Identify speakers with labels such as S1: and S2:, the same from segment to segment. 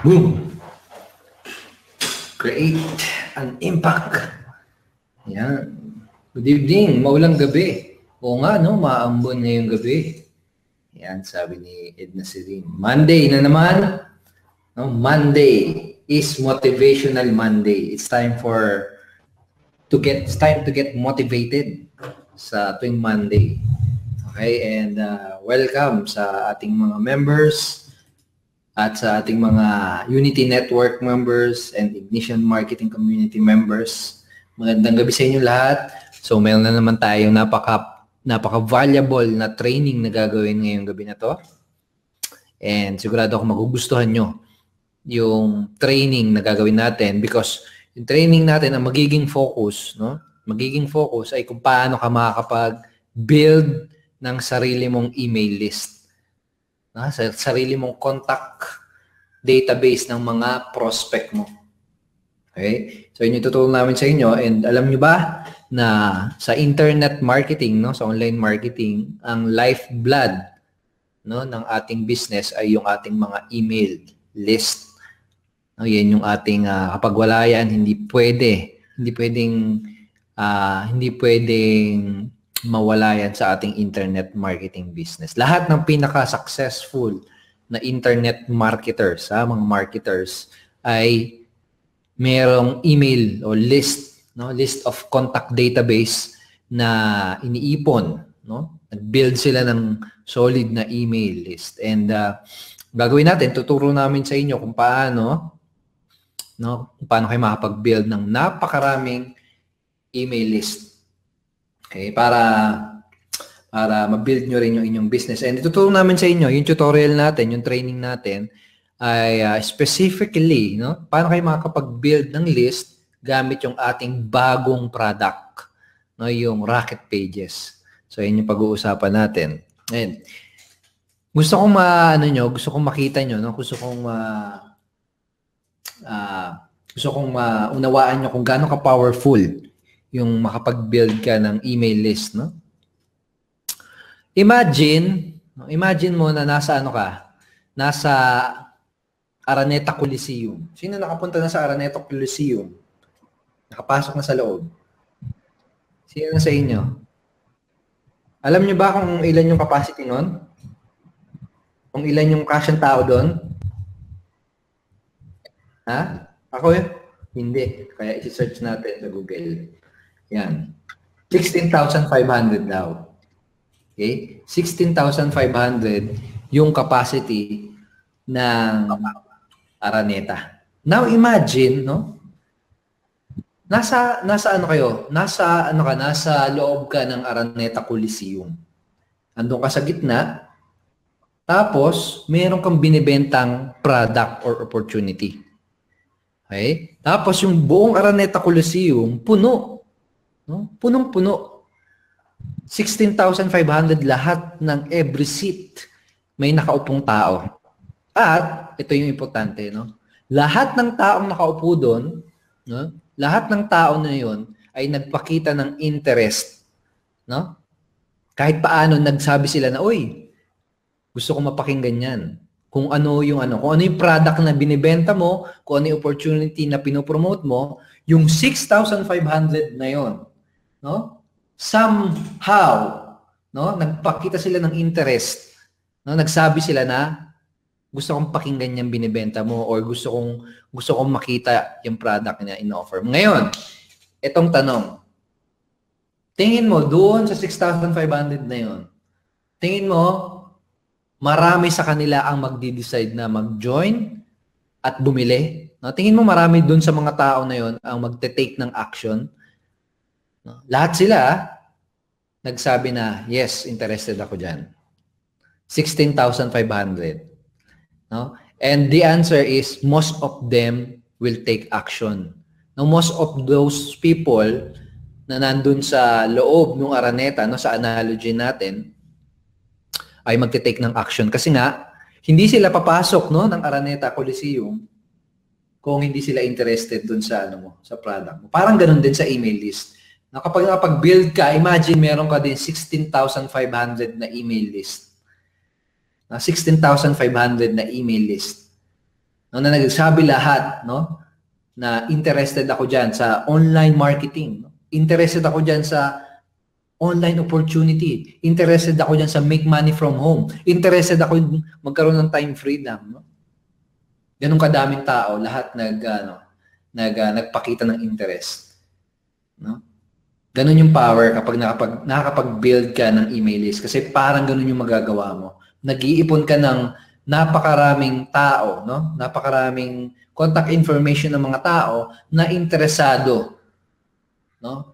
S1: Boom! Create an impact. Yan. Good evening, maulang gabi. Oo nga, no? Maambon ngayong gabi. Yan, sabi ni Edna Serene. Monday na naman. No? Monday is motivational Monday. It's time to get motivated sa tuwing Monday. Okay, and welcome sa ating mga members at sa ating mga Unity Network members and Ignition Marketing Community members. Magandang gabi sa inyo lahat. So, meron na naman tayong napaka-valuable na training na gagawin ngayong gabi na to. And sigurado ako magugustuhan nyo yung training na gagawin natin because yung training natin ang magiging focus, no? Magiging focus ay kung paano ka makakapag-build ng sarili mong email list. Sa sarili mong contact database ng mga prospect mo. Okay? So, yun yung tutulong namin sa inyo. And alam nyo ba na sa internet marketing, no, sa online marketing, ang lifeblood, no, ng ating business ay yung ating mga email list. No, yan yung ating kapag wala yan, hindi pwedeng mawala yan sa ating internet marketing business. Lahat ng pinaka-successful na internet marketers, mga marketers, ay merong email o list, no? List of contact database na iniipon. No? Nag-build sila ng solid na email list. And gagawin natin, tuturo namin sa inyo kung paano kayo makapag-build ng napakaraming email list. Okay, para ma-build nyo rin yung inyong business. And ituturo namin sa inyo, yung tutorial natin, yung training natin, ay specifically, no, paano kayo makakapag-build ng list gamit yung ating bagong product, no, yung Rocket Pages. So, yun yung pag-uusapan natin. And gusto kong makita nyo, no, gusto kong maunawaan nyo kung gaano ka-powerful yung makapag-build ka ng email list, no? Imagine mo na nasa Araneta Coliseum. Sino nakapunta na sa Araneta Coliseum? Nakapasok na sa loob. Sino na sa inyo? Alam niyo ba kung ilan yung capacity nun? Kung ilan yung kasyang tao doon? Ha? Ako yun? Hindi. Kaya isi-search natin sa Google. Yan. 16,500 daw. Okay? 16,500 yung capacity ng Araneta. Now imagine, no? Nasa loob ka ng Araneta Coliseum. Andun ka sa gitna. Tapos, meron kang binibentang product or opportunity. Okay? Tapos yung buong Araneta Coliseum, puno. No? Punong-puno. 16,500 lahat ng every seat may nakaupong tao. At, ito yung importante, no? Lahat ng taong nakaupo doon, no? Lahat ng tao na yun ay nagpakita ng interest. No? Kahit paano, nagsabi sila na, "Uy, gusto ko mapakinggan yan." Kung ano yung product na binibenta mo, kung ano yung opportunity na pinopromote mo, yung 6,500 na yon, no? Somehow, no, nagpakita sila ng interest. No, nagsabi sila na gusto kong pakinggan yung binibenta mo or gusto kong makita yung product na in-offer. Ngayon, etong tanong. Tingin mo doon sa 6,500 na yon. Tingin mo marami sa kanila ang magde-decide na mag-join at bumili? No? Tingin mo marami doon sa mga tao na yon ang magte-take ng action? No? Lahat sila nagsabi na, "Yes, interested ako dyan." 16,500. No? And the answer is most of them will take action. No, most of those people na nandun sa loob ng Araneta, no, sa analogy natin, ay magte-take ng action. Kasi nga, hindi sila papasok, no, ng Araneta Coliseum kung hindi sila interested dun sa, sa product mo. Parang ganun din sa email list. Na kapag nakapag-build ka, imagine meron ka din 16,500 na email list. 16,500 na email list. no, na nagsabi lahat, no, na interested ako diyan sa online marketing, no? Interested ako diyan sa online opportunity, interested ako diyan sa make money from home, interested ako magkaroon ng time freedom, no? Ganun kadaming tao, lahat nagpakita ng interest, no? Ganun yung power kapag nakakapag-build ka ng email list kasi parang ganun yung magagawa mo. Nag-iipon ka ng napakaraming tao, no? Napakaraming contact information ng mga tao na interesado, no?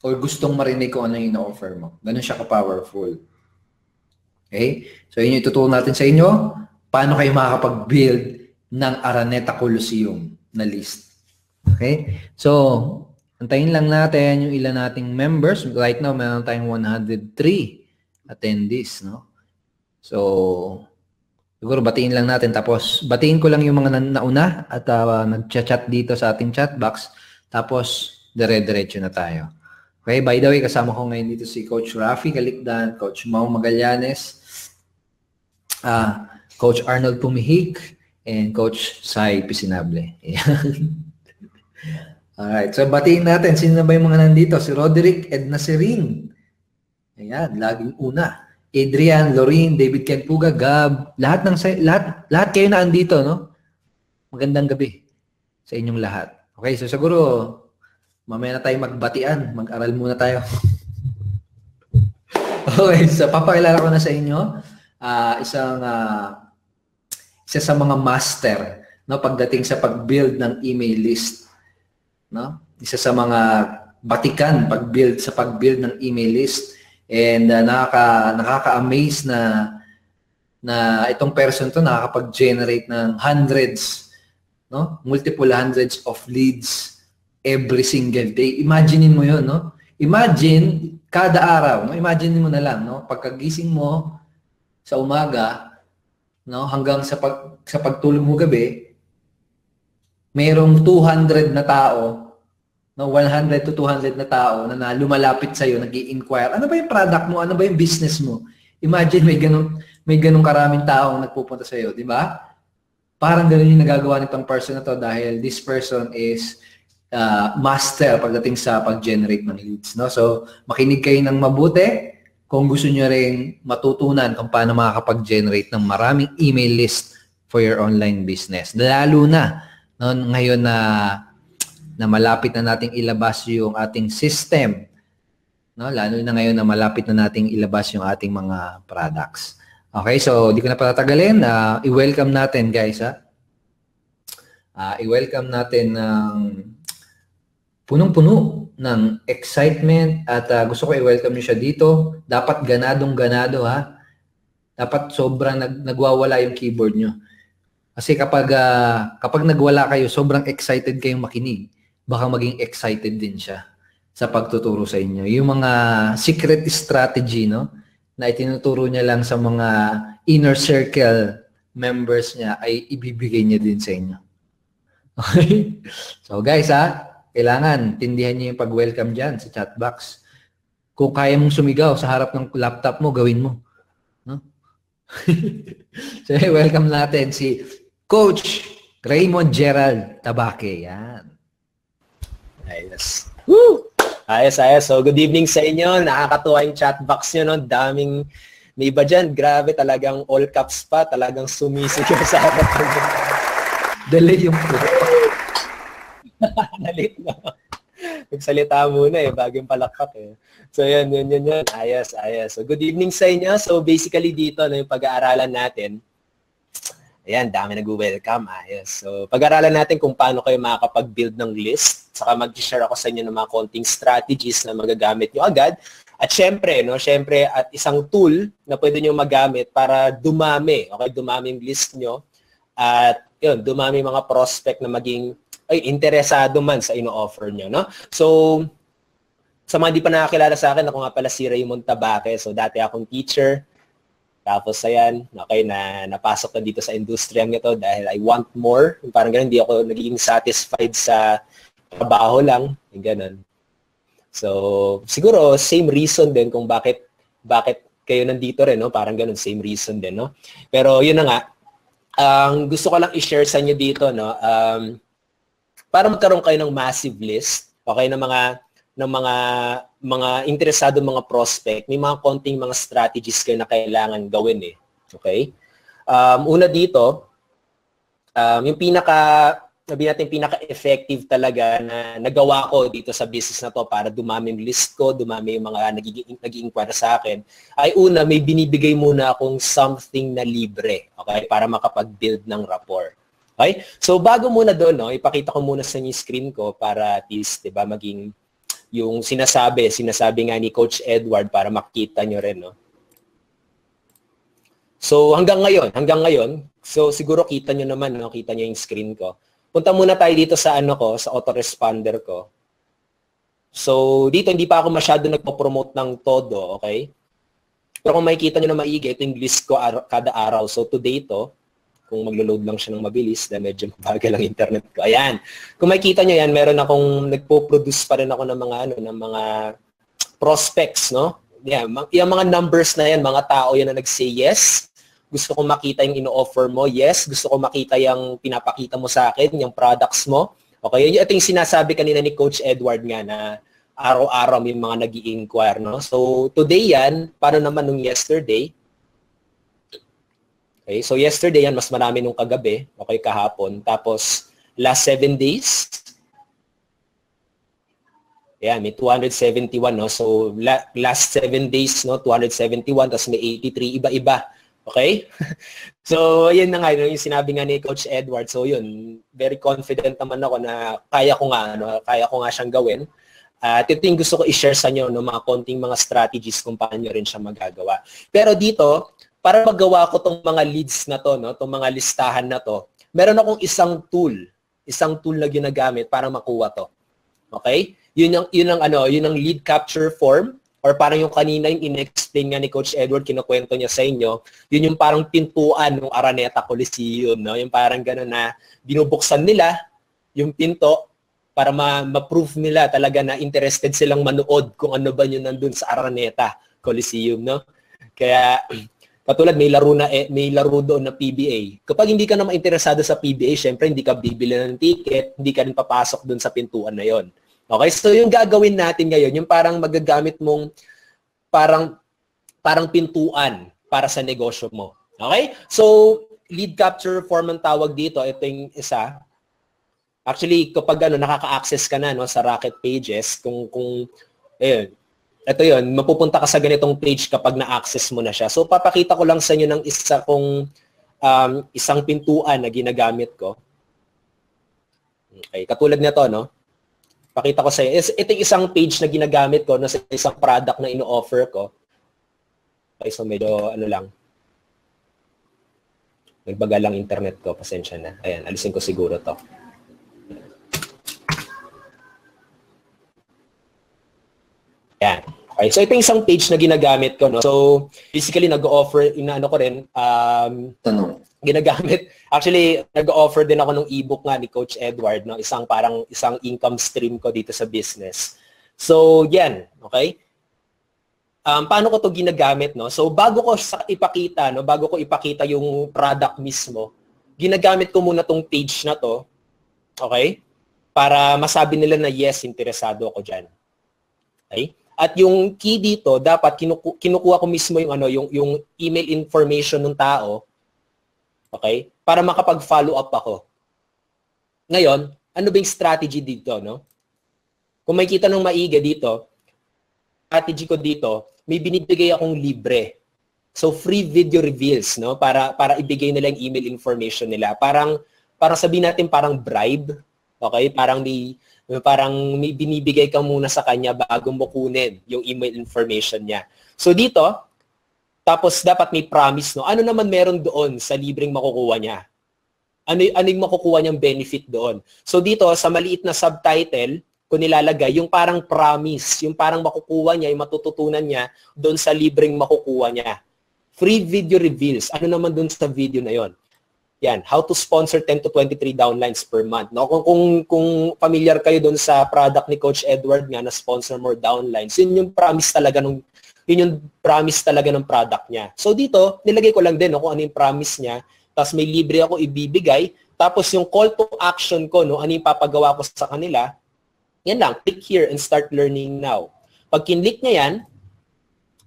S1: Or gustong marinig kung ano yung ina-offer mo. Ganun siya ka-powerful. Okay? So, yun yung ituturo natin sa inyo. Paano kayo makakapag-build ng Araneta Coliseum na list. Okay? So, antayin lang natin yung ilan nating members. Right now, meron tayong 103 attendees, no? So, siguro batiin lang natin. Tapos, batiin ko lang yung mga nauna at nag-chat dito sa ating chat box. Tapos, dire-diretso na tayo. Okay, by the way, kasama ko ngayon dito si Coach Rafi Calicdan, Coach Mau Magallanes, Coach Arnold Pumihik, and Coach Sai Pisinable. Alright, so batiin natin. Sino na ba yung mga nandito? Si Roderick Ednaserin. Ayan, laging una. Adrian, Lorraine, David Kenpuga, Gab. Lahat kayo na andito, no? Magandang gabi sa inyong lahat. Okay, so siguro mamaya na tayo magbatian. Mag-aral muna tayo. Okay, so papakilala ko na sa inyo. Isa sa mga master, no, pagdating sa pag-build ng email list. No? Isa sa mga batikan pag-build ng email list, and nakaka-amaze na itong person to nakakapag-generate ng hundreds, no? Multiple hundreds of leads every single day. Imagine mo 'yon, no? Imagine kada araw, no? Imagine mo na lang, no? Pagkagising mo sa umaga, no, hanggang sa pagtulog mo gabi, mayroong 200 na tao, no, 100 to 200 na tao na lumalapit sa iyo, nag-i-inquire. Ano ba yung product mo? Ano ba yung business mo? Imagine may ganung karaming tao nagpupunta sa iyo, di ba? Parang ganun yung nagagawa nitong person na to dahil this person is master pagdating sa pag-generate ng leads, no? So, makinig kayo ng mabuti kung gusto niyo ring matutunan kung paano makakapag-generate ng maraming email list for your online business. Lalo na no, ngayon na malapit na nating ilabas yung ating system, no? Lalo na ngayon na malapit na nating ilabas yung ating mga products. Okay, so di ko na patatagalin. I-welcome natin, guys, ha? I-welcome natin ng punong-puno ng excitement at gusto ko i-welcome niyo siya dito. Dapat ganadong-ganado, ha? Dapat sobrang nagwawala yung keyboard niyo. Kasi kapag nagwala kayo, sobrang excited kayong makinig, baka maging excited din siya sa pagtuturo sa inyo. Yung mga secret strategy, no, na itinuturo niya lang sa mga inner circle members niya, ay ibibigay niya din sa inyo. Okay? So guys, kailangan tindihan niyo yung pag-welcome dyan sa chat box. Kung kaya mong sumigaw sa harap ng laptop mo, gawin mo. No? So welcome natin si Coach Raymond Gerald Tabaque. Yan.
S2: Ayos. Woo! Ayos. So, good evening sa inyo. Nakakatuwa yung chat box nyo, no? Daming, may iba dyan. Grabe, talagang all caps pa. Talagang sumisigaw sa harap.
S1: Dali yung po.
S2: Nalit na. Nagsalita muna bago yung palakpak So, yan. Ayos. So, good evening sa inyo. So, basically dito, yung pag-aaralan natin, ayan, dami nag-welcome. Ayos. So, pag-aralan natin kung paano kayo makakapag-build ng list. Saka mag-share ako sa inyo ng mga konting strategies na magagamit nyo agad. At syempre, at isang tool na pwede nyo magamit para dumami. Okay, dumami yung list nyo. At yun, dumami mga prospect na maging interesado man sa ino-offer nyo. No? So, sa mga di pa nakakilala sa akin, ako nga pala si Raymond Tabaque. So, dati akong teacher. Tapos, ayan, okay, napasok na dito sa industriyang ito dahil I want more. Parang ganun, hindi ako naging satisfied sa trabaho lang. Yung ganun. So, siguro, same reason din kung bakit kayo nandito rin, no? Parang ganun, same reason din, no? Pero, yun na nga, Ang gusto ko lang i-share sa inyo dito, no, para magkaroon kayo ng massive list, okay, ng mga interesado mga prospect, may mga konting mga strategies kayo na kailangan gawin eh. Okay? Una dito, yung pinaka-effective talaga na nagawa ko dito sa business na to para dumami yung list ko, dumami yung mga nag-i-inquire sa akin, ay una, may binibigay muna akong something na libre, okay, para makapag-build ng rapport. Okay? So, bago muna doon, no, ipakita ko muna sa inyo yung screen ko para at least, diba, maging yung sinasabi nga ni Coach Edward para makita nyo rin, no? So, hanggang ngayon, so siguro kita nyo naman, no? Kita nyo yung screen ko. Punta muna tayo dito sa sa autoresponder ko. So, dito hindi pa ako masyado nagpo-promote ng todo, okay? Pero kung makikita nyo na maigi, ito yung list ko kada araw. So, today ito, kung maglo-load lang siya ng mabilis, dahil medyo mabagal ang internet ko. Ayan. Kung makikita nyo yan, meron akong nagpo-produce pa rin ako ng mga prospects, no? Yeah, yung mga numbers na yan, mga tao yan na nag-say yes. Gusto ko makita yung ino-offer mo. Yes. Gusto ko makita yung pinapakita mo sa akin, yung products mo. Okay? Ito yung sinasabi kanina ni Coach Edward nga na araw-araw may mga nag-i-inquire, no? So, today yan, paano naman nung yesterday? Okay, so yesterday yan, mas marami nung kagabi, okay, kahapon. Tapos, last 7 days, yan, may 271, no? So, last 7 days, no, 271, tapos may 83, iba-iba. Okay? So, yun na nga, yung sinabi nga ni Coach Edward. So, yun, very confident naman ako na kaya ko nga siyang gawin. At ito yung gusto ko i-share sa inyo, no, mga konting mga strategies kung paano rin siya magagawa. Pero dito, para magawa ko tong mga leads na to, no, tong mga listahan na to, meron akong isang tool na ginagamit para makuha to. Okay? Yun ang lead capture form, or parang yung kanina yung in-explain nga ni Coach Edward, kinukwento niya sa inyo, yun yung parang pintuan ng Araneta Coliseum, no? Yung parang gano'n na binubuksan nila yung pinto para ma-prove nila talaga na interested silang manood kung ano ba yun nandun sa Araneta Coliseum, no? Kaya katulad may laro doon na PBA. Kapag hindi ka na interesado sa PBA, syempre hindi ka bibili ng ticket, hindi ka rin papasok doon sa pintuan na 'yon. Okay? So yung gagawin natin ngayon, yung parang magagamit mong parang pintuan para sa negosyo mo. Okay? So lead capture form ang tawag dito, ito yung isa. Actually, kapag nakaka-access ka na, no, sa Rocket Pages, ito yun, mapupunta ka sa ganitong page kapag na-access mo na siya. So, papakita ko lang sa inyo ng isang pintuan na ginagamit ko. Okay, katulad nito, no? Pakita ko sa inyo. Ito yung isang page na ginagamit ko na sa isang product na ino-offer ko. Okay, so medyo lang. Nagbagal lang internet ko, pasensya na. Ayan, alisin ko siguro to. Yan. Okay, so ito yung isang page na ginagamit ko, no? So, basically, nag-offer, ginagamit. Actually, nag-offer din ako ng ebook nga ni Coach Edward, no? Isang income stream ko dito sa business. So, yan. Okay? Paano ko to ginagamit, no? So, bago ko ipakita yung product mismo, ginagamit ko muna tong page na to, okay? Para masabi nila na yes, interesado ako dyan. Okay? At yung key dito, dapat kinukuha ko mismo yung email information ng tao, okay? Para makapag-follow up ako. Ngayon, ano ba yung strategy dito, no? Kung makikita ng maigi dito, strategy ko dito, may binibigay akong libre. So, free video reveals, no? Para ibigay nila yung email information nila. Parang sabihin natin parang bribe, okay? Parang may binibigay ka muna sa kanya bago mo kunin yung email information niya. So dito, tapos dapat may promise, no? Ano naman meron doon sa libreng makukuha niya? Ano yung makukuha niyang benefit doon? So dito, sa maliit na subtitle, kung nilalagay, yung parang promise, yung parang makukuha niya, yung matututunan niya doon sa libreng makukuha niya. Free video reveals. Ano naman doon sa video na yon? Yan, how to sponsor 10 to 23 downlines per month. No? Kung familiar kayo doon sa product ni Coach Edward nga na sponsor more downlines, yun yung promise talaga ng product niya. So dito, nilagay ko lang din, no, kung ano yung promise niya. tapos may libre ako ibibigay, tapos yung call to action ko, no, ano yung papagawa ko sa kanila, yan lang, click here and start learning now. Pag kinlik niya yan,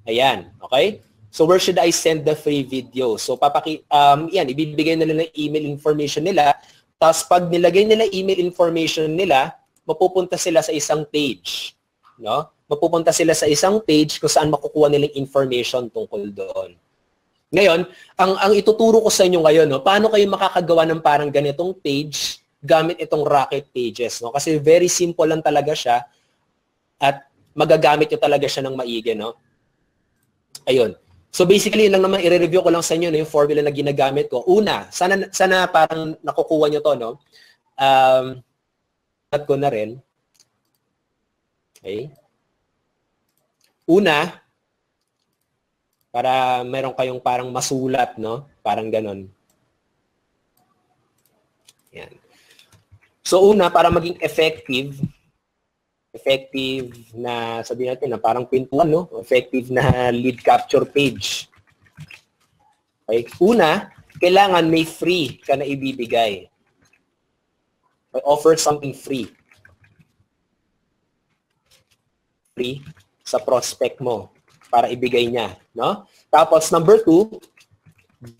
S2: ayan, okay? So where should I send the free video? So yan, ibibigay nila ng email information nila, tapos pag nilagay nila email information nila, mapupunta sila sa isang page, no? Mapupunta sila sa isang page kung saan makukuha nilang information tungkol doon. Ngayon, ang ituturo ko sa inyo ngayon, no, paano kayo makakagawa ng parang ganitong page gamit itong Rocket Pages, no? Kasi very simple lang talaga siya at magagamit nyo talaga siya ng maigi, no? Ayun. So basically, lang naman i-review ko lang sa inyo, no, yung formula na ginagamit ko. Una, sana parang nakukuha nyo to, no? At ko na rin. Okay. Una, para meron kayong parang masulat, no? Parang ganon. Yan. So una, para maging effective na, sabihin natin, na parang pintuan, no? Effective na lead capture page. Okay? Una, kailangan may free ka na ibibigay. I offer something free. Free sa prospect mo para ibigay niya, no? Tapos number 2,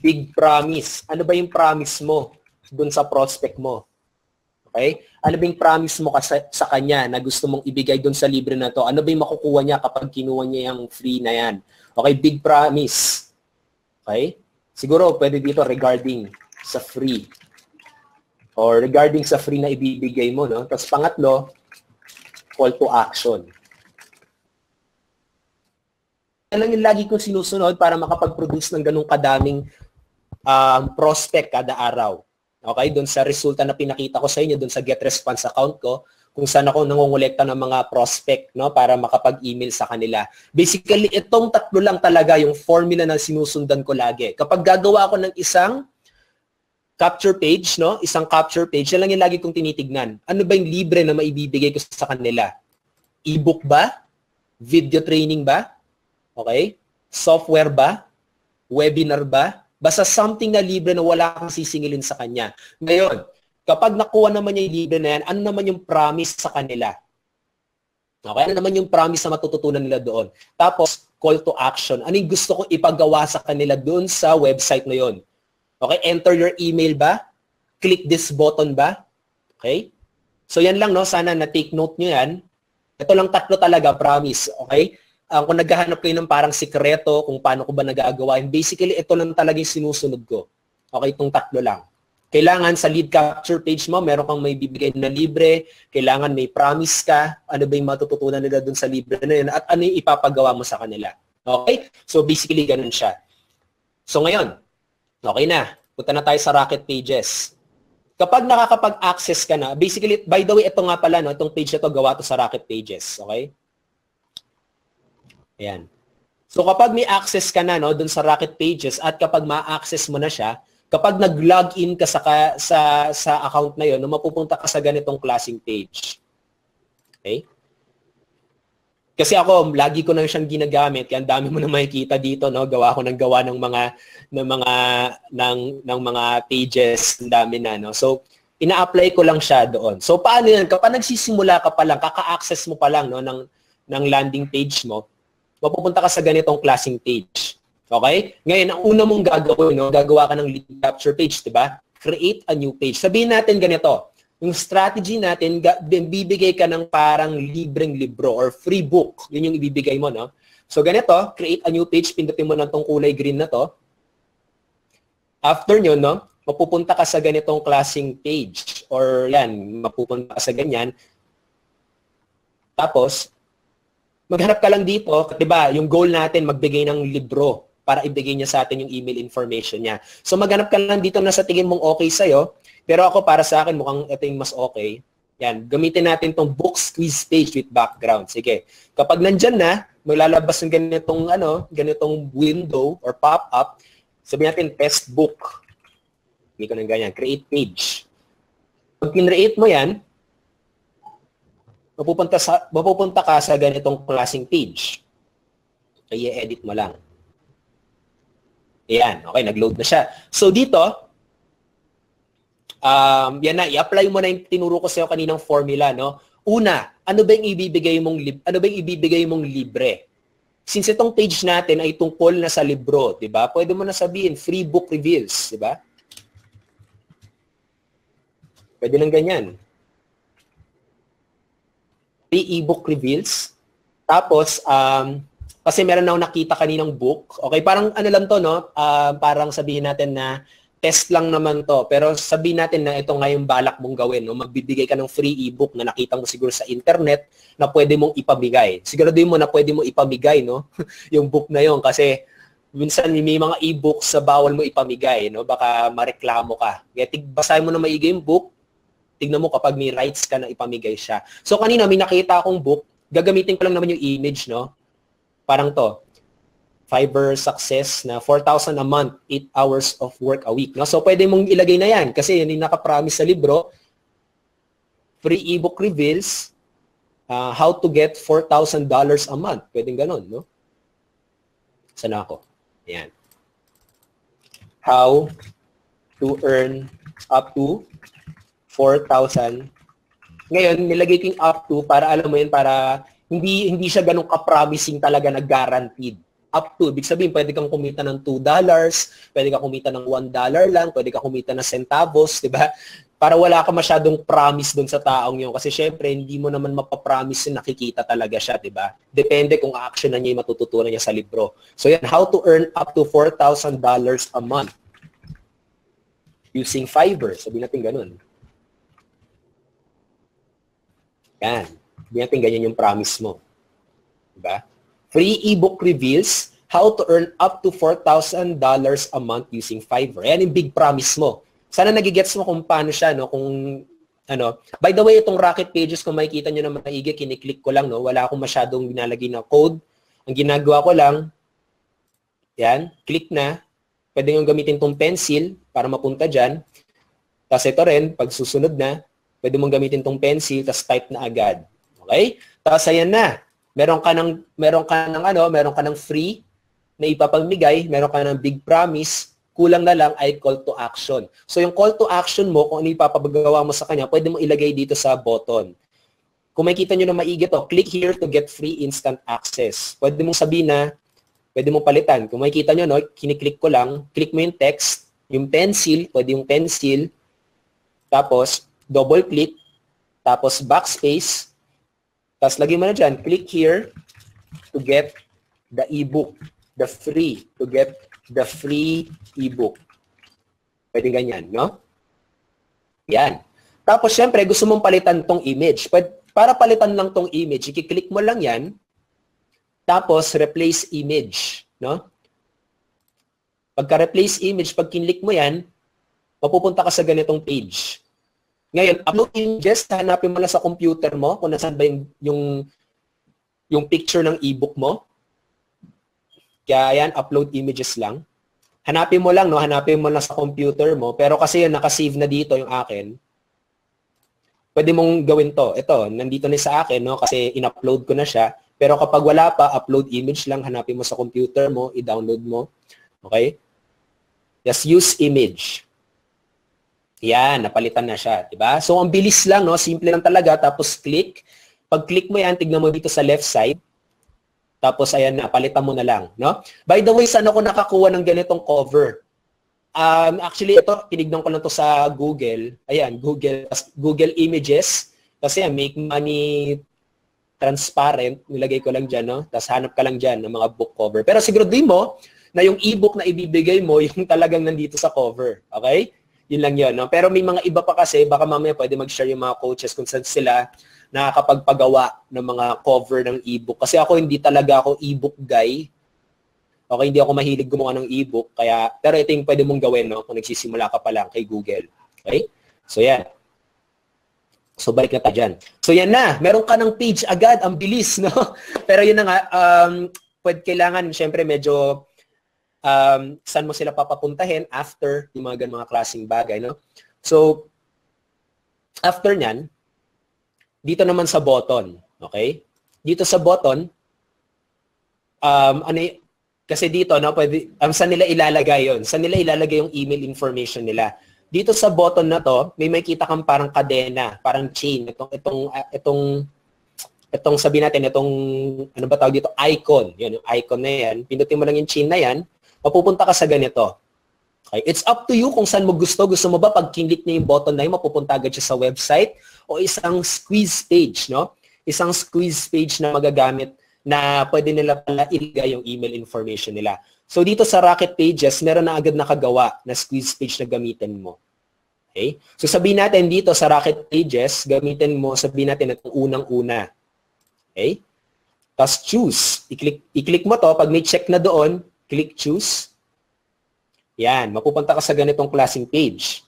S2: big promise. Ano ba yung promise mo dun sa prospect mo? Okay? Ano ba yung promise mo sa kanya na gusto mong ibigay dun sa libre na to? Ano ba yung makukuha niya kapag kinuha niya yung free na yan? Okay, big promise. Okay? Siguro pwede dito regarding sa free. Or regarding sa free na ibibigay mo, no? Tapos pangatlo, call to action. Yan lang yung lagi kong sinusunod para makapag-produce ng ganung kadaming prospect kada araw. Okay? Doon sa resulta na pinakita ko sa inyo, doon sa get response account ko, kung saan ako nangongolekta ng mga prospect, no, para makapag-email sa kanila. Basically, itong tatlo lang talaga yung formula na sinusundan ko lagi. Kapag gagawa ako ng isang capture page, no? Isang capture page, yan lang yung lagi kong tinitignan. Ano ba yung libre na maibibigay ko sa kanila? E-book ba? Video training ba? Okay? Software ba? Webinar ba? Basta something na libre na wala kang sisingilin sa kanya. Ngayon, kapag nakuha naman niya yung libre na yan, ano naman yung promise sa kanila? Okay? Ano naman yung promise na matututunan nila doon? Tapos, call to action. Ano yung gusto kong ipagawa sa kanila doon sa website na yon? Okay? Enter your email ba? Click this button ba? Okay? So, yan lang, no? Sana na-take note nyo yan. Ito lang tatlo talaga, promise. Okay? Kung naghahanap kayo ng parang sikreto kung paano ko ba nagagawa, and basically, ito lang talaga yung sinusunod ko. Okay? Itong tatlo lang. Kailangan sa lead capture page mo, meron kang may bibigay na libre. Kailangan may promise ka. Ano ba yung matututunan nila dun sa libre na yun? At ano yung ipapagawa mo sa kanila. Okay? So, basically, ganun siya. So, ngayon, okay na. Punta na tayo sa Rocket Pages. Kapag nakakapag-access ka na, basically, by the way, ito nga pala, no, itong page na to, gawa to sa Rocket Pages. Okay? Ayan. So, kapag may access ka na, no, dun sa Rocket Pages, at kapag ma-access mo na siya, kapag nag-login ka sa account na yun, no, mapupunta ka sa ganitong klaseng page. Okay? Kasi ako, lagi ko na siyang ginagamit, kaya ang dami mo na makikita dito, no? Gawa ko ng gawa ng mga pages, ang dami na, no? So, ina-apply ko lang siya doon. So, paano yan? Kapag nagsisimula ka pa lang, kaka-access mo pa lang, no, ng landing page mo, mapupunta ka sa ganitong klaseng page. Okay? Ngayon, ang una mong gagawin, no, gagawa ka ng lead capture page, di ba? Create a new page. Sabihin natin ganito, yung strategy natin, bibigay ka ng parang libreng libro or free book. Yun yung ibibigay mo, no? So, ganito, create a new page, pindutin mo ng tong kulay green na to. After nyo, no, mapupunta ka sa ganitong klaseng page. Or yan, mapupunta ka sa ganyan. Tapos, maghanap ka lang dito, di ba, yung goal natin, magbigay ng libro para ibigay niya sa atin yung email information niya. So, maghanap ka lang dito na sa tingin mong okay sa'yo. Pero ako, para sa akin, mukhang ito yung mas okay. Yan, gamitin natin tong book squeeze page with background. Sige. Kapag nandyan na, maglalabas ng ganitong window or pop-up. Sabihin natin, test book. Hindi ko nang ganyan. Create page. Pag kinreate mo yan, mapupunta ka sa ganitong klaseng page. I-edit mo lang. Ayan. Okay, nag-load na siya. So, dito, Yan na, i-apply mo na yung tinuro ko sa'yo kaninang formula, no? Una, ano ba yung ibibigay mong libre? Since itong page natin ay tungkol na sa libro, 'di ba? Pwede mo na sabihin free book reveals, 'di ba? Pwede lang ganyan. Free ebook reveals. Tapos kasi meron na ako nakita kaninang book. Okay, parang ano lang 'to, no? Parang sabihin natin na test lang naman to. Pero sabihin natin na ito nga yung balak mong gawin. No? Magbibigay ka ng free ebook na nakita mo siguro sa internet na pwede mong ipamigay. Siguraduhin mo na pwede mo ipamigay, no? yung book na yon kasi minsan may mga e-books sa bawal mo ipamigay. No? Baka mareklamo ka. Kaya basahin mo na maigi yung book. Tignan mo kapag may rights ka na ipamigay siya. So kanina may nakita akong book. Gagamitin ko lang naman yung image, no? Parang to. Fiverr success na 4,000 a month, 8 hours of work a week. No? So, pwede mong ilagay na yan kasi yun yung nakapromise sa libro. Free ebook reveals how to get $4,000 a month. Pwedeng ganun, no? Saan ako? Ayan. How to earn up to 4,000. Ngayon, nilagay ko yung up to para alam mo yun, para hindi siya ganun ka-promising talaga na guaranteed. Up to. Ibig sabihin, pwede kang kumita ng $2, pwede kang kumita ng $1 lang, pwede kang kumita ng centavos, di ba? Para wala ka masyadong promise doon sa taong yun. Kasi syempre, hindi mo naman mapapromise na nakikita talaga siya, di ba? Depende kung action na niya yung matututunan niya sa libro. So yan, how to earn up to $4,000 a month using Fiverr. Sabihin natin ganun. Yan. Sabihin natin ganyan yung promise mo. Di ba? Free ebook reveals how to earn up to $4,000 a month using Fiverr. Yan yung big promise mo. Sana nagigets mo kung paano siya, no? Kung ano. By the way, itong Rocket Pages, kung makikita nyo na maigi, kiniklik ko lang, no? Wala akong masyadong binalagay na code. Ang ginagawa ko lang, yan, click na. Pwede nyo gamitin tong pencil para mapunta dyan. Tapos ito rin, pag susunod na, pwede mong gamitin tong pencil, tapos type na agad. Okay? Tapos ayan na. Meron ka ng free na ipapamigay, meron ka ng big promise, kulang na lang ay call to action. So yung call to action mo, kung ano ipapagawa mo sa kanya, pwede mo ilagay dito sa button. Kung makikita nyo na maigi to, click here to get free instant access. Pwede mong sabihin na, pwede mong palitan. Kung makikita nyo, no, kiniklik ko lang, click mo yung text, yung pencil, pwede yung pencil, tapos double click, tapos backspace, tapos lagyan mo na dyan, click here to get the ebook, to get the free ebook. Pwede ganyan, no? Yan. Tapos, syempre, gusto mong palitan tong image. Para palitan lang tong image, i-click mo lang yan, tapos replace image, no? Pagka-replace image, pag kinlik mo yan, mapupunta ka sa ganitong page. Ngayon, upload images, hanapin mo na sa computer mo kung nasaan ba yung picture ng ebook mo. Kaya yan, upload images lang. Hanapin mo lang, no? Hanapin mo lang sa computer mo. Pero kasi yun, nakasave na dito yung akin. Pwede mong gawin to. Ito, nandito na sa akin, no? Kasi in-upload ko na siya. Pero kapag wala pa, upload image lang. Hanapin mo sa computer mo, i-download mo. Okay? Just use image. Yan, napalitan na siya, 'di ba? So ang bilis lang, no? Simple lang talaga, tapos click. Pag click mo yan, tignan mo dito sa left side. Tapos ayan na, palitan mo na lang, no? By the way, saan ako nakakuha ng ganitong cover? Actually ito, tinignan ko lang to sa Google. Ayan, Google Images. Kasi make money transparent, nilagay ko lang diyan, no? Tapos hanap ka lang diyan ng mga book cover. Pero siguraduhin mo na yung ebook na ibibigay mo yung talagang nandito sa cover, okay? Yun lang yun, no? Pero may mga iba pa kasi, baka mamaya pwede mag-share yung mga coaches kung saan sila nakakapagpagawa ng mga cover ng ebook. Kasi ako, hindi talaga ako ebook guy. Okay, hindi ako mahilig gumawa ng ebook. Kaya, pero ito yung pwede mong gawin, no? Kung nagsisimula ka pa lang kay Google. Okay? So, yan. So, balik na tayo dyan. So, yan na. Meron ka ng page agad. Ang bilis, no? Pero yun na nga, kailangan, syempre, medyo saan mo sila papapuntahin after yung mga ganung mga klaseng bagay, no? So, after nyan, dito naman sa button, okay? Dito sa button, kasi dito, no, pwede, saan nila ilalagay yon? Saan nila ilalagay yung email information nila? dito sa button na to, may makita kang parang kadena, parang chain. Itong sabihin natin, itong, ano ba tawag dito, icon. Yan, yung icon na yan. Pindutin mo lang yung chain na yan, mapupunta ka sa ganito. Okay? It's up to you kung saan mo gusto. Gusto mo ba pag kinlik na yung button na yun, mapupunta agad siya sa website o isang squeeze page, no? Isang squeeze page na magagamit na pwede nila pala ilagay yung email information nila. So dito sa Rocket Pages, meron na agad nakagawa na squeeze page na gamitin mo. Okay? So sabihin natin dito sa Rocket Pages, gamitin mo, sabihin natin itong unang-una. Okay? Tapos choose. I-click mo to. Pag may check na doon, click choose. Yan. Mapupunta ka sa ganitong klaseng page.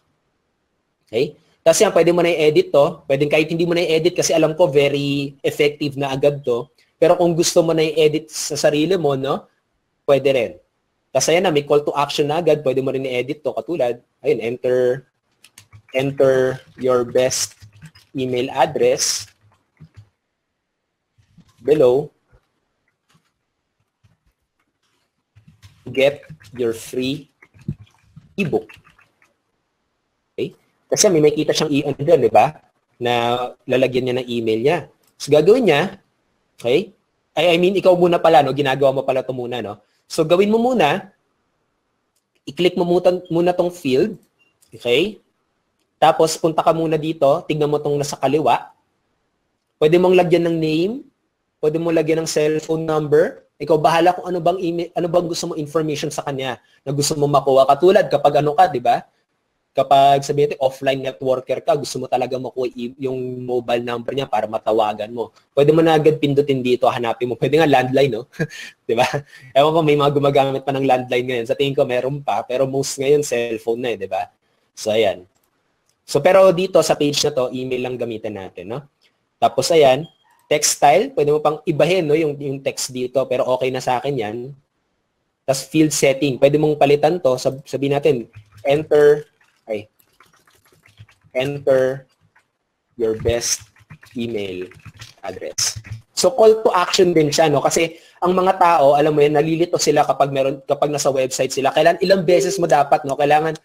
S2: Okay? Tapos yan, pwede mo na i-edit to. Pwede kahit hindi mo na i-edit kasi alam ko very effective na agad to. Pero kung gusto mo na i-edit sa sarili mo, no? Pwede rin. Tapos ayan na, may call to action na agad. Pwede mo rin i-edit to. Katulad, ayun, enter your best email address below. Get your free ebook. Okay? Kasi may makita siyang i-ano doon, di ba? Na lalagyan niya ng email niya. So, gagawin niya, okay? I mean, ikaw muna pala, no? Ginagawa mo pala ito muna, no? So, gawin mo muna, i-click mo muna tong field, okay? Tapos, punta ka muna dito, tignan mo tong nasa kaliwa. Pwede mong lagyan ng name, pwede mong lagyan ng cellphone number. Ikaw bahala kung ano bang email, ano bang gusto mo information sa kanya na gusto mo makuha. Katulad kapag ano ka, di ba? Kapag sabihin natin offline networker ka, gusto mo talaga makuha yung mobile number niya para matawagan mo. Pwede mo na agad pindutin dito, hanapin mo. Pwede nga landline, no? Di ba? Ewan ko, may mga gumagamit pa ng landline ngayon. Sa tingin ko, meron pa. Pero most ngayon, cellphone na, di ba? So, ayan. So, pero dito sa page na to, email lang gamitin natin, no? Tapos, ayan, text style, pwede mo pang ibahin, no, yung text dito, pero okay na sa akin yan. Tapos field setting, pwede mong palitan to, sabihin natin, enter your best email address. So call to action din siya, no, kasi ang mga tao, alam mo yan, nalilito sila kapag nasa website sila. Kailangan ilang beses mo dapat, no, kailangan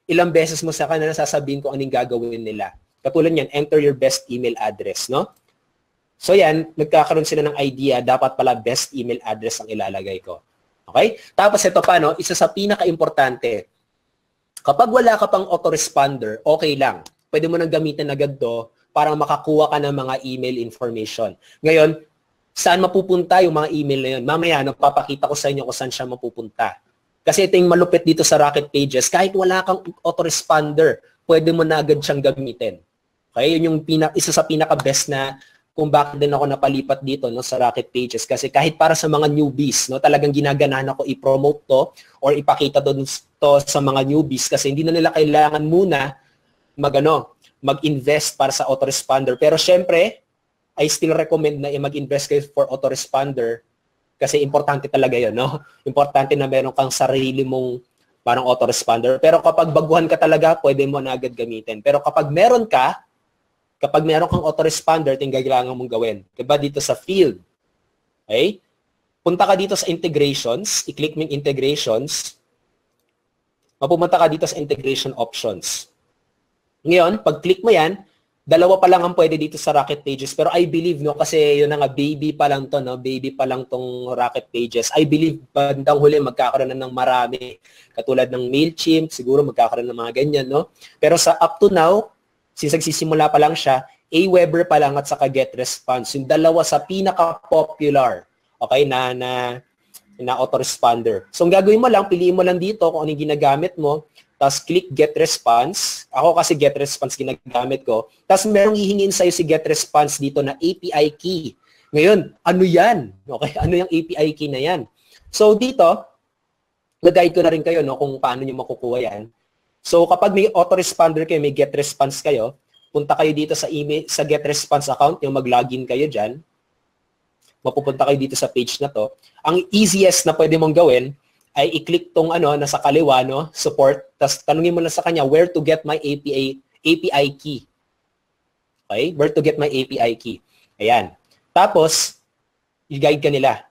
S2: ilang beses mo sa kanila sasabihin kung anong gagawin nila. Katulad yan, enter your best email address, no? So yan, nagkakaroon sila ng idea, dapat pala best email address ang ilalagay ko. Okay? Tapos ito pa, no, isa sa pinaka-importante, kapag wala ka pang autoresponder, okay lang. Pwede mo nang gamitin agad to para makakuha ka ng mga email information. Ngayon, saan mapupunta yung mga email na yun? Mamaya, nagpapakita ko sa inyo kung saan siya mapupunta. Kasi ito yung malupit dito sa Rocket Pages, kahit wala kang autoresponder, pwede mo na agad siyang gamitin. Okay? Yun yung isa sa pinaka-best na kung bakit din ako napalipat dito, no, sa Rocket Pages. Kasi kahit para sa mga newbies, no, talagang ginaganahan ako i-promote to or ipakita to sa mga newbies kasi hindi na nila kailangan muna mag-invest para sa autoresponder. Pero syempre, I still recommend na mag-invest kayo for autoresponder kasi importante talaga yun, no? Importante na meron kang sarili mong parang autoresponder. Pero kapag baguhan ka talaga, pwede mo na agad gamitin. Pero kapag meron kang autoresponder, ito yung kailangan mong gawin. Diba? Dito sa field. Okay? Punta ka dito sa integrations. I-click mo yung integrations. Mapumunta ka dito sa integration options. Ngayon, pag-click mo yan, dalawa pa lang ang pwede dito sa Rocket Pages. Pero I believe, no, kasi yun na nga, baby pa lang to, no? Baby pa lang tong Rocket Pages. I believe, bandang huli, magkakaroon na ng marami. Katulad ng MailChimp, siguro magkakaroon ng mga ganyan, no? Pero sa up to now, since nagsisimula pa lang siya, Aweber pa lang at saka GetResponse. Yung dalawa sa pinaka-popular, okay, na autoresponder. So, ang gagawin mo lang, piliin mo lang dito kung ano yung ginagamit mo, tapos click GetResponse. Ako kasi GetResponse ginagamit ko. Tapos merong hihingin sa'yo si GetResponse dito na API key. Ngayon, ano yan? Okay, ano yung API key na yan? So, dito, nag-guide ko na rin kayo, no, kung paano nyo makukuha yan. So, kapag may autoresponder kayo, may GetResponse kayo, punta kayo dito sa email, sa GetResponse account, yung mag-login kayo dyan. Mapupunta kayo dito sa page na to. Ang easiest na pwede mong gawin ay i-click tong nasa kaliwa, no, support, tapos tanungin mo na sa kanya, where to get my API key. Okay? Where to get my API key. Ayan. Tapos, i-guide ka nila.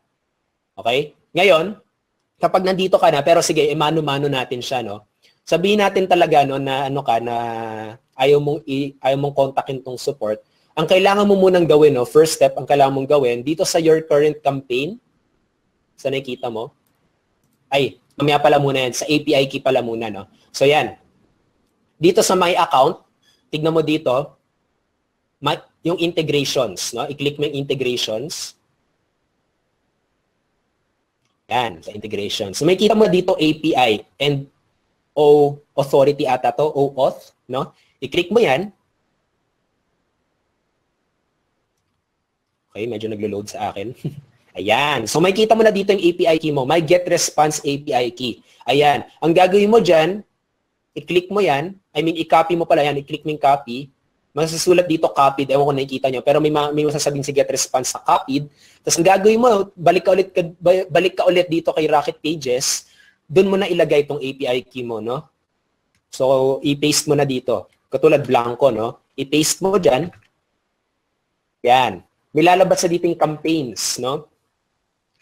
S2: Okay? Ngayon, kapag nandito ka na, pero sige, mano-mano natin siya, no? sabihin natin talaga no na ano ka na ayaw mong kontakin tong support. Ang kailangan mo munang gawin, no, first step, ang kailangan mong gawin dito sa your current campaign. Sa nakikita mo? Ay, mamaya pala muna yan. Sa API key pala muna, no? So, yan. Dito sa my account, tignan mo dito, yung integrations, no? I-click mo yung integrations. Yan, sa integrations. So, may kita mo dito API and authority ata to, OAuth, no? I-click mo yan. Okay, medyo naglo-load sa akin. Ayan. So, may kita mo na dito yung API key mo. My GetResponse API key. Ayan. Ang gagawin mo dyan, i-click mo yan. I-copy mo pala yan. I-click mo yung copy. Masasulat dito copied. Ewan ko nakikita nyo. Pero may masasabing si GetResponse sa copied. Tapos ang gagawin mo, balik ka ulit dito kay Rocket Pages. Doon mo na ilagay itong API key mo, no? So, i-paste mo na dito. Katulad blanco, no? I-paste mo dyan. Yan. May lalabas sa dito yung campaigns, no?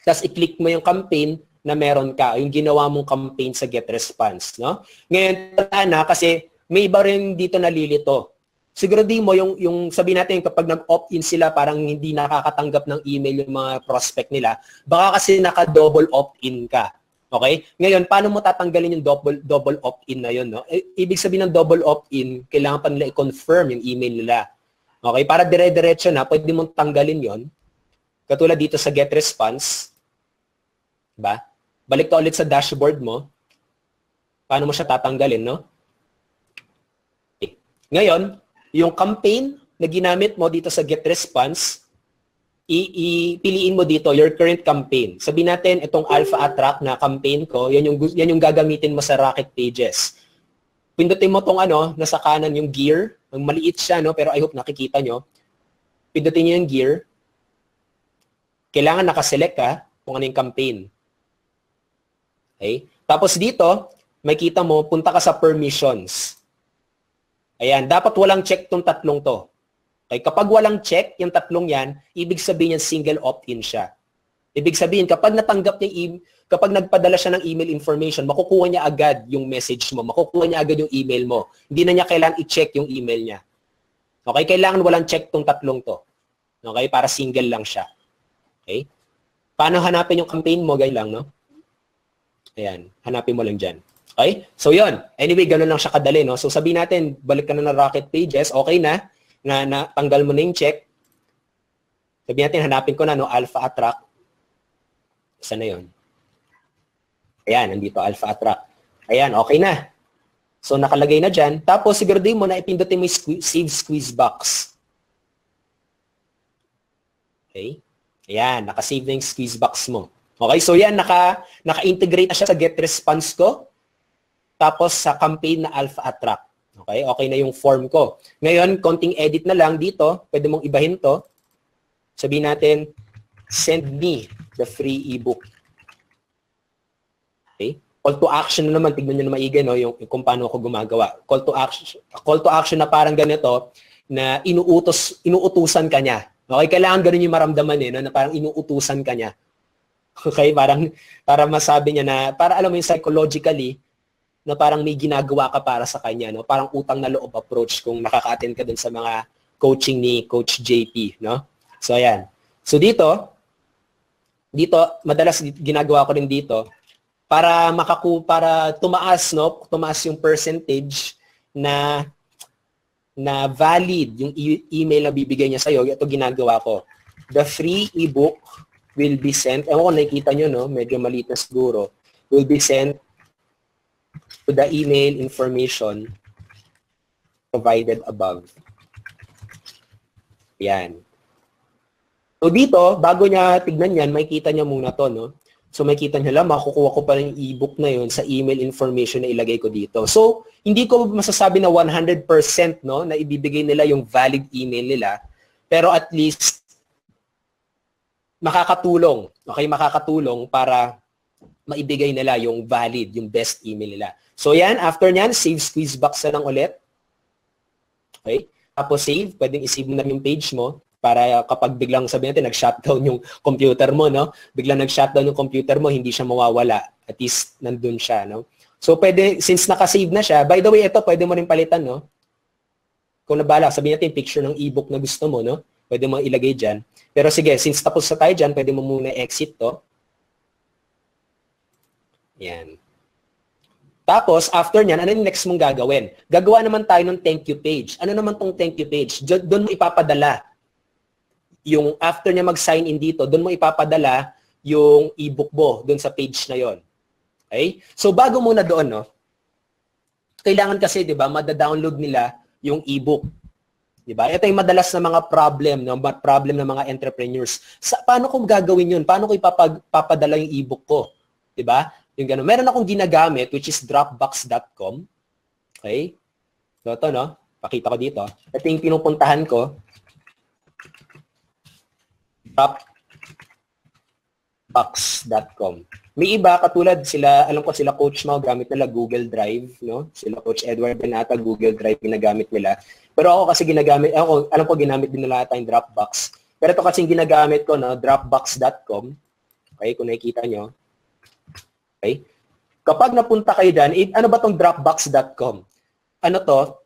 S2: Tapos i-click mo yung campaign na meron ka, yung ginawa mong campaign sa GetResponse, no? Ngayon, na kasi may iba rin dito nalilito. Siguraduhin mo yung sabihin natin kapag nag-opt-in sila parang hindi nakakatanggap ng email yung mga prospect nila, baka kasi naka-double opt-in ka. Okay? Ngayon, paano mo tatanggalin yung double opt-in na yun, no? Ibig sabihin ng double opt-in, kailangan pa nila i-confirm yung email nila. Okay, para dire-diretso na, pwede mong tanggalin yon. Katulad dito sa GetResponse. Diba? Balik ka ulit sa dashboard mo. Paano mo siya tatanggalin, no? Okay. Ngayon, yung campaign na ginamit mo dito sa GetResponse, piliin mo dito your current campaign. Sabihin natin, itong Alpha Attract na campaign ko, yan yung gagamitin mo sa Rocket Pages. Pindutin mo tong nasa kanan yung gear. Ang maliit siya, no? Pero I hope nakikita nyo. Pindutin nyo yung gear. Kailangan nakaselect ka kung ano yung campaign. Okay? Tapos dito, may kita mo, punta ka sa permissions. Ayan, dapat walang check tong tatlong to. Okay? Kapag walang check, yung tatlong yan, ibig sabihin yan single opt-in siya. Ibig sabihin, kapag natanggap niya kapag nagpadala siya ng email information, makukuha niya agad yung message mo, makukuha niya agad yung email mo. Hindi na niya kailangan i-check yung email niya. Okay? Kailangan walang check tong tatlong to. Okay? Para single lang siya. Okay? Paano hanapin yung campaign mo? Gaya lang, no? Ayan. Hanapin mo lang dyan. Okay? So, yun. Anyway, ganun lang siya kadali, no? So, sabihin natin, balik ka na ng Rocket Pages. Okay na. Tanggal mo na yung check. Sabihin natin, hanapin ko na, no? Alpha Attract. Saan na yun? Ayan, nandito, Alpha Attract. Ayan, okay na. So, nakalagay na dyan. Tapos, siguraduhin mo na ipindutin mo yung Save Squeeze Box. Okay? Ayan, nakasave na yung squeeze box mo. Okay, so yan, naka-integrate na siya sa GetResponse ko. Tapos, sa campaign na Alpha Attract. Okay, okay na yung form ko. Ngayon, konting edit na lang dito. Pwede mong ibahin to. Sabihin natin, send me the free ebook. Okay? Call to action na naman, tignan nyo na maigi, no, yung kung paano ako gumagawa. Call to action na parang ganito, na inuutusan ka niya. Okay, kailangan ganun yung maramdaman no, na parang inuutusan ka niya. Okay, parang para masabi niya na, para alam mo yung psychologically, na parang may ginagawa ka para sa kanya, no? Parang utang na loob approach kung nakaka-attend ka dun sa mga coaching ni Coach JP, no? So, ayan. So, dito, madalas ginagawa ko rin dito, para tumaas, no? Tumaas yung percentage na valid yung email na bibigay niya sa'yo. Ito ginagawa ko. The free ebook will be sent. Ewan ko, nakikita nyo, no? Medyo maliit na siguro. Will be sent to the email information provided above. Yan. So dito, bago niya tignan yan, makikita niya muna to, no? So makikita niya lang, makukuha ko pa yung ebook na yun sa email information na ilagay ko dito. So, hindi ko masasabi na 100%, no, na ibibigay nila yung valid email nila, pero at least makakatulong, okay, makakatulong para maibigay nila yung valid, yung best email nila. So yan, after nyan, save squeeze box na lang ulit. Okay? Tapos save, pwedeng isave mo na yung page mo para kapag biglang sabihin natin, nag-shutdown yung computer mo, no? Biglang nag-shutdown yung computer mo, hindi siya mawawala. At least, nandun siya, no? So, pwede, since nakasave na siya, by the way, ito, pwede mo rin palitan, no? Kung nabala, sabihin natin picture ng ebook na gusto mo, no? Pwede mo ilagay dyan. Pero sige, since tapos na tayo dyan, pwede mo muna exit to. Yan. Tapos, after nyan, ano yung next mong gagawin? Gagawa naman tayo ng thank you page. Ano naman tong thank you page? Doon mo ipapadala. Yung after niya mag-sign in dito, doon mo ipapadala yung ebook mo doon sa page na yon. Okay? So, bago muna doon, no? Kailangan kasi, di ba, mada-download nila yung ebook. Di ba? Ito yung madalas na mga problem, no? Problem ng mga entrepreneurs. Paano ko gagawin yun? Paano ko ipapadala yung ebook ko? Di ba? Yung gano'n. Meron akong ginagamit, which is dropbox.com. Okay? So, ito, no? Pakita ko dito. Ito yung pinupuntahan ko. Dropbox.com. May iba, katulad sila, alam ko sila Coach Mau, gamit nila Google Drive, no? Sila Coach Edward Benata, Google Drive, ginagamit nila. Pero ako kasi ginagamit, alam ko ginamit din nila ata yung Dropbox. Pero ito kasi ginagamit ko, no? Dropbox.com. Okay, kung nakikita nyo. Okay? Kapag napunta kayo dyan, ano ba tong Dropbox.com? Ano to?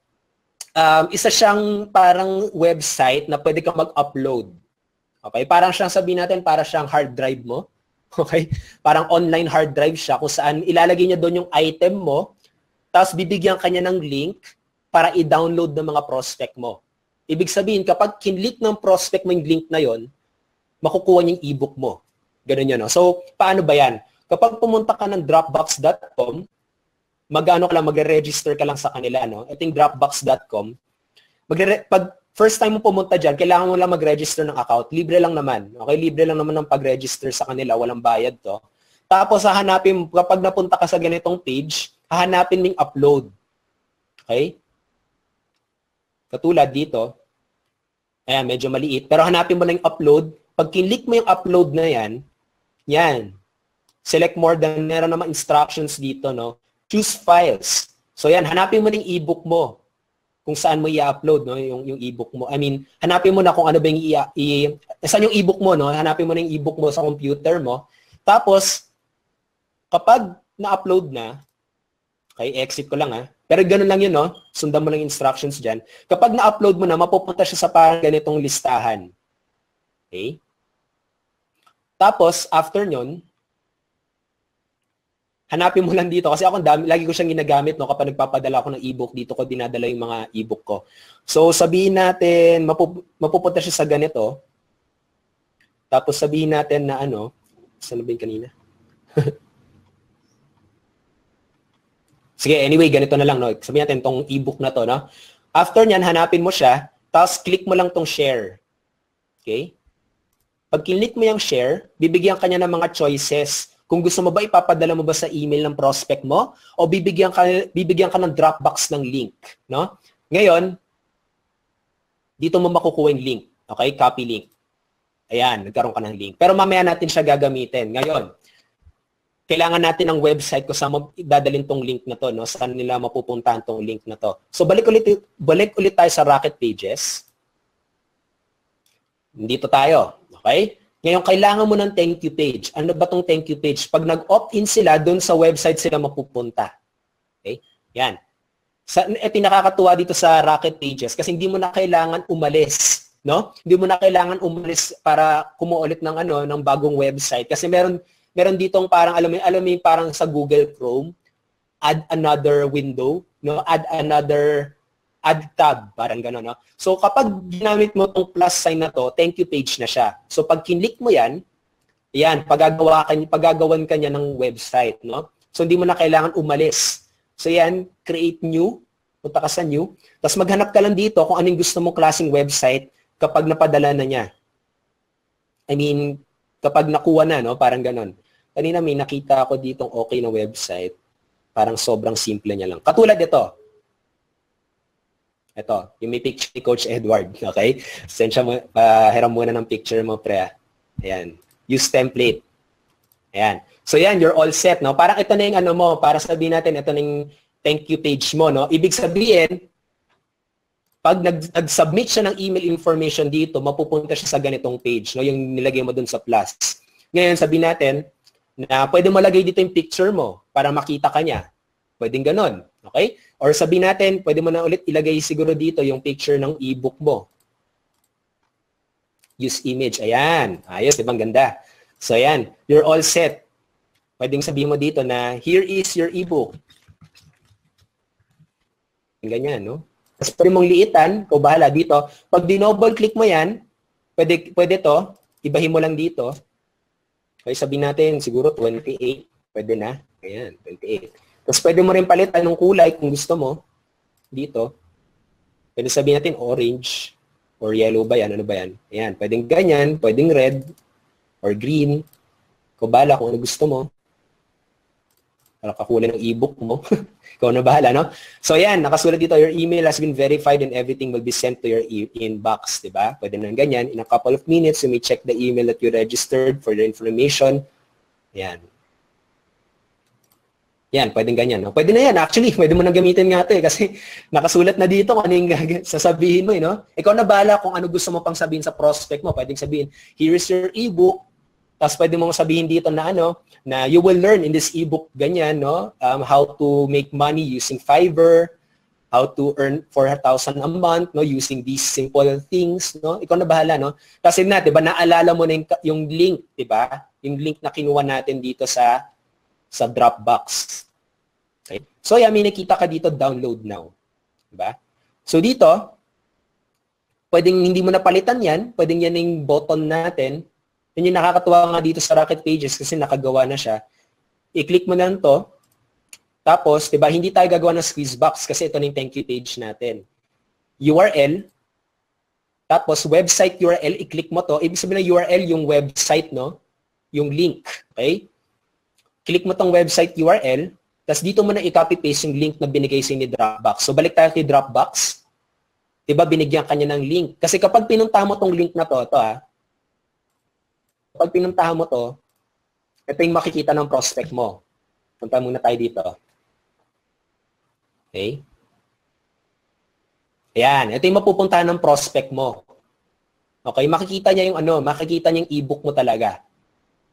S2: Isa siyang parang website na pwede kang mag-upload. Okay? Parang siyang sabihin natin, parang siyang hard drive mo. Okay? Parang online hard drive siya kung saan ilalagay niya doon yung item mo, tapos bibigyan ka niya ng link para i-download ng mga prospect mo. Ibig sabihin, kapag kinlik ng prospect mo yung link na yon, makukuha niya yung ebook mo. Ganun yun. No? So, paano ba yan? Kapag pumunta ka ng dropbox.com, magre-register ka lang sa kanila, no? Ito yung dropbox.com. Pag first time mo pumunta dyan, kailangan mo lang mag-register ng account. Libre lang naman. Okay? Libre lang naman ng pag-register sa kanila. Walang bayad to. Tapos, hahanapin, kapag napunta ka sa ganitong page, hahanapin mo yung upload. Okay? Katulad dito. Ayan, medyo maliit. Pero hanapin mo lang yung upload. Pag kinlik mo yung upload na yan, yan. Select more than, meron naman instructions dito, no? Choose files. So yan, hanapin mo ng ebook mo kung saan mo i-upload, no? Yung ebook mo. I mean, hanapin mo na kung ano ba yung saan yung ebook mo, no? Hanapin mo na yung ebook mo sa computer mo. Tapos, kapag na-upload na, okay, exit ko lang, ha? Pero ganun lang yun, no? Sundan mo lang instructions dyan. Kapag na-upload mo na, mapupunta siya sa parang ganitong listahan. Okay? Tapos, after nyon, hanapin mo lang dito. Kasi ako, lagi ko siyang ginagamit, no? Kapag nagpapadala ako ng ebook, dito ko dinadala yung mga ebook ko. So, sabihin natin, mapupunta siya sa ganito. Tapos sabihin natin na ano, saan na ba yung kanina? Sige, anyway, ganito na lang, no? Sabihin natin tong ebook na to, no? After nyan, hanapin mo siya, tapos click mo lang tong share. Okay? Pag click mo yung share, bibigyan ka niya ng mga choices. Kung gusto mo ba, ipapadala mo ba sa email ng prospect mo o bibigyan ka ng Dropbox ng link, no? Ngayon, dito mo makukuha yung link. Okay? Copy link. Ayan, nagkaroon ka ng link. Pero mamaya natin siya gagamitin. Ngayon, kailangan natin ng website kung saan dadalhin tong link na to, no? Saan nila mapupuntahan tong link na to. So, balik ulit tayo sa Rocket Pages. Dito tayo. Okay? Ngayon, kailangan mo ng thank you page. Ano ba tong thank you page? Pag nag-opt-in sila, doon sa website sila mapupunta. Okay? Yan. Ito nakakatuwa dito sa Rocket Pages kasi hindi mo na kailangan umalis. No? Hindi mo na kailangan umalis para kumuha ulit ng bagong website. Kasi meron ditong parang, alam mo parang sa Google Chrome, add another window, no? Add tab, parang gano'n, no? So, kapag ginamit mo itong plus sign na to, thank you page na siya. So, pag kinlik mo yan, pagagawan ka niya ng website, no? So, hindi mo na kailangan umalis. So, yan, create new, punta ka sa new, tapos maghanap ka lang dito kung anong gusto mong klaseng website kapag napadala na niya. I mean, kapag nakuha na, no? Parang gano'n. Kanina may nakita ako ditong okay na website. Parang sobrang simple niya lang. Katulad ito. Ito, yung may picture ni Coach Edward, okay? Send siya mo, hiram muna ng picture mo, pre. Ayan. Use template. Ayan. So yan, you're all set, no? Parang ito na yung ano mo, para sabihin natin, ito na yung thank you page mo, no? Ibig sabihin, pag nag-submit siya ng email information dito, mapupunta siya sa ganitong page, no? Yung nilagay mo dun sa plus. Ngayon, sabihin natin, na pwede mo lagay dito yung picture mo para makita ka niya. Pwedeng ganon. Okay? Or sabihin natin, pwede mo na ulit ilagay siguro dito yung picture ng ebook mo. Use image. Ayan. Ayos, diba? Ang ganda. So, ayan. You're all set. Pwedeng sabihin mo dito na, here is your ebook. Ganyan, no? Tapos pwede mong liitan, kung bahala dito. Pag di-double click mo yan, pwede to, ibahin mo lang dito. Okay, sabihin natin, siguro 28. Pwede na. Ayan, 28. Tapos pwede mo rin palitan ng kulay kung gusto mo. Dito. Pwede sabihin natin orange or yellow ba yan? Ano ba yan? Ayan, pwedeng ganyan, pwedeng red or green. Kung bahala kung ano gusto mo. Para kakulay ng ebook mo. Ikaw na bahala, no? So, ayan, nakasulat dito, your email has been verified and everything will be sent to your inbox, diba? Pwede nang ganyan. In a couple of minutes, you may check the email that you registered for the information. Ayan. Yan, pwedeng ganyan, no? Pwede na yan. Actually, pwede mo nang gamitin nga ito, kasi nakasulat na dito kung ano yung sasabihin mo, no? Ikaw na bahala kung ano gusto mo pang sabihin sa prospect mo. Pwedeng sabihin, here is your ebook. Tapos pwede mong sabihin dito na na you will learn in this ebook ganyan, no? How to make money using Fiverr, how to earn 4,000 a month, no? Using these simple things, no? Ikaw na bahala, no? Kasi na, 'di ba, naalala mo na yung link, 'di ba? Yung link na kinuha natin dito sa Dropbox. Okay? So, may nakita ka dito, download now. 'Di ba? So dito, pwedeng hindi mo napalitan 'yan, pwedeng yan yung button natin. Yun yung nakakatuwa nga dito sa Rocket Pages kasi nakagawa na siya. I-click mo lang to. Tapos, diba, hindi tayo gagawa ng squeeze box kasi ito na yung thank you page natin. URL. Tapos, website URL, i-click mo to. Ibig sabihin ng URL, yung website, no? Yung link. Okay? Click mo tong website URL. Tapos, dito mo na i-copy-paste yung link na binigay sa ni Dropbox. So, balik tayo kay Dropbox. Diba, binigyan kanya ng link. Kasi kapag pinunta mo tong link na to, pag pinuntahan mo to, ito yung makikita ng prospect mo. Punta muna tayo dito. Okay? Ayan, ito yung mapupuntahan ng prospect mo. Okay, makikita niya yung makikita niya yung ebook mo talaga.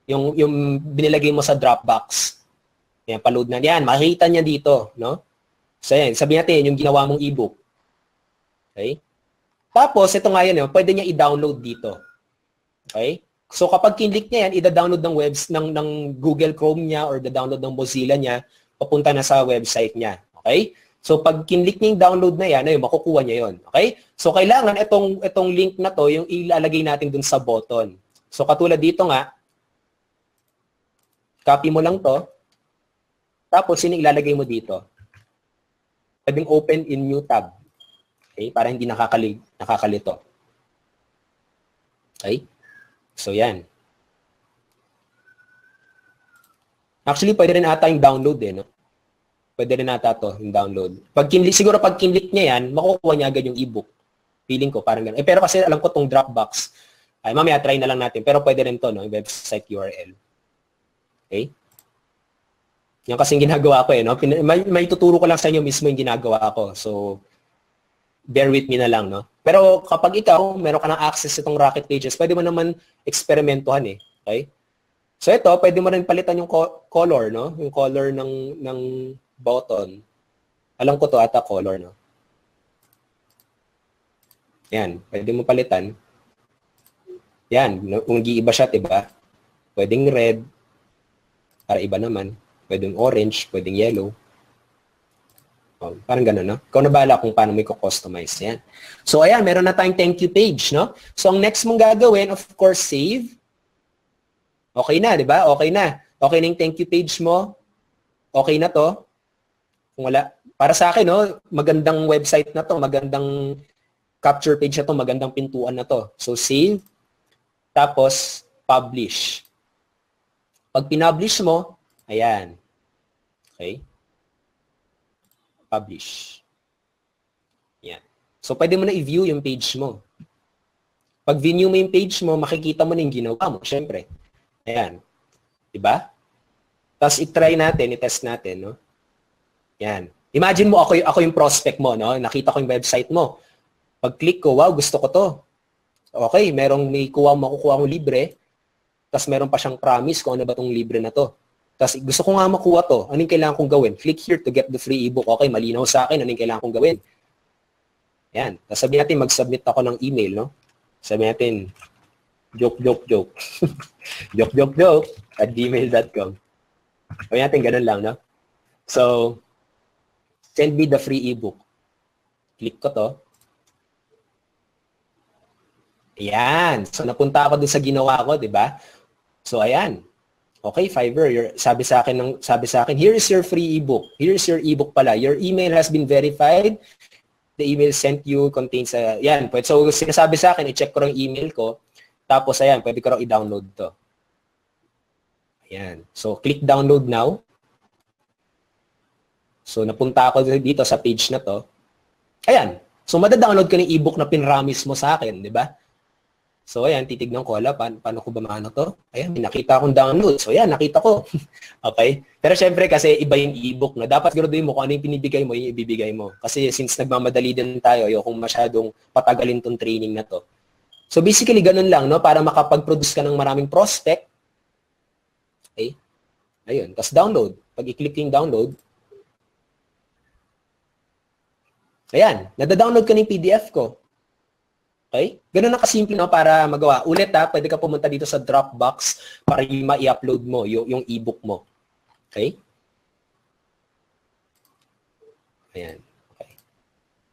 S2: Yung binilagay mo sa Dropbox. Ayan, pa-load na yan. Makikita niya dito, no? So, ayan, sabihin natin, yung ginawa mong ebook. Okay? Tapos, ito nga yan, pwede niya i-download dito. Okay? So kapag kinlik niya yan, ida-download ng Google Chrome niya or da-download ng Mozilla niya, papunta na sa website niya. Okay? So pag kinlik niya yung download na yan, makukuha niya yon. Okay? So kailangan itong link na to, yung ilalagay natin dun sa button. So katulad dito nga, copy mo lang to, tapos yun ilalagay mo dito. Pwedeng open in new tab. Okay? Para hindi nakakalito. Okay? So, yan. Actually, pwede rin ata yung download no? Pwede rin ata to, yung download. Siguro pag kinlik niya yan, makukuha niya agad yung ebook. Feeling ko, parang gano'n. Pero kasi alam ko tong Dropbox, mamaya try na lang natin. Pero pwede rin to, no? Yung website URL. Okay? Yan kasing ginagawa ko, no? May tuturo ko lang sa inyo mismo yung ginagawa ko. So, bear with me na lang, no? Pero kapag ikaw, meron ka ng access sa itong Rocket Pages, pwede mo naman eksperimentuhan, Okay? So ito, pwede mo rin palitan yung color, no? Yung color ng button. Alam ko to ata color, no? Yan, pwede mo palitan. Yan, kung nag-iiba siya, diba? Pwedeng red, para iba naman. Pwedeng orange, pwedeng yellow. Oh, parang gano'n, no? Ikaw na bahala kung paano mo i-customize yan. So, ayan, meron na tayong thank you page, no? So, ang next mong gagawin, of course, save. Okay na, di ba? Okay na. Okay na yung thank you page mo. Okay na to. Kung wala. Para sa akin, no? Magandang website na to. Magandang capture page na to. Magandang pintuan na to. So, save. Tapos, publish. Pag pinublish mo, ayan. Okay? Publish. Yan. So, pwede mo na i-view yung page mo. Pag view mo yung page mo, makikita mo na yung ginawa mo, syempre. Ayan. Diba? Tapos, i-try natin, i-test natin, no? Yan. Imagine mo, ako yung prospect mo, no? Nakita ko yung website mo. Pag-click ko, wow, gusto ko to. Okay, may makukuha mo libre. Tapos, meron pa siyang promise kung ano ba tong libre na to. Tapos gusto ko nga makuha to. Anong kailangan kong gawin? Click here to get the free ebook. Okay, malinaw sa akin. Anong kailangan kong gawin? Yan. Tapos sabihin natin, mag-submit ako ng email, no? Sabihin natin, joke. joke at gmail.com. Sabihin natin, ganun lang, no? So, send me the free ebook. Click ko to. Ayan. So, napunta ako dun sa ginawa ko, di ba? So, ayan. Okay, Fiverr, sabi sa akin, here is your free ebook. Here is your ebook pala. Your email has been verified. The email sent you contains yan. So, sinasabi sa akin, i-check ko yung email ko. Tapos, ayan, pwede ko rin i-download to. Ayan. So, click download now. So, napunta ako dito sa page na to. Ayan. So, madadownload ko ng ebook na pinramis mo sa akin, di ba? So, ayan, titignan ko, paano ko ba maano to? Ayan, nakita akong download. So, ayan, nakita ko. Okay? Pero syempre, kasi iba yung ebook, no? Dapat siguraduhin mo kung ano yung pinibigay mo, yung ibibigay mo. Kasi since nagmamadali din tayo, kung masyadong patagalin tong training na to. So, basically, ganun lang, no? Para makapag-produce ka ng maraming prospect. Okay? Ayun. Tapos, download. Pag i-click yung download, ayan, nadadownload ko ng PDF ko. Okay? Ganun na kasimple, no, para magawa. Ulit, pwede ka pumunta dito sa Dropbox para ma-i-upload mo yung ebook mo. Okay? Ayan. Okay.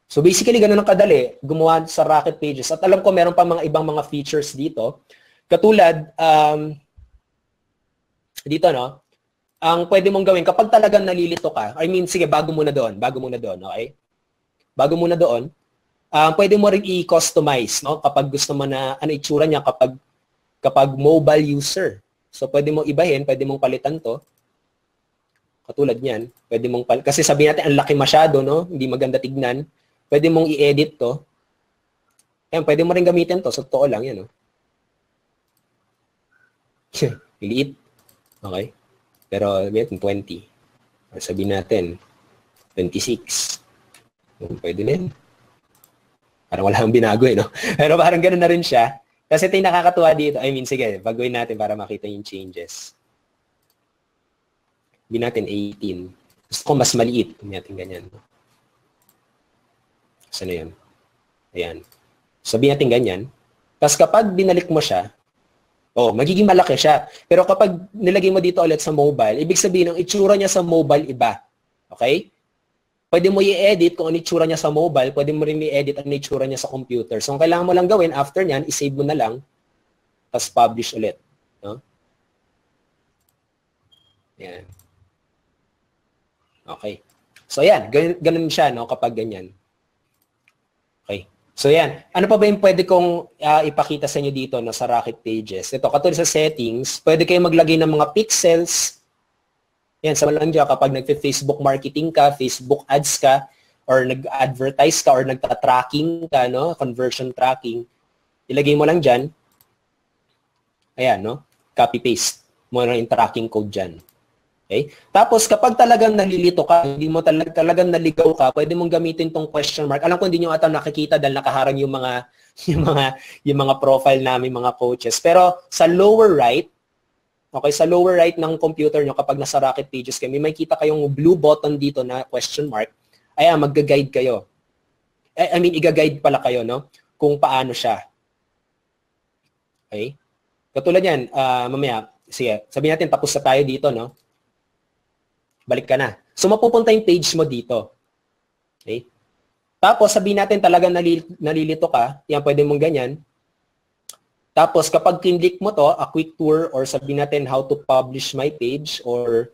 S2: So basically, ganun ang kadali, gumawa sa Rocket Pages. At alam ko, meron pa mga ibang mga features dito. Katulad, dito, no, ang pwede mong gawin, kapag talagang nalilito ka, sige, bago muna doon, okay? Bago muna doon, pwede mo rin i-customize, no? Kapag gusto mo na ano itsura niya kapag mobile user. So pwede mo ibahin, pwede mong palitan 'to. Katulad niyan, pwede mong kasi sabihin natin ang laki masyado, no? Hindi maganda tignan. Pwede mong i-edit 'to. Ayan, pwede mo rin gamitin 'to, sa totoo lang 'yan, no? Liit. Okay? Pero sabihin 20. Sabihin natin 26. Pwede na yun. Parang wala akong binago, no? Pero parang gano'n na rin siya. Kasi ito yung nakakatuwa dito. Sige, baguhin natin para makita yung changes. Sabihin natin 18. Gusto ko mas maliit. Sabihin natin ganyan. Saan na yun? Ayan. Sabihin natin ganyan. Tapos kapag binalik mo siya, magiging malaki siya. Pero kapag nilagay mo dito ulit sa mobile, ibig sabihin, ang itsura niya sa mobile iba. Okay? Pwede mo i-edit kung ano itsura niya sa mobile, pwede mo rin i-edit ang itsura niya sa computer. So, ang kailangan mo lang gawin, after nyan, i-save mo na lang, tapos publish ulit. No? Yan. Okay. So, yan. Ganun siya, no, kapag ganyan. Okay. So, yan. Ano pa ba yung pwede kong ipakita sa inyo dito, no, sa Rocket Pages? Ito, katulad sa settings, pwede kayong maglagay ng mga pixels. Yan, sa lang dyan, kapag nag-Facebook marketing ka, Facebook ads ka, or nag-advertise ka, or nagta-tracking ka, no? Conversion tracking, ilagay mo lang dyan. Ayan, no? Copy-paste mo na yung tracking code dyan. Okay? Tapos, kapag talagang nalilito ka, hindi mo talagang naligaw ka, pwede mong gamitin tong question mark. Alam ko, hindi nyo ata nakikita dahil nakaharang yung mga profile namin, mga coaches. Pero, sa lower right, okay, sa lower right ng computer nyo, kapag nasa Rocket Pages kayo, may kita kayong blue button dito na question mark. Ayan, mag-guide kayo. I-guide pala kayo, no? Kung paano siya. Okay? Katulad yan, mamaya, sige, sabihin natin tapos na tayo dito, no? Balik ka na. So, mapupunta yung page mo dito. Okay? Tapos, sabihin natin talagang nalilito ka, yan, pwede mong ganyan. Tapos, kapag kinlik mo to, a quick tour, or sabihin natin how to publish my page, or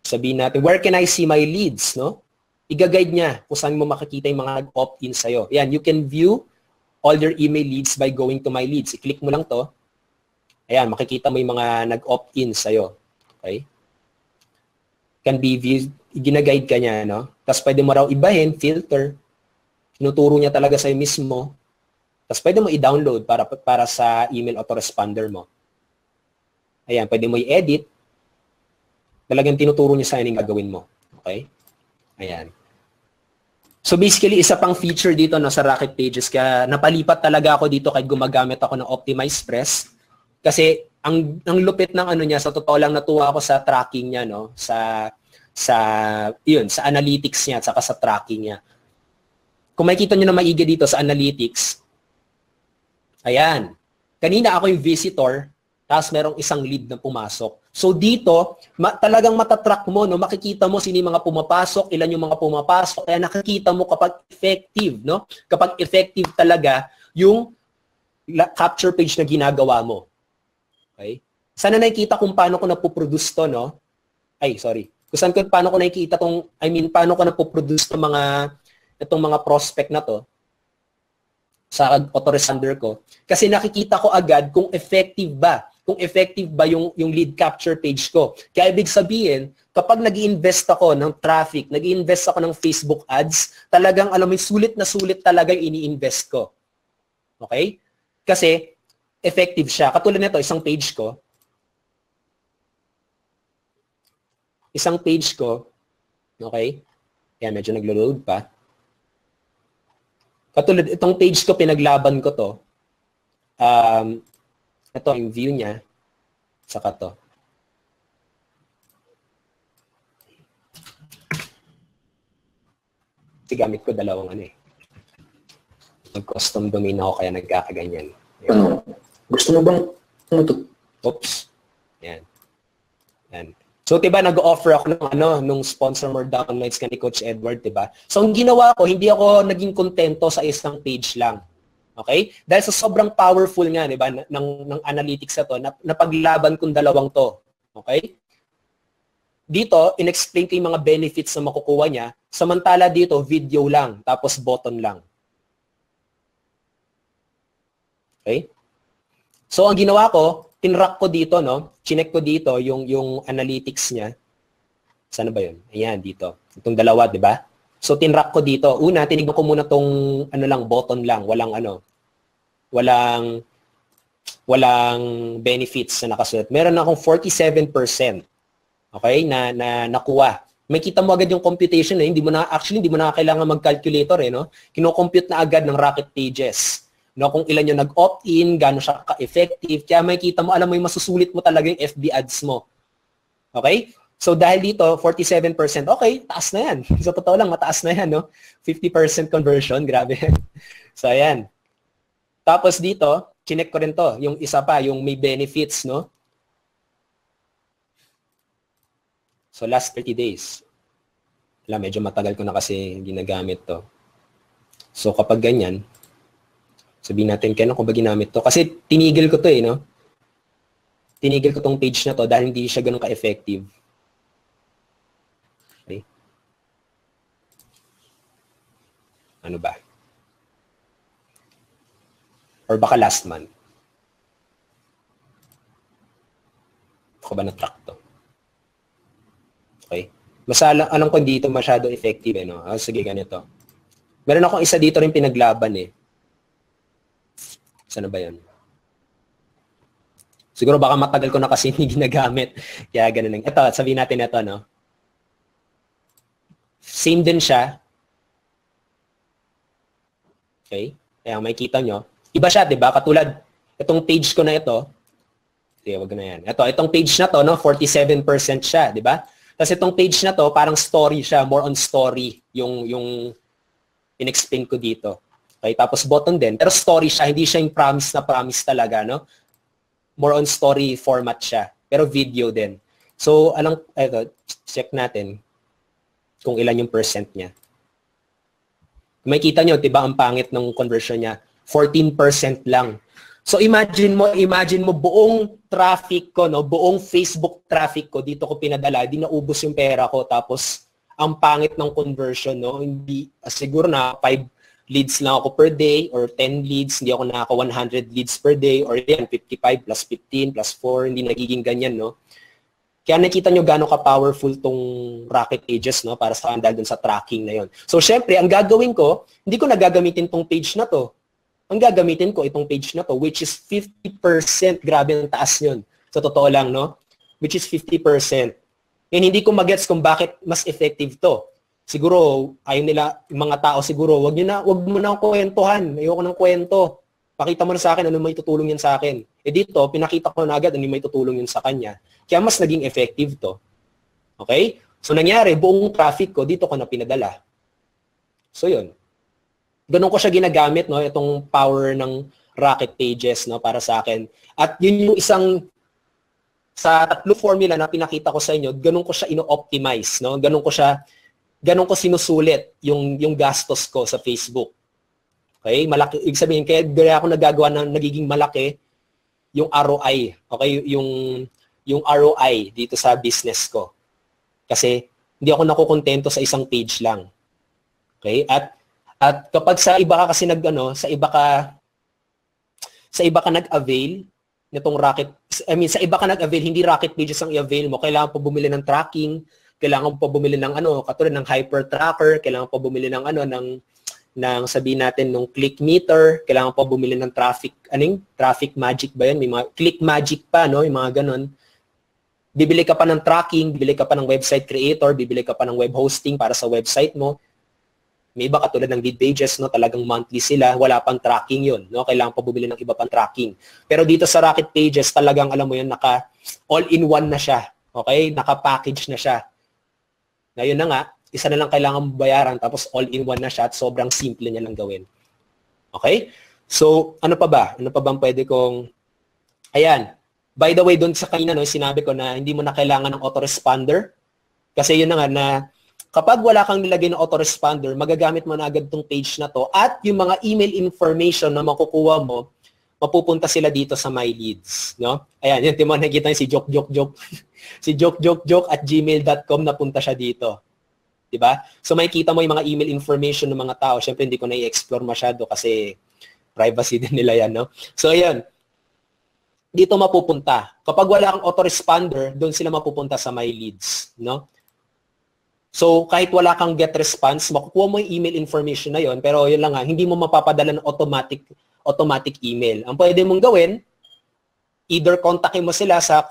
S2: sabihin natin, where can I see my leads, no? I-guide niya kung saan mo makikita yung mga nag-opt-in sa'yo. Yan, you can view all your email leads by going to my leads. I-click mo lang to. Ayan, makikita mo yung mga nag-opt-in sa'yo. Okay? Can be viewed, gina-guide ka niya, no? Tapos, pwede mo raw ibahin, filter. Tinuturo niya talaga sa'yo mismo. Tapos pwede mo i-download para sa email autoresponder mo. Ayan, pwede mo i-edit. Talagang tinuturo niya sa'yo yung gagawin mo. Okay? Ayan. So basically, isa pang feature dito sa Rocket Pages, kaya napalipat talaga ako dito kahit gumagamit ako ng Optimize Press. Kasi ang lupit ng ano niya, sa totoo lang natuwa ako sa tracking niya, no? Sa analytics niya at saka sa tracking niya. Kung makikita niyo na maigi dito sa analytics, ayan. Kanina ako yung visitor, tapos merong isang lead na pumasok. So dito, talagang matatrack mo, no? Makikita mo sino yung mga pumapasok, ilan yung mga pumapasok, kaya nakikita mo kapag effective, no? Kapag effective talaga yung capture page na ginagawa mo. Okay? Sana nakikita kung paano ko napoproduce to, no? Ay, sorry. Paano ko nakikita paano ko napoproduce itong mga prospect na to sa autoresponder ko. Kasi nakikita ko agad kung effective ba. Kung effective ba yung lead capture page ko. Kaya ibig sabihin, kapag nag-i-invest ako ng traffic, nag-i-invest ako ng Facebook ads, talagang alam mo, sulit na sulit talaga yung ini-invest ko. Okay? Kasi effective siya. Katulad nito, isang page ko, okay? Kaya medyo naglo-load pa. Katulad, itong page ko, pinaglaban ko to. Ito yung view niya. Saka to. Kasi gamit ko dalawang ano eh. Nag-custom domain ako kaya nagkakaganyan.
S1: Ano? Gusto mo bang
S2: Oops. Yan. Yan. So, diba, nag-offer ako nung sponsor more downloads ka ni Coach Edward, diba? So, ang ginawa ko, hindi ako naging kontento sa isang page lang. Okay? Dahil sa sobrang powerful nga, diba, ng analytics na to, napaglaban kong dalawang to. Okay? Dito, in-explain ko yung mga benefits na makukuha niya. Samantala dito, video lang, tapos button lang. Okay? So, ang ginawa ko, tinrack ko dito, no? Chinek ko dito yung analytics niya. Sana ba yun? Ayan, dito. Itong dalawa, di ba? So, tinrack ko dito. Una, tinignan ko muna tong button lang. Walang benefits na nakasulat. Meron akong 47%. Okay? Na nakuha. May kita mo agad yung computation eh. Hindi mo na kailangan mag-calculator eh, no? Kino-compute na agad ng Rocket Pages. No, kung ilan yung nag-opt-in, gaano siya ka-effective, kaya makikita mo, alam mo yung masusulit mo talaga yung FB ads mo. Okay? So, dahil dito, 47%, okay, taas na yan. Sa totoo lang, mataas na yan, no? 50% conversion, grabe. So, ayan. Tapos dito, chinek ko rin to, yung isa pa, yung may benefits, no? So, last 30 days. Wala, medyo matagal ko na kasi ginagamit to. So, kapag ganyan, sabihin natin, kailan ko ba ginamit to? Kasi tinigil ko to eh, no? Tinigil ko tong page na to dahil hindi siya ganun ka-effective. Okay? Ano ba? Or baka last month. Ako ba na-track to? Okay? Alam ko dito masyado effective eh, no? Sige, ganito. Meron akong isa dito rin pinaglaban eh. Sana ba yun? Siguro baka matagal ko na kasi hindi ginagamit. Kaya ganun lang. Ito, sabihin natin ito, no? Same din siya. Okay? Kaya makikita nyo. Iba siya, di ba? Katulad, itong page ko na ito. Sige, wag na yan. Itong page na to, no? 47% siya, di ba? Tapos itong page na to, parang story siya. More on story yung in-explain ko dito. Okay, tapos button din. Pero story siya, hindi siya yung promise talaga, no? More on story format siya. Pero video din. So, check natin kung ilan yung percent niya. Makikita nyo, diba, ang pangit ng conversion niya? 14% lang. So, imagine mo buong traffic ko, no? Buong Facebook traffic ko, dito ko pinadala, di naubos yung pera ko. Tapos, ang pangit ng conversion, no? Hindi, siguro na 5 leads lang ako per day or 10 leads, hindi ako nakaka 100 leads per day or yan, 55 plus 15 plus 4, hindi nagiging ganyan, no? Kaya nakita nyo gano'ng ka-powerful tong Rocket Pages, no? Para sa dahil dun sa tracking na yon. So, syempre, ang gagawin ko, hindi ko nagagamitin tong page na to. Ang gagamitin ko itong page na to, which is 50%. Grabe ang taas yun. Sa totoo lang, no? Which is 50%. And hindi ko magets kung bakit mas effective to. Siguro, ayaw nila, yung mga tao siguro, wag mo na akong kwentuhan. Ayoko ng kwento. Pakita mo na sa akin ano may tutulong yan sa akin. Dito, pinakita ko na agad ano may tutulong yun sa kanya. Kaya mas naging effective to. Okay? So, nangyari, buong traffic ko, dito ko na pinadala. So, yun. Ganun ko siya ginagamit, no? Itong power ng Rocket Pages, no? Para sa akin. At yun yung isang sa tatlo formula na pinakita ko sa inyo, ganun ko siya ino-optimize, no? Ganun ko sinusulit yung gastos ko sa Facebook. Okay? Malaki, ibig sabihin, kaya ako nagagawa ng nagiging malaki yung ROI. Okay? Yung ROI dito sa business ko. Kasi hindi ako nakukontento sa isang page lang. Okay? At kapag sa iba ka kasi sa iba ka nag-avail nitong sa iba ka nag-avail, hindi Rocket Pages ang i-avail mo. Kailangan pa bumili ng tracking, kailangan pa bumili ng katulad ng hyper tracker, kailangan pa bumili ng ng sabihin natin ng click meter, kailangan pa bumili ng traffic magic ba yan? May mga click magic pa, no? Yung mga ganun. Bibili ka pa ng tracking, bibili ka pa ng website creator, bibili ka pa ng web hosting para sa website mo. May iba katulad ng lead pages, no? Talagang monthly sila, wala pang tracking yun, no? Kailangan pa bumili ng iba pang tracking. Pero dito sa Rocket Pages, talagang alam mo yun, naka all-in-one na siya. Okay? Naka-package na siya. Ngayon na nga, isa na lang kailangan bayaran, tapos all-in-one na siya at sobrang simple niya lang gawin. Okay? So, ano pa ba? Ano pa bang pwede kong... Ayan. By the way, doon sa kanina, no, sinabi ko na hindi mo na kailangan ng autoresponder. Kasi yun na nga na kapag wala kang nilagay na autoresponder, magagamit mo na agad tong page na to at yung mga email information na makukuha mo, mapupunta sila dito sa My Leads. No? Ayan, yun, nakikita niyo si Joke. Si joke@gmail.com napunta siya dito. Diba? So makikita mo yung mga email information ng mga tao. Siyempre, hindi ko na i-explore masyado kasi privacy din nila yan. No? So, ayan. Dito mapupunta. Kapag wala kang autoresponder, doon sila mapupunta sa My Leads. No? So, kahit wala kang get response, makukuha mo yung email information na yon, pero yun lang nga, hindi mo mapapadala ng automatic email. Ang pwede mong gawin, either kontakin mo sila sa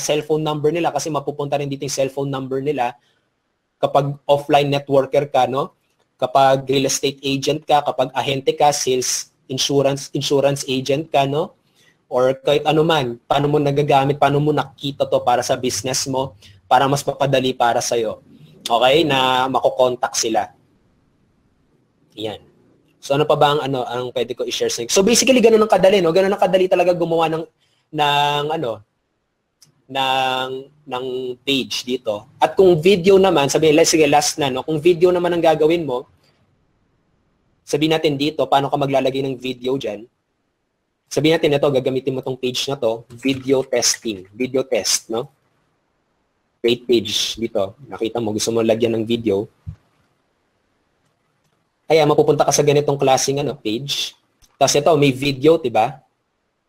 S2: cellphone number nila kasi mapupunta rin dito yung cellphone number nila kapag offline networker ka, no? Kapag real estate agent ka, kapag ahente ka, sales, insurance agent ka, no? Or kahit ano man, paano mo nagagamit, paano mo nakita to para sa business mo, para mas mapadali para sa'yo. Okay? Na makokontak sila. Yan. So, ano pa ba ang pwede ko i-share sa inyo? So, basically, ganun ang kadali, no? Ganun ang kadali talaga gumawa ng page dito. At kung video naman, sabihin, sige, last na, no? Kung video naman ang gagawin mo, sabihin natin dito, paano ka maglalagay ng video dyan? Sabihin natin ito, gagamitin mo tong page na to, video testing, video test, no? Create page dito. Nakita mo, gusto mo lagyan ng video. Ayan, mapupunta ka sa ganitong klaseng page. Tapos ito, may video, diba?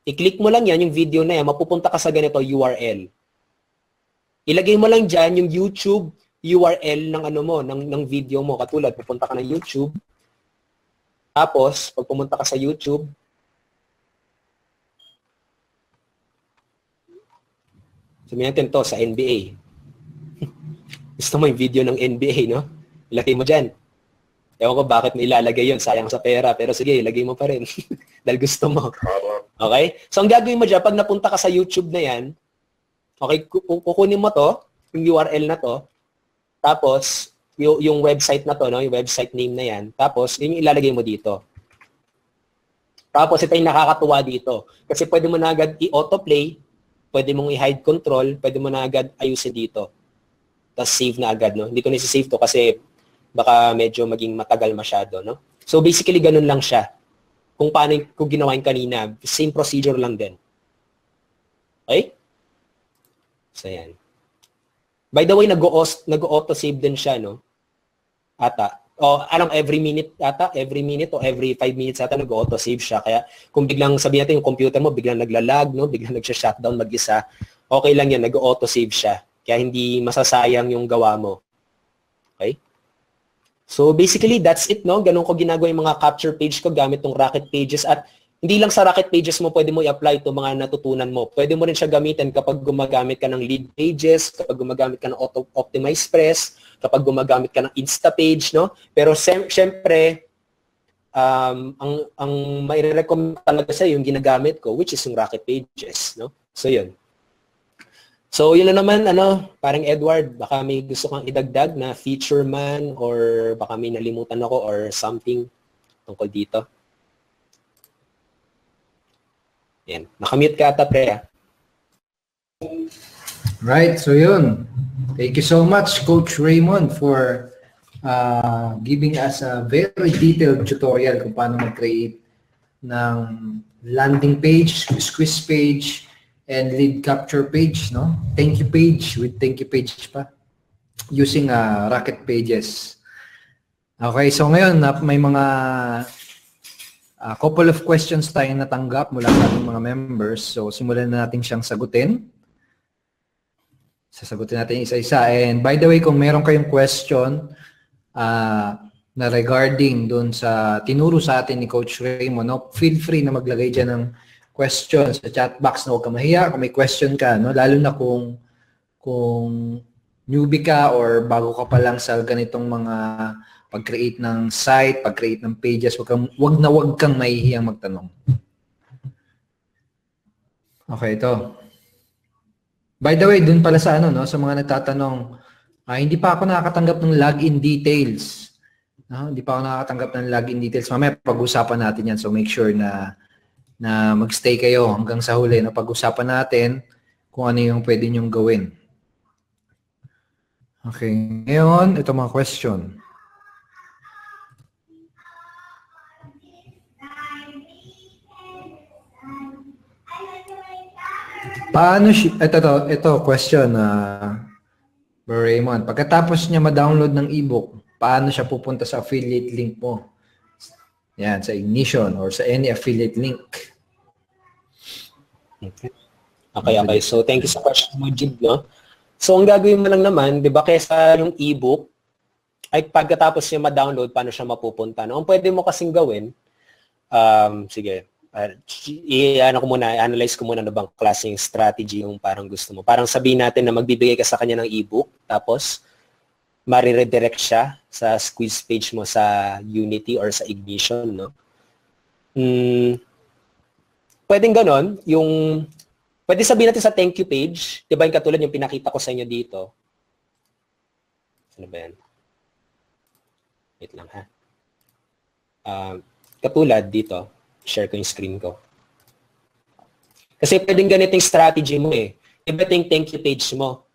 S2: I-click mo lang yan, yung video na yan, mapupunta ka sa ganito URL. Ilagay mo lang dyan yung YouTube URL ng video mo. Katulad, pupunta ka ng YouTube. Tapos, pag pumunta ka sa YouTube, sabihin natin to sa NBA. Gusto mo yung video ng NBA, no? Ilagay mo dyan. Ewan ko bakit may ilalagay yun. Sayang sa pera. Pero sige, ilagay mo pa rin. Dahil gusto mo. Okay? So, ang gagawin mo dyan, pag napunta ka sa YouTube na yan, okay, kukunin mo to, yung URL na to, tapos, yung website na to, no? Yung website name na yan, tapos, yun yung ilalagay mo dito. Tapos, ito yung nakakatuwa dito. Kasi pwede mo na agad i-autoplay, pwede mong i-hide control, pwede mo na agad ayusin dito. Tapos save na agad, no? Hindi ko na-save to kasi baka medyo maging matagal masyado, no? So basically, ganun lang siya. Kung paano kung ginawa yung kanina, same procedure lang din. Okay? So, yan. By the way, nag-auto-save din siya, no? Ata. Every minute o every 5 minutes ata nag-auto-save siya. Kaya kung biglang sabihin natin yung computer mo, biglang naglalag, no? Biglang nagsha-shutdown mag-isa, okay lang yan, nag-auto-save siya. Kaya hindi masasayang yung gawa mo. Okay? So basically, that's it, no? Ganun ko ginagawa yung mga capture page ko gamit tong Rocket Pages. At hindi lang sa Rocket Pages mo pwede mo i-apply itong mga natutunan mo. Pwede mo rin siya gamitin kapag gumagamit ka ng lead pages, kapag gumagamit ka ng Optimize Press, kapag gumagamit ka ng Insta page, no? Pero syempre, ang mai-recommend talaga sa yung ginagamit ko, which is yung Rocket Pages, no? So yun. So yun na naman, parang Edward, baka may gusto kang idagdag na feature man or baka may nalimutan ako or something tungkol dito. Yan. Nakamute ka ata, pre.
S1: Right, so yun. Thank you so much, Coach Raymond, for giving us a very detailed tutorial kung paano mag-create ng landing page, squeeze page, and lead capture page, no? Thank you page with thank you page pa using Rocket Pages. Okay, so ngayon may mga couple of questions tayong natanggap mula sa ating mga members. So simulan na natin siyang sagutin. Sasagutin natin isa-isa. And by the way, kung meron kayong question na regarding doon sa tinuro sa atin ni Coach Raymond, no? Feel free na maglagay dyan ng questions sa chat box, na huwag ka mahiya kung may question ka, no? Lalo na kung newbie ka or bago ka pa lang sa ganitong mga pag-create ng site, pag-create ng pages, wag kang mahihiyang magtanong. Okay, ito. By the way, dun pala sa sa mga nagtatanong, hindi pa ako nakakatanggap ng login details. Hindi pa ako nakakatanggap ng login details. Mamaya pag-usapan natin yan. So make sure na magstay kayo hanggang sa huli na pag-usapan natin kung ano yung pwede nyong gawin. Okay. Ngayon, ito mga question. Paano ito question Raymond. Pagkatapos niya ma-download ng ebook, paano siya pupunta sa affiliate link mo? Yan, sa Ignition or sa any affiliate link.
S2: Okay. So, thank you sa question mo, Jib, no? So, ang gagawin mo lang naman, di ba, kaysa yung ebook, ay pagkatapos niya ma-download, paano siya mapupunta, no? Ang pwede mo kasing gawin, sige, i-analyze ko muna na bang klaseng strategy yung parang gusto mo. Parang sabihin natin na magbibigay ka sa kanya ng ebook, tapos mariredirect siya sa squeeze page mo sa Unity or sa Ignition, no? Pwedeng ganon, pwede sabihin natin sa thank you page, di ba yung katulad yung pinakita ko sa inyo dito. Ano ba yan? Wait lang, ha? Katulad dito, share ko yung screen ko. Kasi pwedeng ganitong strategy mo eh. Iba yung thank you page mo.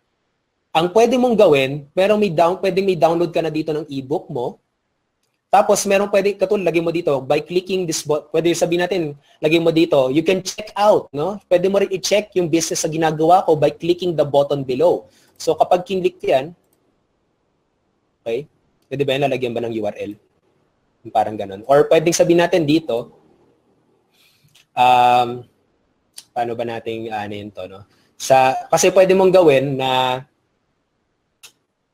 S2: Ang pwede mong gawin, pwedeng may download ka na dito ng ebook mo. Tapos katulad, lagay mo dito, by clicking this button, pwede sabihin natin, lagay mo dito, you can check out, no? Pwede mo rin i-check yung business na ginagawa ko by clicking the button below. So, kapag kinlik yan, okay, pwede ba yan, lalagyan ba ng URL? Parang ganun. Or pwedeng sabihin natin dito, paano ba natin anin to, no? Kasi pwede mong gawin na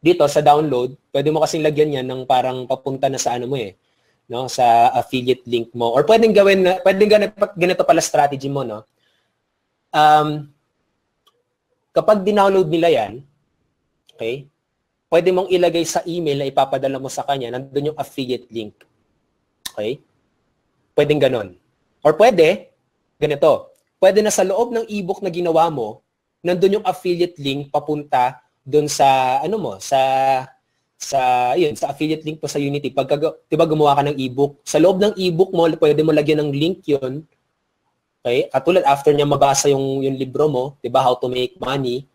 S2: dito sa download, pwede mo kasing lagyan yan ng parang papunta na sa no, sa affiliate link mo. Or pwedeng ganito pala strategy mo, no? Kapag dinownload nila yan, okay, pwede mong ilagay sa email na ipapadala mo sa kanya, nandun yung affiliate link. Okay? Pwedeng ganon. Or ganito, pwede na sa loob ng ebook na ginawa mo, nandun yung affiliate link papunta doon sa sa affiliate link po sa Unity. Diba gumawa ka ng ebook, sa loob ng ebook mo, pwede mo lagyan ng link yun. Okay? Katulad, after niya mabasa yung libro mo, diba, How to Make Money,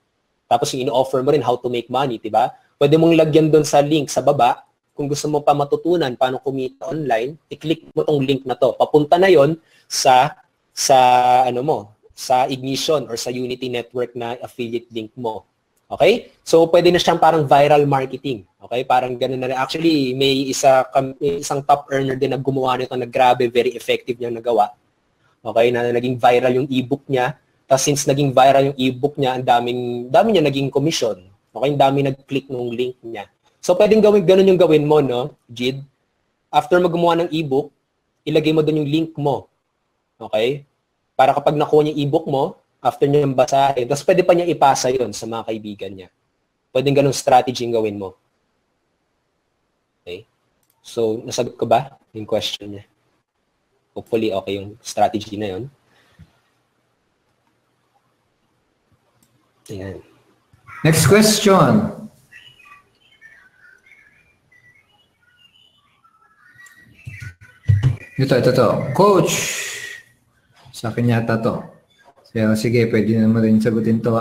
S2: tapos yung ino-offer mo rin How to Make Money, diba? Pwede mong lagyan doon sa link sa baba. Kung gusto mo pa matutunan paano kumita online, i-click mo tong link na to. Papunta na yon sa Ignition or sa Unity Network na affiliate link mo. Okay? So, pwede na siyang parang viral marketing. Okay? Parang ganun na rin. Actually, may isang top earner din na gumawa nito na grabe, very effective niyang nagawa. Okay? Na naging viral yung ebook niya. Tapos since naging viral yung ebook niya, ang dami niya naging commission. Okay? Ang dami nag-click ng link niya. So, pwedeng ganun yung gawin mo, no, Jid? After mo gumawa ng ebook, ilagay mo doon yung link mo. Okay? Para kapag nakuha niya yung ebook mo, after niya basahin, tapos pwede pa niya ipasa yon sa mga kaibigan niya. Pwedeng ganung strategy yung gawin mo. Okay? So, nasagot ko ba yung question niya? Hopefully, okay yung strategy na yun. Ayan.
S1: Next question. Ito. Coach, sa akin yata to. Sige, pwede naman rin sagutin to.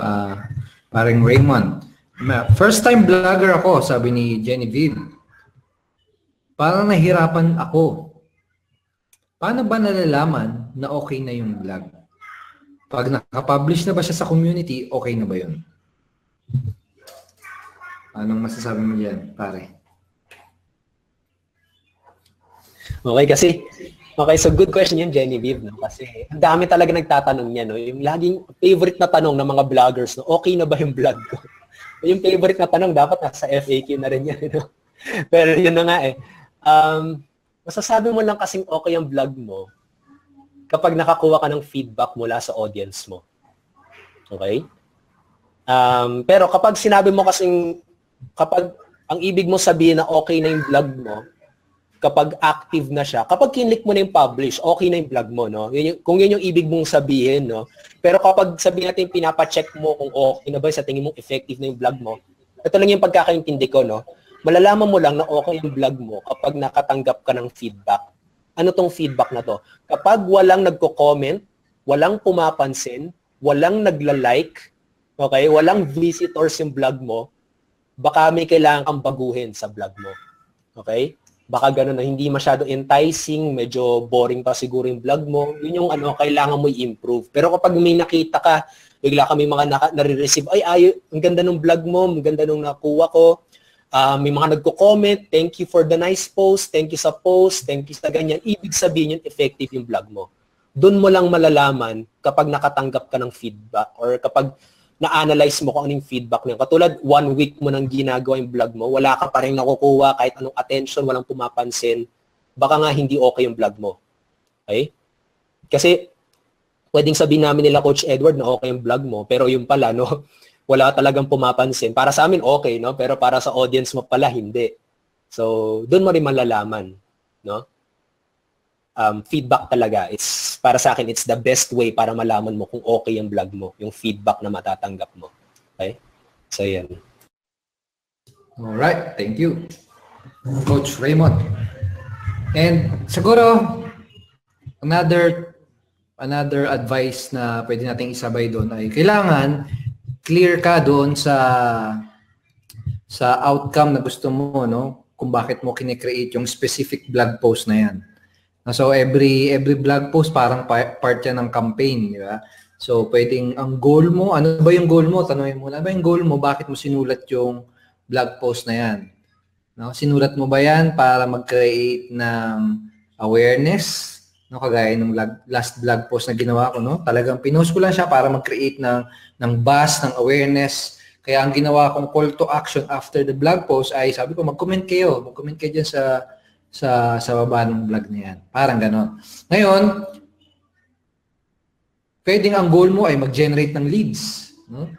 S1: Parang Raymond. First time vlogger ako, sabi ni Genevieve. Parang nahirapan ako. Paano ba nalalaman na okay na yung vlog? Pag nakapublish na ba siya sa community, okay na ba yun? Anong masasabi mo dyan, pare?
S2: Okay, so good question yun, Genevieve. No? Kasi ang dami talaga nagtatanong niya. No? Yung laging favorite na tanong ng mga vloggers, no? Okay na ba yung vlog ko? Yung favorite na tanong, dapat nasa FAQ na rin yan. No? Pero yun na nga eh. Masasabi mo lang kasing okay ang vlog mo kapag nakakuha ka ng feedback mula sa audience mo. Okay? Pero kapag sinabi mo kasing, kapag ang ibig mo sabihin na okay na yung vlog mo, kapag active na siya, kapag kinlik mo na yung publish, okay na yung vlog mo, no? Kung yun yung ibig mong sabihin, no? Pero kapag sabihin natin pinapa-check mo kung okay na ba sa tingin mong effective na yung vlog mo, ito lang yung pagkakaintindi ko, no? Malalaman mo lang na okay yung vlog mo kapag nakatanggap ka ng feedback. Ano tong feedback na to? Kapag walang nagko-comment, walang pumapansin, walang nagla-like, okay, walang visitors yung vlog mo, baka may kailangan kang baguhin sa vlog mo. Okay? Baka gano'n na hindi masyado enticing, medyo boring pa siguro yung vlog mo, yun yung kailangan mo i-improve. Pero kapag may nakita ka, bigla kami mga nare-receive, ay, ang ganda ng vlog mo, ang ganda nung nakuha ko, may mga nagko-comment, thank you for the nice post, thank you sa post, thank you sa ganyan. Ibig sabihin yun, effective yung vlog mo. Doon mo lang malalaman kapag nakatanggap ka ng feedback or kapag na-analyze mo kung anong feedback niya. Katulad, 1 week mo nang ginagawa yung vlog mo, wala ka pa rin nakukuha kahit anong attention, walang pumapansin, baka nga hindi okay yung vlog mo. Okay? Kasi, pwedeng sabihin namin nila, Coach Edward, na okay yung vlog mo, pero yung pala, no, wala talagang pumapansin. Para sa amin, okay, no? Pero para sa audience mo pala, hindi. So, doon mo rin malalaman, no? Feedback talaga. Para sa akin, it's the best way para malaman mo kung okay yung vlog mo, yung feedback na matatanggap mo. Okay? So, yan.
S1: Alright, thank you, Coach Raymond. And siguro, another advice na pwede nating isabay doon ay kailangan clear ka doon sa outcome na gusto mo, no? Kung bakit mo kine-create yung specific blog post na yan. So every blog post parang part yan ng campaign, di ba? So pwedeng ang goal mo, ano ba yung goal mo? Tanungin mo, ano ba yung goal mo? Bakit mo sinulat yung blog post na yan? No? Sinulat mo ba yan para mag-create ng awareness? No, kagaya ng last blog post na ginawa ko, no? Talagang pinost ko lang siya para mag-create ng buzz, ng awareness. Kaya ang ginawa kong call to action after the blog post ay sabi ko, mag-comment kayo dyan sa baba ng vlog na yan. Parang ganon. Ngayon, pwedeng ang goal mo ay mag-generate ng leads. No?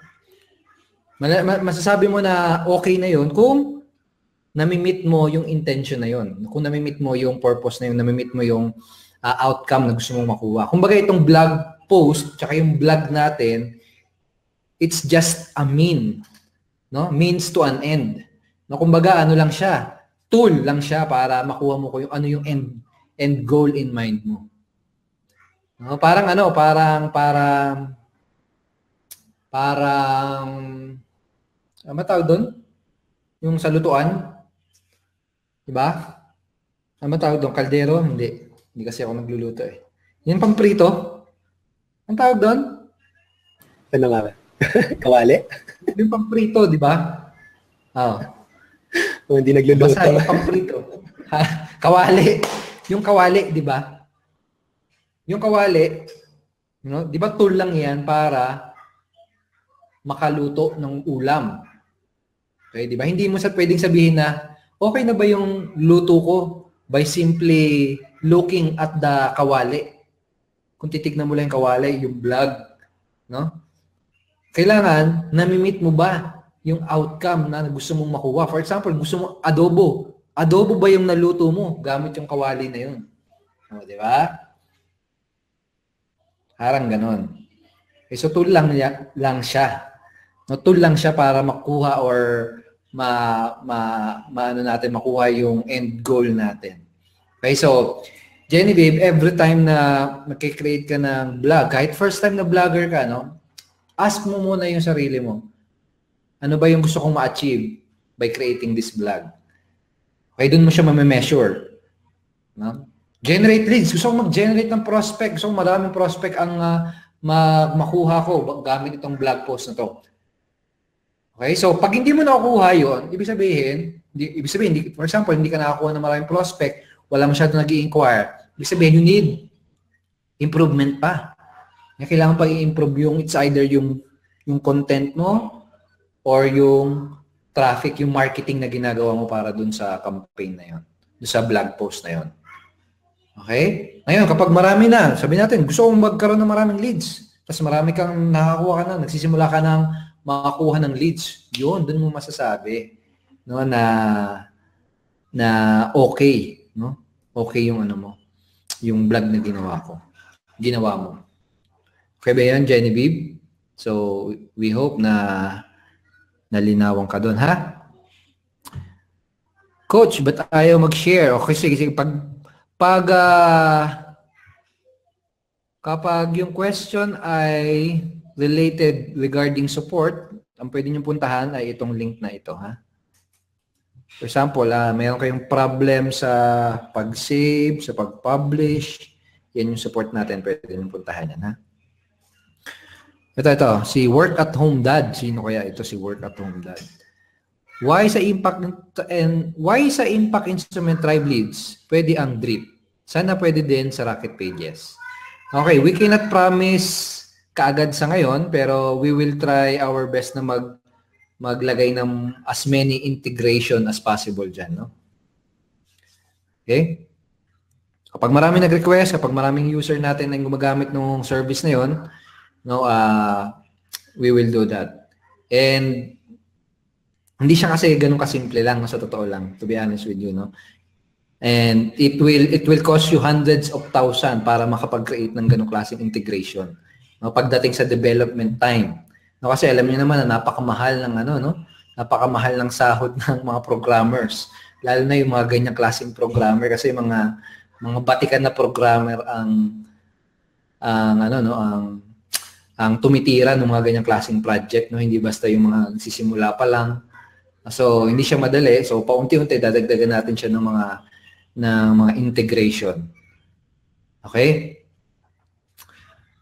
S1: Masasabi mo na okay na yon kung nami-meet mo yung intention na yon. Kung nami-meet mo yung purpose na yun, nami-meet mo yung outcome na gusto mong makuha. Kumbaga itong blog post, tsaka yung blog natin, it's just a no? Means to an end. No, kumbaga ano lang siya, tool lang siya para makuha mo ko yung ano yung end goal in mind mo. No, parang matawag doon? Yung sa lutuan? 'Di ba? Matawag doon kaldero? Hindi kasi ako nagluluto eh. Yan pamprito? Ang tawag doon?
S2: Ano nga ba? Kawali?
S1: Yung pamprito, di ba? Oo.
S2: Kung hindi nagluluto.
S1: Basta yung pamprito. Kawali. Yung kawali, di ba? Yung kawali, di ba tool lang yan para makaluto ng ulam. Okay, di ba? Hindi mo pwedeng sabihin na, okay na ba yung luto ko by simply looking at the kawali. Kung titignan mo lang yung kawali, yung vlog, no? Kailangan, nami-meet mo ba yung outcome na gusto mong makuha? For example, gusto mo adobo. Adobo ba yung naluto mo gamit yung kawali na yun? O, di ba? Parang ganon. Okay, so tool lang siya. No, tool lang siya para makuha or maano natin, makuha yung end goal natin. Okay, so Genevieve, every time na mag-create ka ng vlog, kahit first time na vlogger ka, no, ask mo muna yung sarili mo. Ano ba yung gusto kong ma-achieve by creating this vlog? Okay, doon mo siya ma-measure. No? Generate leads. Gusto kong mag-generate ng prospect. Gusto kong maraming prospect ang makuha ko gamit itong blog post na to. Okay, so pag hindi mo nakukuha yun, ibig sabihin, for example, hindi ka nakakuha ng maraming prospect, wala masyado nag-i-inquire, ibig sabihin, you need improvement pa. Kailangan pa i-improve it's either yung content mo or yung traffic, yung marketing na ginagawa mo para dun sa campaign na yun, dun sa blog post na yun. Okay? Ngayon, kapag marami na, sabi natin, gusto kong magkaroon ng maraming leads, tapos marami kang nakakuha ka na, nagsisimula ka ng makakuha ng leads, yun, dun mo masasabi, no, na okay, no? Okay yung ano mo, yung vlog na ginawa mo. Okay ba yan, Genevieve? So, we hope na nalinawan ka doon, ha? Coach, ba't ayaw mag-share? Okay, sige. Kapag yung question ay related regarding support, ang pwede nyo puntahan ay itong link na ito, ha? For example, mayroon kayong problem sa pag-save, sa pag-publish, yan yung support natin, pwede nyo puntahan yan, ha? Ito, si Work at Home Dad. Sino kaya ito si Work at Home Dad? Why sa Impact Instrument Tribe Leads, pwede ang drip? Sana pwede din sa Rocket Pages. Okay, we cannot promise kaagad sa ngayon, pero we will try our best na maglagay ng as many integration as possible dyan, no? Okay? Kapag marami nag-request, kapag maraming user natin ang gumagamit ng service na yon, no, we will do that. And hindi siya kasi ganun kasimple lang, no, sa totoo lang, to be honest with you, no? And it will cost you hundreds of thousands para makapag-create ng ganung klaseng integration. No, pagdating sa development time. No, kasi alam niyo naman na napakamahal ng napakamahal ng sahod ng mga programmers. Lalo na yung mga ganyang klaseng programmer kasi mga batikan na programmer ang tumitira ng mga ganyang klaseng project, no, hindi basta yung mga nagsisimula pa lang. So hindi siya madali. So paunti-unti dadagdagan natin siya ng mga integration. Okay?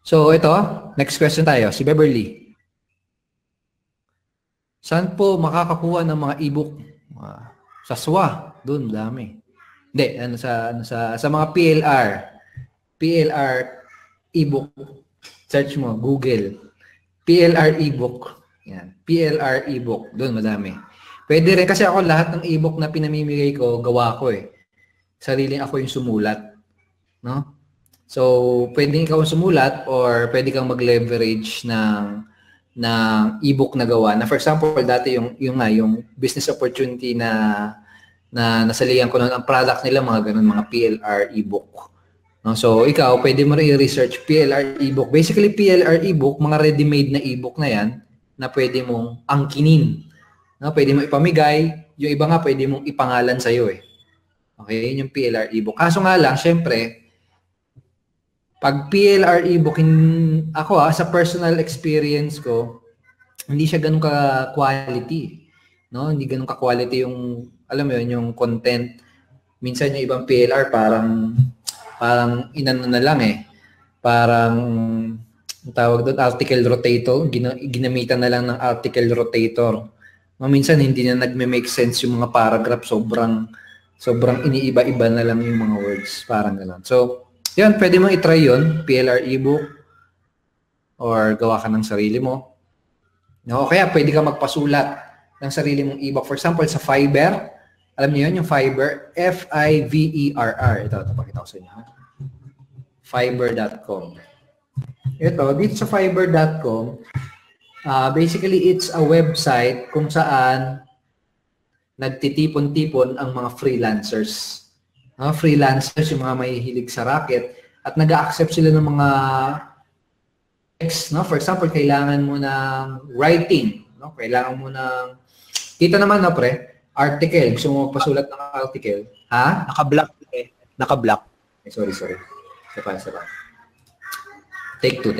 S1: So ito, next question tayo, si Beverly. Saan po makakakuha ng mga ebook? Sa SWA, doon dami. Hindi, sa mga PLR ebook. Search mo, Google. PLR ebook. Yan, PLR ebook, doon madami. Pwede rin kasi ako lahat ng ebook na pinamimigay ko, gawa ko eh. Sariling ako yung sumulat, no? So, pwedeng ikaw sumulat or pwede kang mag-leverage ng ebook na gawa. Na for example, dati yung business opportunity na nasalihan ko noon, ang product nila mga ganun, mga PLR ebook. No? So, ikaw, pwede mo rin i-research PLR ebook. Basically, PLR ebook, mga ready-made na ebook na yan na pwede mong angkinin. No? Pwede mo ipamigay. Yung iba nga, pwede mong ipangalan sa'yo eh. Okay, yun yung PLR ebook. Kaso nga lang, syempre, pag PLR ebook, ako sa personal experience ko, hindi siya ganun ka-quality. No? Hindi ganun ka-quality yung, alam mo yun, yung content. Minsan yung ibang PLR parang inano na lang eh. Parang, ang tawag doon, article rotator. Ginamitan na lang ng article rotator. No, minsan hindi na nagme-make sense yung mga paragraph. Sobrang iniiba-iba na lang yung mga words. Parang gano'n. So, yan, pwede mong itry yun, PLR ebook, or gawa ka ng sarili mo. No, kaya pwede ka magpasulat ng sarili mong ebook. For example, sa Fiverr, alam niyo yun, yung Fiverr, Fiverr. Ito, pakita ko sa inyo. Fiverr.com. Ito, dito sa Fiverr.com, basically, it's a website kung saan nagtitipon-tipon ang mga freelancers. Freelancers, yung mga may hilig sa racket, at nag-a-accept sila ng text, no? For example, kailangan mo ng writing, no? Kailangan mo ng, kita naman na pre, article, gusto mo magpasulat ng article, ha?
S2: Naka-block eh. Naka-block.
S1: Sorry. Isa pa. Take two.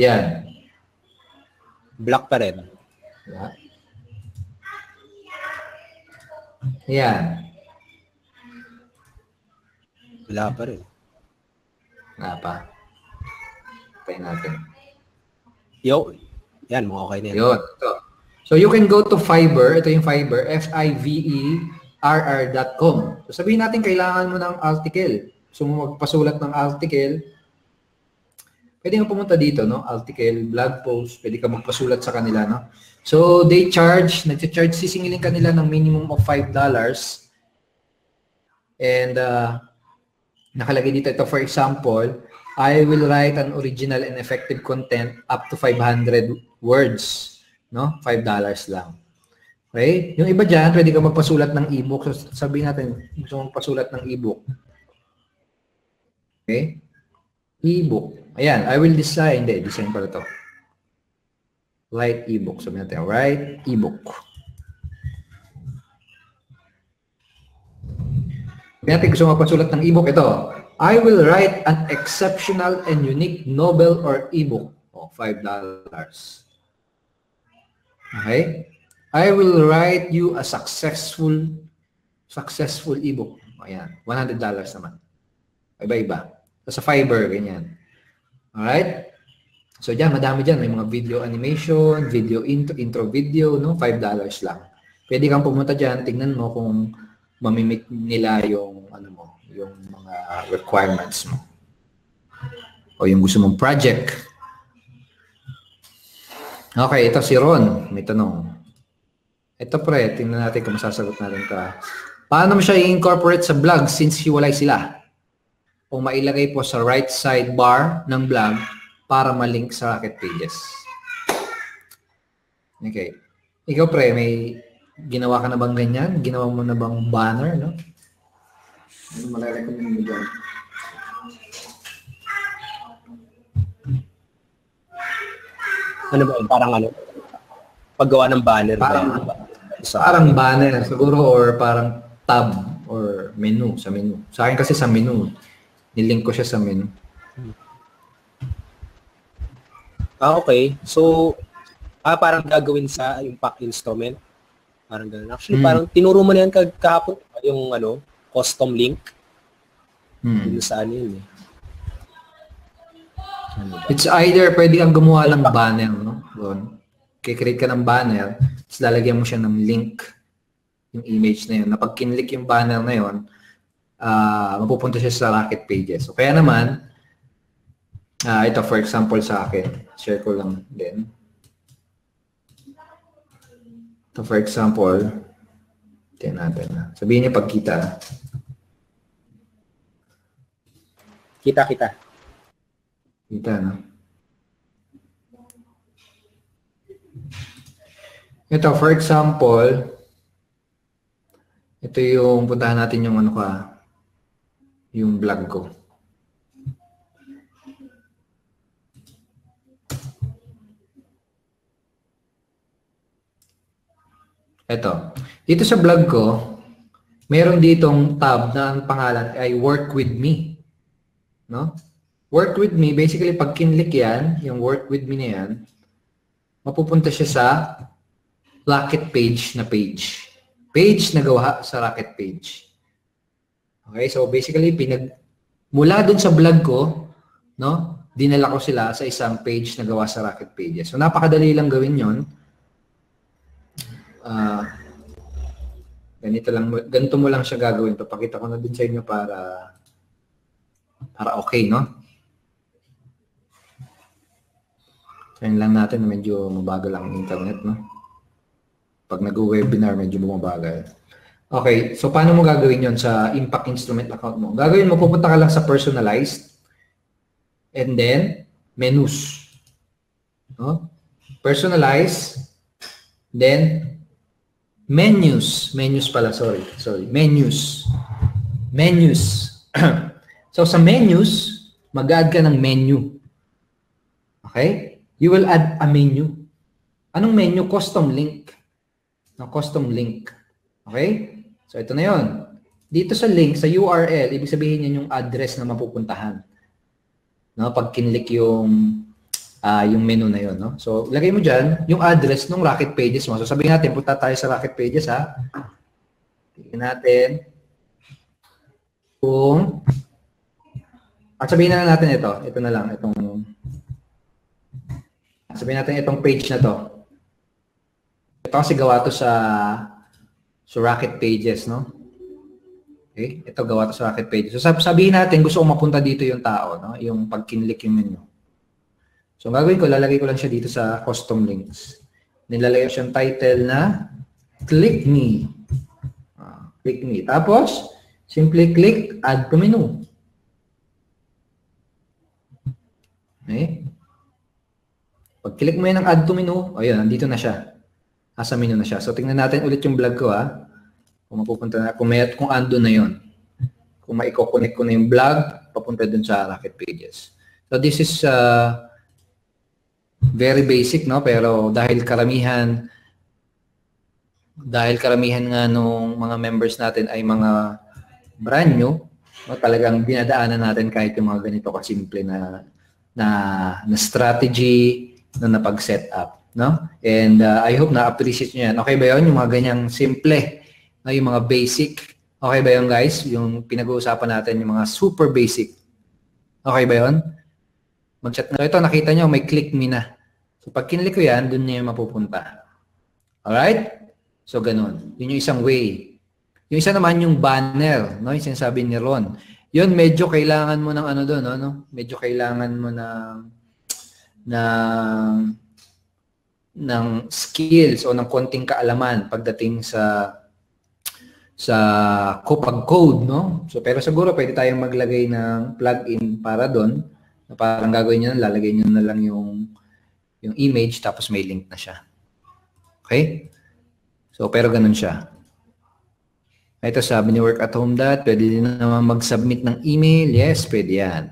S1: Yan.
S2: Block pa rin.
S1: Yan.
S2: Wala pa rin.
S1: Wala pa. Tayo natin.
S2: Yan, mga okay na yan.
S1: Yun. Ito. So you can go to Fiverr. Ito yung Fiverr. fiverr.com. So sabihin natin kailangan mo ng article. So magpasulat ng article. Pwede ka pumunta dito, no? Article, blog post. Pwede ka magpasulat sa kanila, no? So they nag-charge, sisingilin kanila ng minimum of $5. And nakalagay dito, ito for example, I will write an original and effective content up to 500 words. No? $5 lang. Okay? Yung iba dyan, pwede ka magpasulat ng ebook. So, sabihin natin, gusto mong magpasulat ng ebook. Okay? Ebook. Ayan, I will design. Hindi, design pala to. Write ebook. Sabihin natin, write ebook. Sabihin natin, gusto mong magpasulat ng ebook. Ito, I will write an exceptional and unique novel or ebook. $5. Okay? I will write you a successful ebook. Ayan, $100 naman. Iba-iba. Sa Fiverr, ganyan. Alright? So, dyan, madami dyan. May mga video animation, video intro video, no? $5 lang. Pwede kang pumunta dyan, tingnan mo kung mamimit nila yung, yung mga requirements mo. O yung gusto mong project. Okay, ito si Ron. May tanong. Ito pre, tingnan natin kung masasagot natin ka. Paano mo siya i-incorporate sa blog since hiwalay sila? O mailagay po sa right sidebar ng blog para malink sa Rocket Pages. Okay. Ikaw pre, may ginawa ka na bang ganyan? Ginawa mo na bang banner, no? Ano malarecommend mo dyan?
S2: Ano ba? Parang paggawa ng banner.
S1: Parang banner siguro or parang tab or menu sa menu. Sa akin kasi sa menu. Nilink ko siya sa menu.
S2: Okay. So, parang gagawin sa yung pack instrument. Parang gano'n. Actually, parang tinuro mo na yan kahapon yung custom link. Yun sa yun eh.
S1: It's either pwede kang gumawa ng banner, no? Doon. Kikreate ka ng banner, tapos lalagyan mo siya ng link, yung image na yun. Na pag kinlik yung banner na yun, mapupunta siya sa Rocket Pages. So, kaya naman, ito for example sa akin, share ko lang din. Ito for example, tingnan natin. Sabihin niyo pagkita.
S2: Kita.
S1: Kita, no? Ito, for example, ito yung puntahan natin yung yung vlog ko. Ito. Dito sa vlog ko, meron ditong tab na ang pangalan ay Work With Me. No? Work With Me, basically pag kinlik yan, yung Work With Me na yan, mapupunta siya sa Rocket Page na page. Page na gawa sa Rocket Page. Okay, so basically, mula dun sa vlog ko, no, dinala ko sila sa isang page na gawa sa Rocket Pages. So napakadali lang gawin yon. Ganito mo lang siya gagawin. Papakita ko na din sa inyo para okay, no? Try lang natin, medyo mabagal ang internet, no? Pag nag-webinar, medyo bumabagal. Okay, so paano mo gagawin yon sa Impact Instrument account mo? Gagawin mo, pupunta ka lang sa Personalized and then Menus. No? Personalized, then Menus. Menus pala, sorry. Menus. So sa Menus, mag-add ka ng menu. Okay? You will add a menu. Anong menu? Custom link. No, custom link. Okay? So, ito na yon. Dito sa link, sa URL, ibig sabihin yan yung address na mapupuntahan. No? Pag kinlik yung menu na yon. No? So, lagay mo dyan yung address ng Rocket Pages mo. So, sabihin natin, punta tayo sa Rocket Pages, ha? Tingnan natin kung sabihin na lang natin ito. Ito na lang. Sabihin natin itong page na to. Ito kasi gawa to sa Rocket Pages, no? Okay? Ito gawa to sa Rocket Pages. So sabihin natin, gusto kong mapunta dito yung tao, no? Yung pag kinlik yung menu. So ang gagawin ko, lalagay ko lang siya dito sa custom links. Nilalagay ko siyang title na Click Me. Click Me. Tapos, simply click Add to Menu. Okay? Pag click mo yan ng Add to Menu, ayun, nandito na siya. Nasa menu na siya. So, tingnan natin ulit yung vlog ko, ha? Kung mapupunta na, kung ando na yon. Kung maiko-connect ko na yung vlog, papunta dun sa Rocket Pages. So, this is very basic, no? Pero dahil karamihan nga nung mga members natin ay mga brand new, no? Talagang dinadaanan natin kahit yung mga ganito kasimple na strategy na napag-set up, no? And I hope na-appreciate nyo yan. Okay ba yun? Yung mga ganyang simple, no? Yung mga basic. Okay ba yun, guys? Yung pinag-uusapan natin, yung mga super basic. Okay ba yun? Mag-chat na ito. Nakita nyo, may click me na. So, pag kinlik ko yan, dun niya yung mapupunta. Alright? So, ganun. Yun yung isang way. Yung isa naman yung banner, no? Yung sinasabi ni Ron. Yun, medyo kailangan mo ng ano doon, no? Medyo kailangan mo ng skills o ng konting kaalaman pagdating sa pag-code, no? So, pero siguro pwede tayong maglagay ng plugin para doon. Parang gagawin nyo, lalagay nyo na lang yung image tapos may link na siya. Okay? So, pero ganun siya. Ito sabi ni Work at Home Dot, pwede din naman mag-submit ng email. Yes, pwede yan.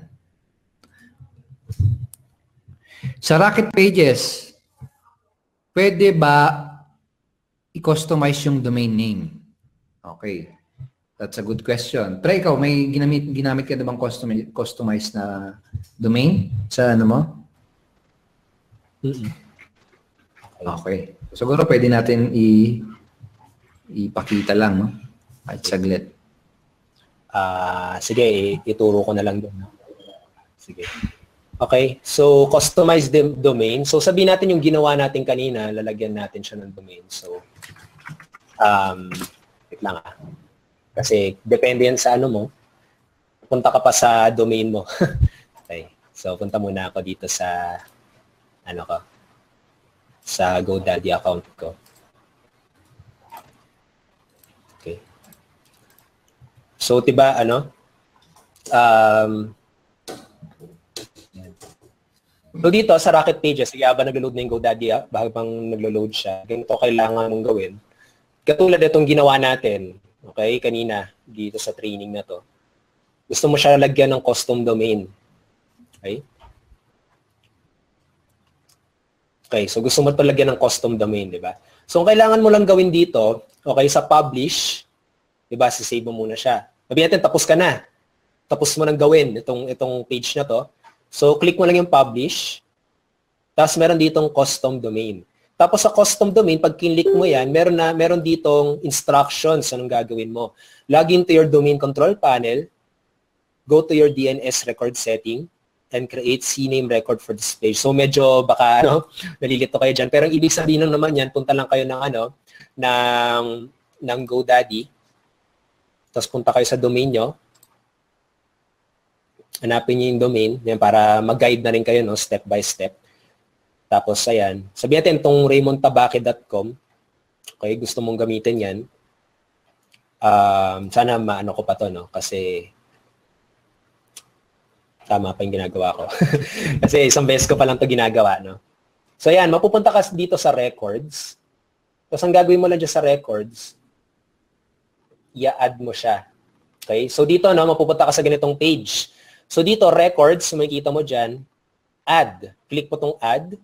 S1: Sa Rocket Pages, pwede ba i-customize yung domain name? Okay. That's a good question. Pero ikaw, may ginamit ka na bang customize na domain sa ano mo? Okay. Siguro pwede natin ipakita lang, no? At saglit.
S2: Sige, ituro ko na lang doon. Sige. Okay. So, customize the domain. So, sabihin natin yung ginawa natin kanina, lalagyan natin siya ng domain. So, wait lang . Kasi, depende yan sa ano mo. Punta ka pa sa domain mo. Okay. So, punta muna ako dito sa, sa GoDaddy account ko. Okay. So, diba, so dito sa Rocket Pages, habang naglo-load na yung GoDaddy, habang naglo-load siya, ganito kailangan mong gawin. Katulad itong ginawa natin, okay, kanina, dito sa training na to. Gusto mo siya lagyan ng custom domain. Okay? Okay, so gusto mo ito lagyan ng custom domain, di ba? So, ang kailangan mo lang gawin dito, okay, sa publish, di ba, sisave mo muna siya. Sabihin natin, tapos ka na. Tapos mo nang gawin itong page na to. So, click mo lang yung publish. Tapos, meron ditong custom domain. Tapos, sa custom domain, pag kinlik mo yan, meron ditong instructions anong gagawin mo. Log into your domain control panel, go to your DNS record setting, and create CNAME record for this page. So, medyo baka, nalilito kayo dyan. Pero, ang ibig sabihin lang naman yan, punta lang kayo ng GoDaddy. Tapos, punta kayo sa domain nyo. Hanapin nyo yung domain yan para mag-guide na rin kayo, step by step. Tapos, ayan. Sabihin natin itong RaymondTabaque.com. Okay, gusto mong gamitin yan. Sana maano ko pa to, kasi tama pa yung ginagawa ko. Kasi isang beses ko pa lang to ginagawa, So, ayan, mapupunta ka dito sa records. Tapos, ang gagawin mo lang dyan sa records, i-add mo siya. Okay? So, dito, mapupunta ka sa ganitong page. So, dito, records, makikita mo dyan, add. Click mo tong add.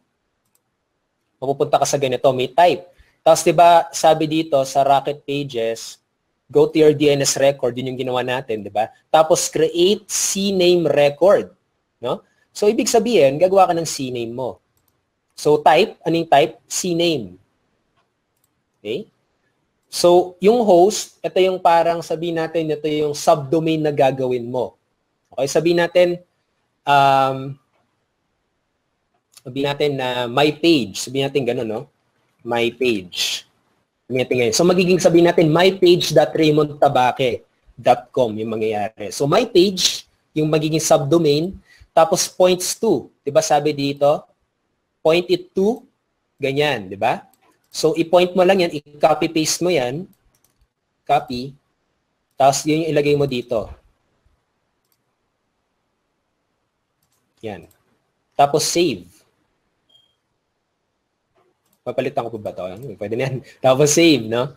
S2: Mapupunta ka sa ganito, may type. Tapos, di ba, sabi dito sa Rocket Pages, go to your DNS record, yun yung ginawa natin, di ba? Tapos, create CNAME record. No? So, ibig sabihin, gagawa ka ng CNAME mo. So, type, anong type? CNAME. Okay? So, yung host, ito yung parang sabihin natin, ito yung subdomain na gagawin mo. Okay, sabihin natin na my page. Sabihin natin gano'n, no? My page. Sabihin natin ngayon. So, magiging sabihin natin mypage.raymondtabaque.com yung mangyayari. So, my page, yung magiging subdomain, tapos points to. Diba sabi dito? Point it to, ganyan, di ba? So, i-point mo lang yan, i-copy-paste mo yan, copy, tapos yun yung ilagay mo dito. Yan. Tapos, save. Papalitan ko po ba ito? Pwede na yan. Tapos, save, no?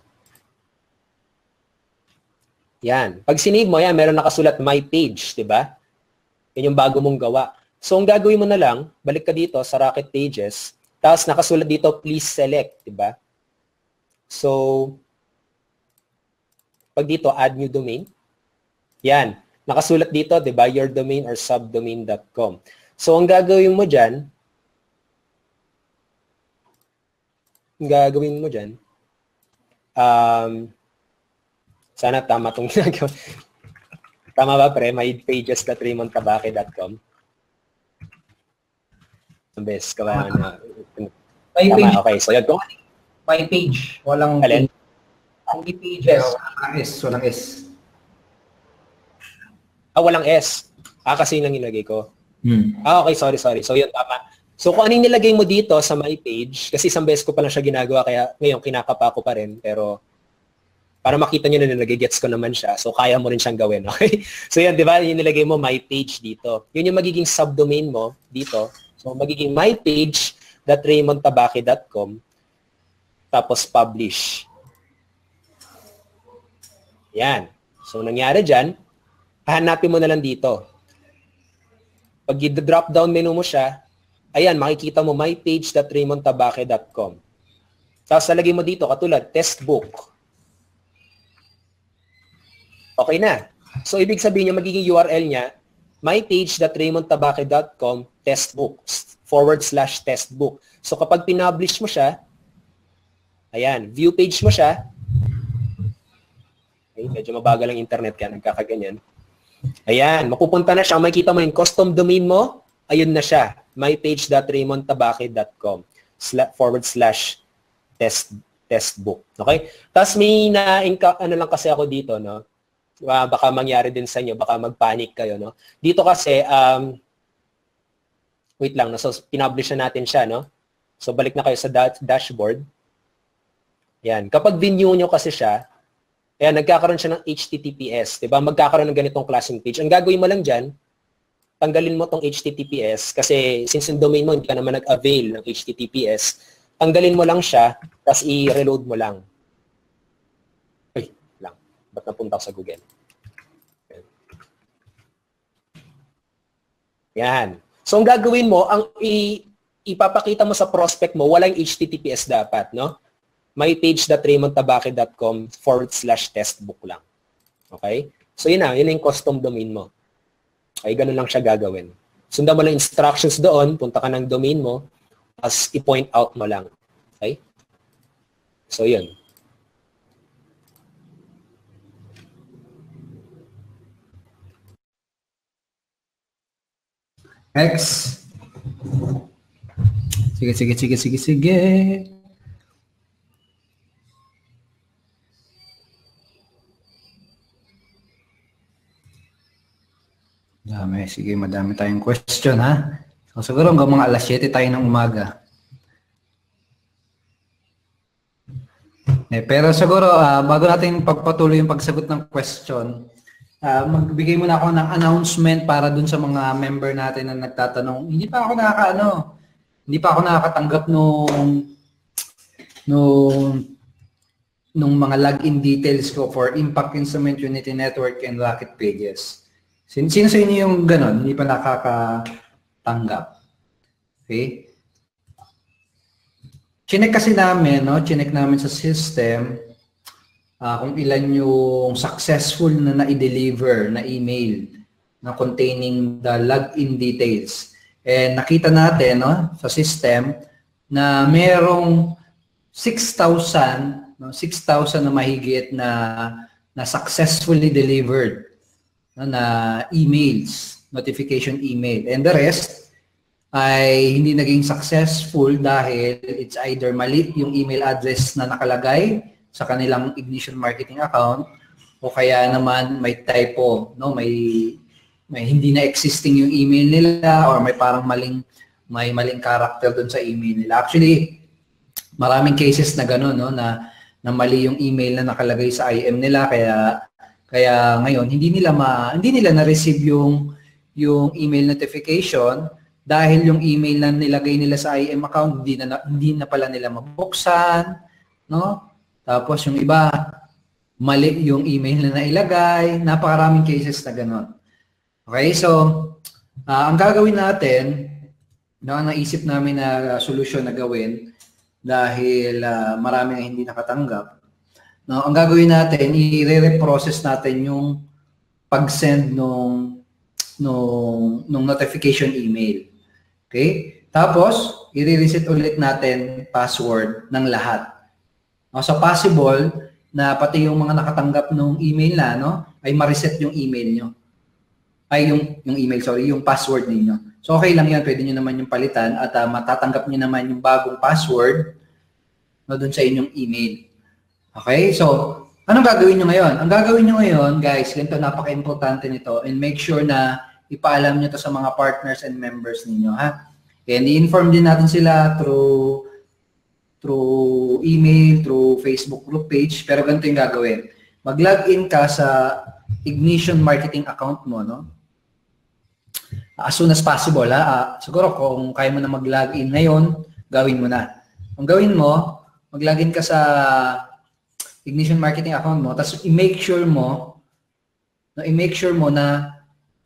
S2: Yan. Pag sinave mo, yan, meron nakasulat my page, di ba? Yan yung bago mong gawa. So, ang gagawin mo na lang, balik ka dito sa Rocket Pages, tapos nakasulat dito, please select, di ba? So, pag dito, add new domain. Yan. Nakasulat dito, di ba? Your domain or subdomain.com. So, ang gagawin mo dyan, sana tama itong ginagawa. Tama ba, pre? mypages.raymondtabaque.com. Best ka ba na?
S3: My page.
S2: Okay, so yan.
S3: My page. Walang
S2: alin?
S3: Hindi pages.
S1: Walang S. Walang S.
S2: Walang S. Kasi yun lang nilagay ko. Okay, sorry. So yun, tama. So kung anong nilagay mo dito sa my page, kasi isang beses ko pa lang siya ginagawa, kaya ngayon kinakapa ko pa rin, pero para makita nyo na nilagay, gets ko naman siya. So kaya mo rin siyang gawin, okay? So yan, di ba? Yung nilagay mo my page dito. Yun yung magiging subdomain mo dito. So, magiging mypage.raymondtabaque.com tapos publish. Yan. So, nangyari dyan, hahanapin mo na lang dito. Pag i-drop down menu mo siya, ayan, makikita mo mypage.raymondtabaque.com. Tapos, lalagay mo dito, katulad, testbook. Okay na. So, ibig sabihin niya, magiging URL niya, mypage.raymondtabaque.com testbook/testbook. So kapag pinablish mo siya, ayan, view page mo siya. Okay, medyo mabagal ang internet kaya nagkakaganyan. Ayan, mapupunta na siya. Makikita mo yung custom domain mo. Ayun na siya. mypage.raymondtabaque.com /testbook. Okay? Tapos may ano lang kasi ako dito, no? Baka mangyari din sa inyo, baka mag-panic kayo, no? Dito kasi, wait lang, no? So, pinublish na natin siya, no? So, balik na kayo sa dashboard. Yan. Kapag view nyo kasi siya, ayan, nagkakaroon siya ng HTTPS, diba? Magkakaroon ng ganitong klaseng page. Ang gagawin mo lang dyan, tanggalin mo tong HTTPS kasi since yung domain mo, hindi ka naman nag-avail ng HTTPS, tanggalin mo lang siya, tapos i-reload mo lang. Ba't napunta sa Google? Yan. So, ang gagawin mo, ang ipapakita mo sa prospect mo, walang HTTPS dapat, no? mypage.raymondtabaque.com /testbook lang. Okay? So, yun na. Yun yung custom domain mo. Okay? Ganun lang siya gagawin. Sundan mo lang instructions doon, punta ka ng domain mo, tapos i-point out mo lang. Okay? So, yun.
S1: X. Sige. Dami. Sige, madami tayong question, ha? So, siguro hanggang mga alas 7 tayo ng umaga. Pero siguro, bago natin pagpatuloy yung pagsagot ng question, magbigay muna ako ng announcement para dun sa mga member natin na nagtatanong. Hindi pa ako nakakatanggap nung mga login details ko for Impact Instrument Unity Network and Rocket Pages. Sino sa inyo yung ganon? Hindi pa nakakatanggap? Okay? Chinek kasi namin, no? Chinek namin sa system kung ilan yung successful na na-deliver na email na containing the login details. And nakita natin, no, sa system na merong 6,000, no, 6,000 na mahigit na successfully delivered, no, na emails, notification email. And the rest ay hindi naging successful dahil it's either mali yung email address na nakalagay sa kanilang Ignition Marketing account o kaya naman may typo, no, may hindi na existing yung email nila or may parang maling character doon sa email nila. Actually, maraming cases na gano'n, no, na mali yung email na nakalagay sa IM nila, kaya ngayon hindi nila na-receive yung email notification dahil yung email na nilagay nila sa IM account hindi na pala nila mabuksan, no? Tapos yung iba mali yung email na nailagay, napakaraming cases na gano'n. Okay, so ang gagawin natin, no, naisip namin na solusyon na gawin dahil marami ang hindi nakatanggap. No, ang gagawin natin, i-reprocess natin yung pag-send nung notification email. Okay? Tapos, i-reset ulit natin password ng lahat. No, so possible na pati yung mga nakatanggap ng email na, no, ay ma-reset yung email nyo. Ay, yung password ninyo. So, okay lang yan. Pwede nyo naman yung palitan at matatanggap nyo naman yung bagong password, no, dun sa inyong email. Okay? So, anong gagawin nyo ngayon? Ang gagawin nyo ngayon, guys, ganito, napaka-importante nito, and make sure na ipaalam nyo to sa mga partners and members ninyo, ha? And i-inform din natin sila through email, through Facebook group page, pero ganito yung gagawin. Mag-login ka sa Ignition Marketing account mo, no? As soon as possible, ha? Siguro kung kaya mo na mag-login ngayon, gawin mo na. Ang gawin mo, mag-login ka sa Ignition Marketing account mo, tapos i-make sure mo na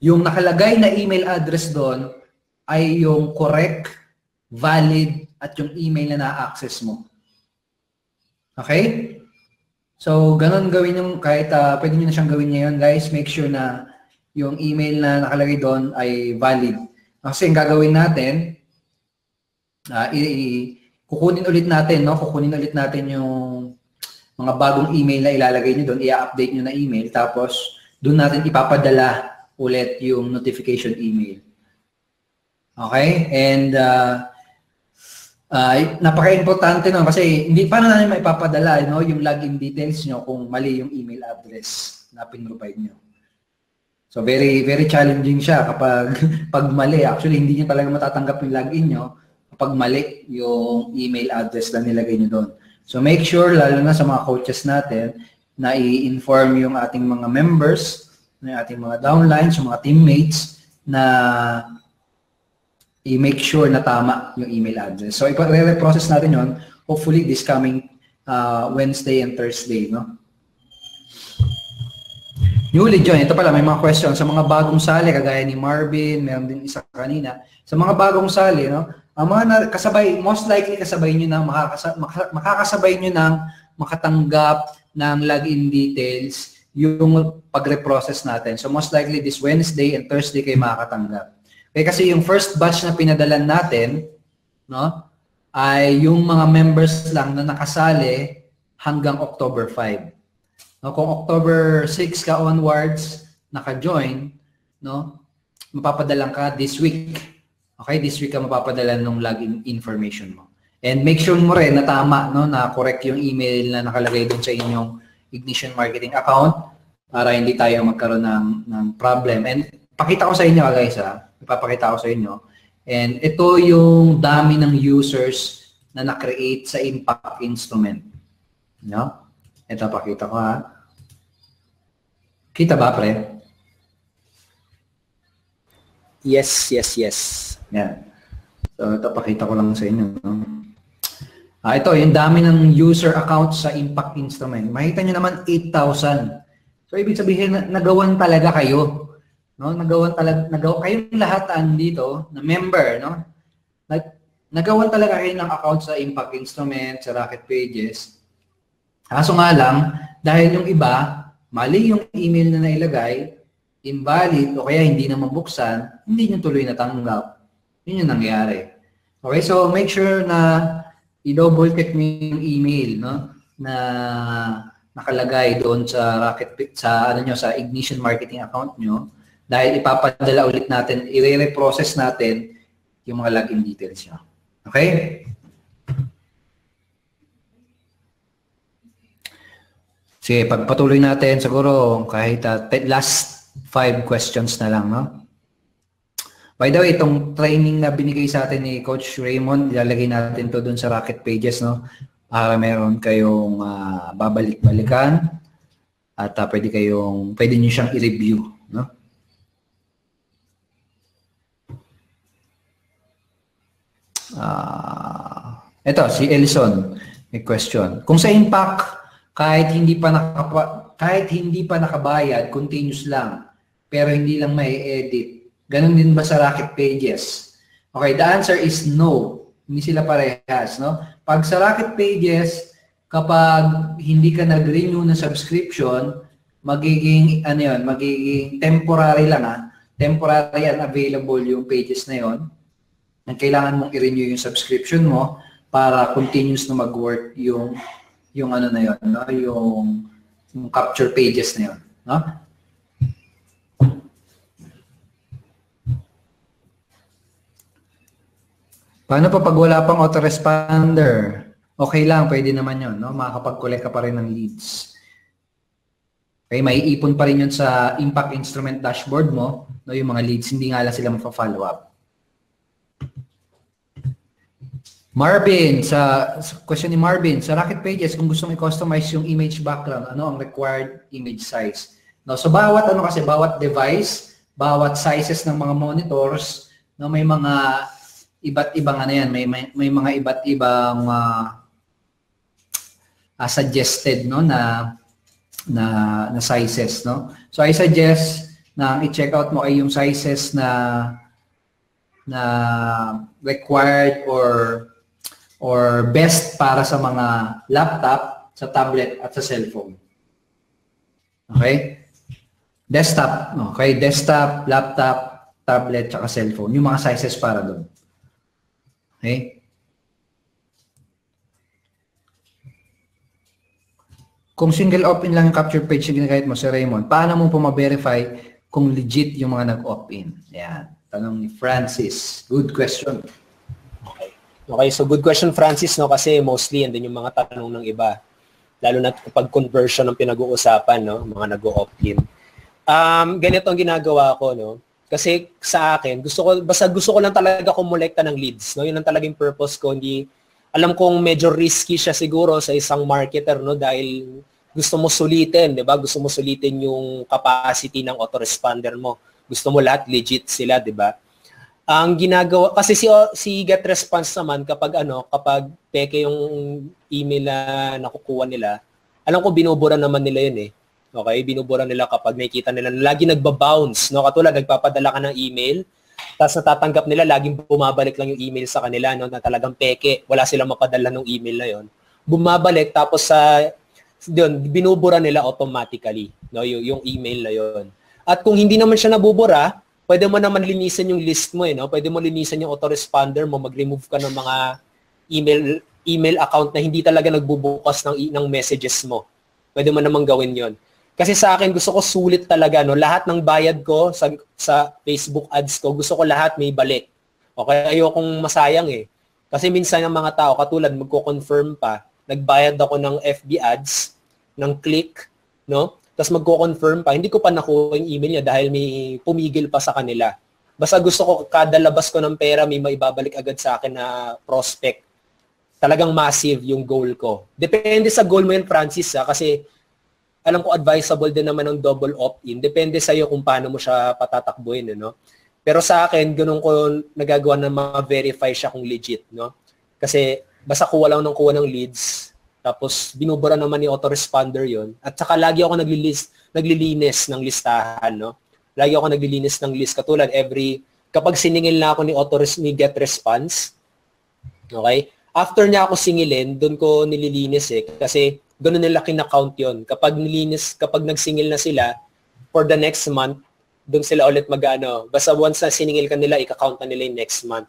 S1: yung nakalagay na email address doon ay yung correct, valid, at yung email na na-access mo. Okay? So, ganun gawin yung kahit pwede nyo na siyang gawin ngayon, guys. Make sure na yung email na nakalagay doon ay valid. Kasi ang gagawin natin, kukunin ulit natin, no? Kukunin ulit natin yung mga bagong email na ilalagay nyo doon, i-update nyo na email, tapos doon natin ipapadala ulit yung notification email. Okay? And napaka-importante no kasi hindi paano natin maipapadala, no, yung login details nyo kung mali yung email address na pin-provide nyo. So very very challenging siya kapag pag mali. Actually hindi niyo talaga matatanggap yung login nyo kapag mali yung email address na nilagay nyo doon. So make sure, lalo na sa mga coaches natin, na i-inform yung ating mga members, yung ating mga downlines, yung mga teammates, na i-make sure na tama yung email address. So, ipa-reprocess natin yon hopefully this coming Wednesday and Thursday, no? Newly join, ito pala, may mga questions. Sa mga bagong sali, kagaya ni Marvin, meron din isa kanina. Sa mga bagong sali, no? Ang mga kasabay, most likely kasabay nyo na, makakasabay nyo ng makatanggap ng login details yung pag-reprocess natin. So, most likely this Wednesday and Thursday kayo makakatanggap. Okay, kasi yung first batch na pinadalan natin, no, ay yung mga members lang na nakasali hanggang October 5. No, kung October 6 ka onwards naka-join, no, mapapadalan ka this week. Okay, this week ka mapapadalan ng login information mo. And make sure mo rin na tama, no, na correct yung email na nakalagay doon sa inyong Ignition Marketing account para hindi tayo magkaroon ng problem. And pakita ko sa inyo, guys, ipapakita ko sa inyo. And ito yung dami ng users na na-create sa Impact Instrument. No? Ito, pakita ko, ha. Kita ba, pre?
S2: Yes.
S1: Yan. So, ito, pakita ko lang sa inyo. No? Ito, yung dami ng user accounts sa Impact Instrument. Makita nyo naman 8,000. So, ibig sabihin, nagawan talaga kayo. No, nagawa kayong lahat dito na member, no? nagawan talaga kayo ng account sa Impact Instrument, sa Rocket Pages. Kaso nga lang, dahil yung iba, mali yung email na nailagay, invalid, o kaya hindi na mabuksan, hindi nyo tuloy natanggap. Yun yung nangyari. Okay, so make sure na i-double check nyo yung email, no? Na nakalagay doon sa Rocket, sa Ignition Marketing account nyo, dahil ipapadala ulit natin, i-reprocess natin yung mga login details nyo. Okay? Sige, pagpatuloy natin, siguro kahit last 5 questions na lang, no? By the way, itong training na binigay sa atin ni Coach Raymond, ilalagay natin to doon sa Rocket Pages, no? Para meron kayong babalik-balikan at pwede niyo siyang i-review, no? Ito, si Elson, may question. Kung sa Impact, kahit hindi pa nakabayad, continuous lang, pero hindi lang may edit. Ganun din ba sa Rocket Pages? Okay, the answer is no. Hindi sila parehas, no? Pag sa Rocket Pages, kapag hindi ka nag-renew ng subscription, magiging temporary lang, temporary unavailable yung pages na yon. Kailangan mong i-renew yung subscription mo para continuous na mag-work yung no? yung capture pages na yon, no? Paano pa pag wala pang autoresponder? Okay lang, pwede naman yun, no? Makakapag-collect ka pa rin ng leads. Okay, maiipon pa rin yun sa Impact Instrument dashboard mo, no? Yung mga leads, hindi nga lang sila magpa-follow up. Marvin, sa question ni Marvin, sa Rocket Pages, kung gusto mo i-customize yung image background, ano ang required image size? No, so bawat device, bawat sizes ng mga monitors, no, may mga iba't ibang may mga iba't ibang suggested, no, na sizes, no. So I suggest na i-check out mo ay yung sizes na required or best para sa mga laptop, sa tablet, at sa cellphone. Okay? Desktop. Okay? Desktop, laptop, tablet, at cellphone. Yung mga sizes para doon. Okay? Kung single opt-in lang yung capture page na ginagamit mo, Sir Raymond, paano mo po ma-verify kung legit yung mga nag-opt-in? Yan. Tanong ni Francis. Good question.
S2: Okay, so good question, Francis, no? Kasi mostly yan din yung mga tanong ng iba. Lalo na kapag conversion ng pinag-uusapan, no? Mga nag-opt-in. Ganito ang ginagawa ko, no? Kasi sa akin, gusto ko lang talaga kumolekta ng leads, no? Yun ang talagang purpose ko. Hindi, alam kong medyo risky siya siguro sa isang marketer, no? Dahil gusto mo sulitin, di ba? Gusto mo sulitin yung capacity ng autoresponder mo. Gusto mo lahat legit sila, di ba? Ang ginagawa kasi si GetResponse naman kapag peke yung email na nakukuha nila, alam ko binubura naman nila yun eh. Okay, binubura nila kapag nakikita nila na lagi nagba-bounce, no? Katulad nagpapadala ka ng email, tapos natatanggap nila laging bumabalik lang yung email sa kanila, no? Na talagang peke, wala silang mapadala ng email na yon. Bumabalik tapos doon binubura nila automatically, no? Yung email na yon. At kung hindi naman siya nabubura, pwede mo naman linisan yung list mo, no? Pwede mo linisan yung autoresponder mo, mag-remove ka ng mga email account na hindi talaga nagbubukas ng messages mo. Pwede mo naman gawin 'yon. Kasi sa akin gusto ko sulit talaga, no? Lahat ng bayad ko sa Facebook ads ko, gusto ko lahat may balik. Okay, ayokong masayang eh. Kasi minsan ng mga tao katulad magko-confirm pa, nagbayad ako ng FB ads, ng click, no? Tapos magko-confirm pa, hindi ko pa nakuha yung email niya dahil may pumigil pa sa kanila. Basta gusto ko kada labas ko ng pera, may maibabalik agad sa akin na prospect. Talagang massive yung goal ko. Depende sa goal mo yun, Francis, kasi alam ko advisable din naman ng double opt-in. Depende sa'yo kung paano mo siya patatakbuhin. No? Pero sa akin, ganun ko nagagawa na ma-verify siya kung legit. No? Kasi basta kuha lang ng leads, tapos binubura naman ni autoresponder yon. At saka lagi ako naglilinis ng listahan, no? Lagi ako naglilinis ng list katulad kapag siningil na ako ni GetResponse, Okay? After niya ako singilin, doon ko nililinis eh. Kasi gano'n nila kin-count yun. Kapag nagsingil na sila, for the next month, doon sila ulit mag-ano. Basta once na siningil ka nila, ika-count na nila yung next month.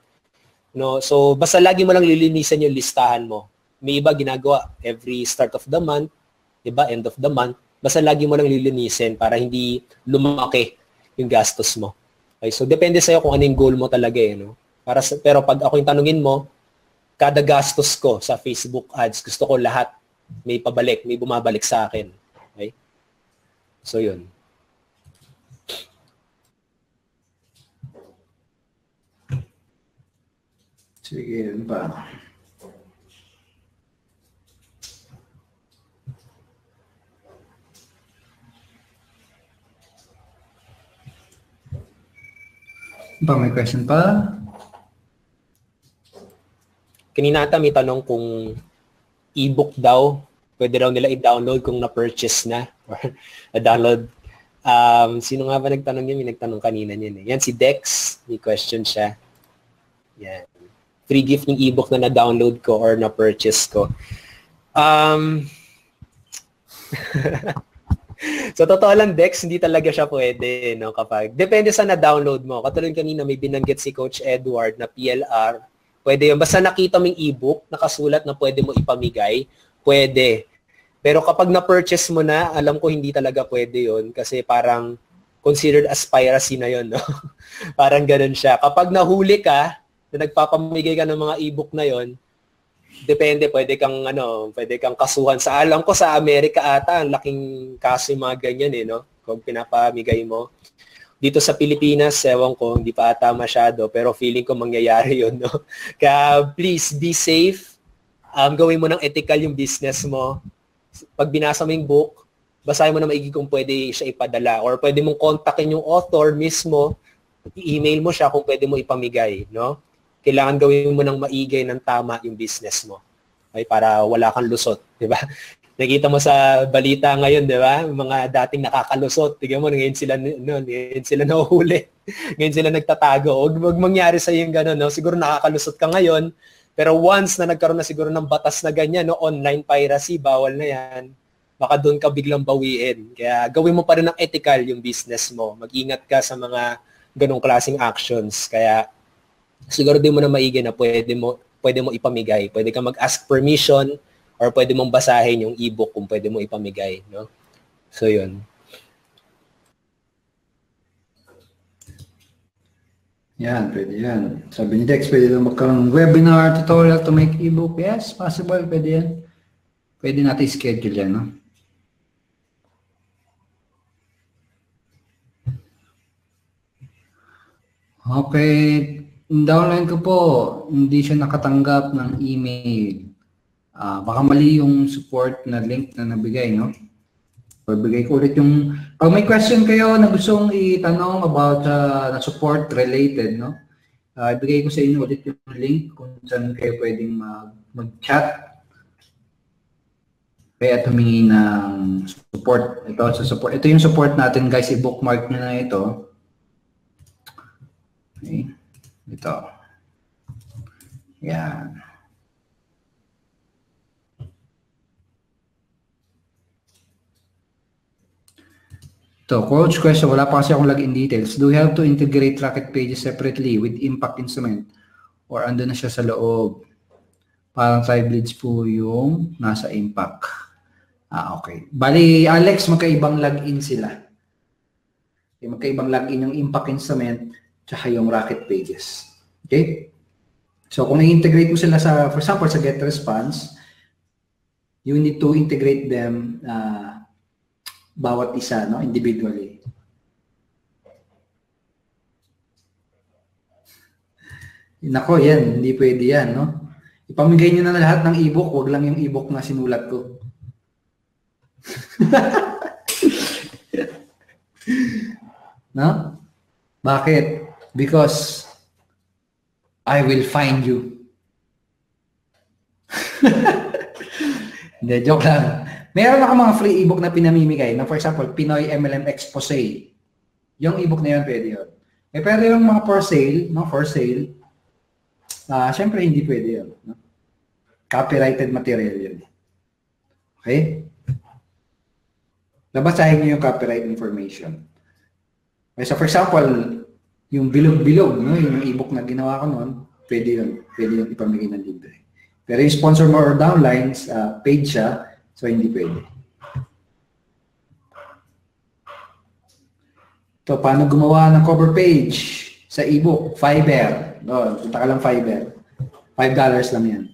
S2: No? So, basta lagi mo lang lilinisan yung listahan mo. May iba ginagawa every start of the month, iba end of the month. Basta lagi mo lang lilinisin para hindi lumaki yung gastos mo. Okay? So, depende sa'yo kung ano yung goal mo talaga eh. No? Pero pag ako yung tanungin mo, kada gastos ko sa Facebook ads, gusto ko lahat may pabalik, may bumabalik sa akin. Okay? So, yun.
S1: Sige, ano ba? May question pa?
S2: Kanina ata may tanong kung e-book daw, pwede daw nila i-download kung na-purchase na or na-download. Sino nga ba nagtanong yun? May nagtanong kanina yun eh. Yan si Dex, may question siya. Yan. Free gift yung e-book na na-download ko or na-purchase ko. So, totoo lang, Dex, hindi talaga siya pwede, no, kapag, depende sa na-download mo. Katulad kanina, may binanggit si Coach Edward na PLR, pwede yun. Basta nakita mo yung e-book, nakasulat na pwede mo ipamigay, pwede. Pero kapag na-purchase mo na, alam ko hindi talaga pwede yun kasi parang considered as piracy na yun, no? Parang ganun siya. Kapag nahuli ka, na nagpapamigay ka ng mga e-book na yon, depende, pwede kang kasuhan. Sa alam ko sa Amerika ata, ang laking kaso yung mga ganyan eh, no? Kung pinapamigay mo. Dito sa Pilipinas, ewan ko, hindi pa ata masyado, pero feeling ko mangyayari yun, no? Kaya please, be safe. Gawin mo ng ethical yung business mo. Pag binasa mo yung book, basahin mo na maigi kung pwede siya ipadala. Or pwede mong kontakin yung author mismo, i-email mo siya kung pwede mo ipamigay, no? Kailangan gawin mo ng maigay ng tama yung business mo. Okay? Para wala kang lusot, di ba? Nakita mo sa balita ngayon, di ba? Mga dating nakakalusot. Tignan mo, ngayon sila nahuhuli. Ngayon sila nagtatago. Huwag mangyari sa yung gano'n, no? Siguro nakakalusot ka ngayon, pero once na nagkaroon na siguro ng batas na ganyan, no? Online piracy, bawal na yan. Baka doon ka biglang bawiin. Kaya gawin mo pa rin ng ethical yung business mo. Mag-ingat ka sa mga ganong klaseng actions. Kaya siguro din mo na maigi na pwede mo ipamigay. Pwede ka mag-ask permission or pwede mong basahin yung e-book kung pwede mo ipamigay, no? So, yun.
S1: Yan, pwede yan. Sabi ni Dex, pwede lang magkaroon webinar, tutorial to make e-book. Yes, possible, pwede yan. Pwede natin schedule yan, no? Okay. Downline ko po, hindi siya nakatanggap ng email. Baka mali yung support na link na nabigay, no? Pabigay ko ulit yung... Pag may question kayo na gustong itanong about na support related, no? Ibigay ko sa inyo ulit yung link kung saan kayo pwedeng mag-chat. Kaya humingi ng support. Ito yung support natin, guys. I-bookmark nyo na ito. Okay. Ito. Yan. So, coach question, wala pa kasi akong login details. Do we have to integrate Rocket Pages separately with Impact Instrument? Or ando na siya sa loob? Parang Tribe Leads po yung nasa Impact. Okay. Bali, Alex, magkaibang login sila. Okay, magkaibang login yung Impact Instrument tsaka yung Rocket Pages. Okay? So, kung i-integrate mo sila sa, for example, sa GetResponse, you need to integrate them bawat isa, no, individually. Nako, yan. Hindi pwede yan, no? Ipamigay nyo na lahat ng e-book, wag lang yung e-book na sinulat ko. No? Bakit? Because I will find you. Hindi, joke lang. Meron ako mga free ebook na pinamimigay. Na for example, Pinoy MLM Expose. Yung ebook na yun, pwede yun. Pero yung mga for sale, no, for sale,
S4: Siyempre, hindi pwede yun. No? Copyrighted material yun. Okay? Nabasahin niyo yung copyright information. Okay, so for example, yung bilog-bilog, no? Yung e-book na ginawa ko noon, pwede yun. Pwede yun ipamigay ng libre. Pero yung sponsor more or downlines, paid siya, so hindi pwede. So, paano gumawa ng cover page sa e-book? Fiverr. No, punta ka lang Fiverr. $5 lang yan.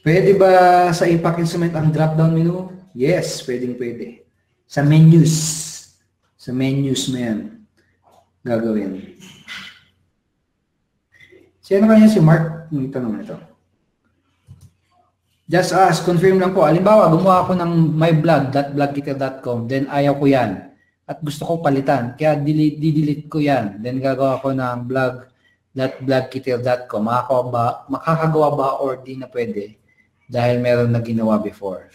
S4: Pwede ba sa Impact Instrument ang drop-down menu? Yes, pwede. Sa menus. Sa menus mo yan. Gagawin. Sino kanya si Mark? Yung tanong ito. Just ask, confirm lang po. Halimbawa, gumawa ako ng myblog.blogkitil.com, then ayaw ko yan. At gusto ko palitan. Kaya di-delete ko yan. Then gagawa ko ng blog.blogkitil.com. Makakagawa ba or di na pwede? Dahil meron na ginawa before.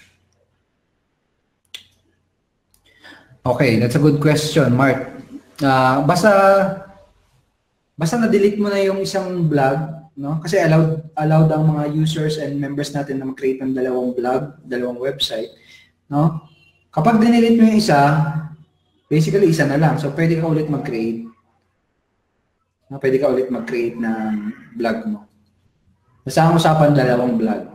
S4: Okay, that's a good question, Mark. Basta na-delete mo na yung isang blog, no? Kasi allowed ang mga users and members natin na mag-create ng dalawang blog, dalawang website, no? Kapag dinelete mo yung isa, basically isa na lang. So pwede ka ulit mag-create. No? Pwede ka ulit mag-create ng blog mo. Basta ang usapan dalawang blog.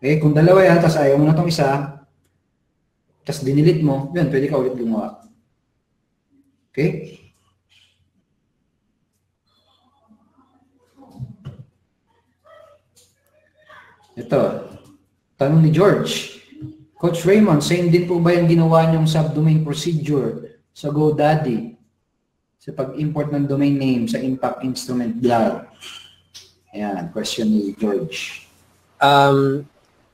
S4: Okay, kung dalawa yan, tapos ayaw mo na itong isa, tapos dinelete mo, yun, pwede ka ulit gumawa. Okay? Ito, tanong ni George. Coach Raymond, same din po ba yung ginawa niyong subdomain procedure sa GoDaddy sa pag-import ng domain name sa Impact Instrument blog? Ayan, question ni George.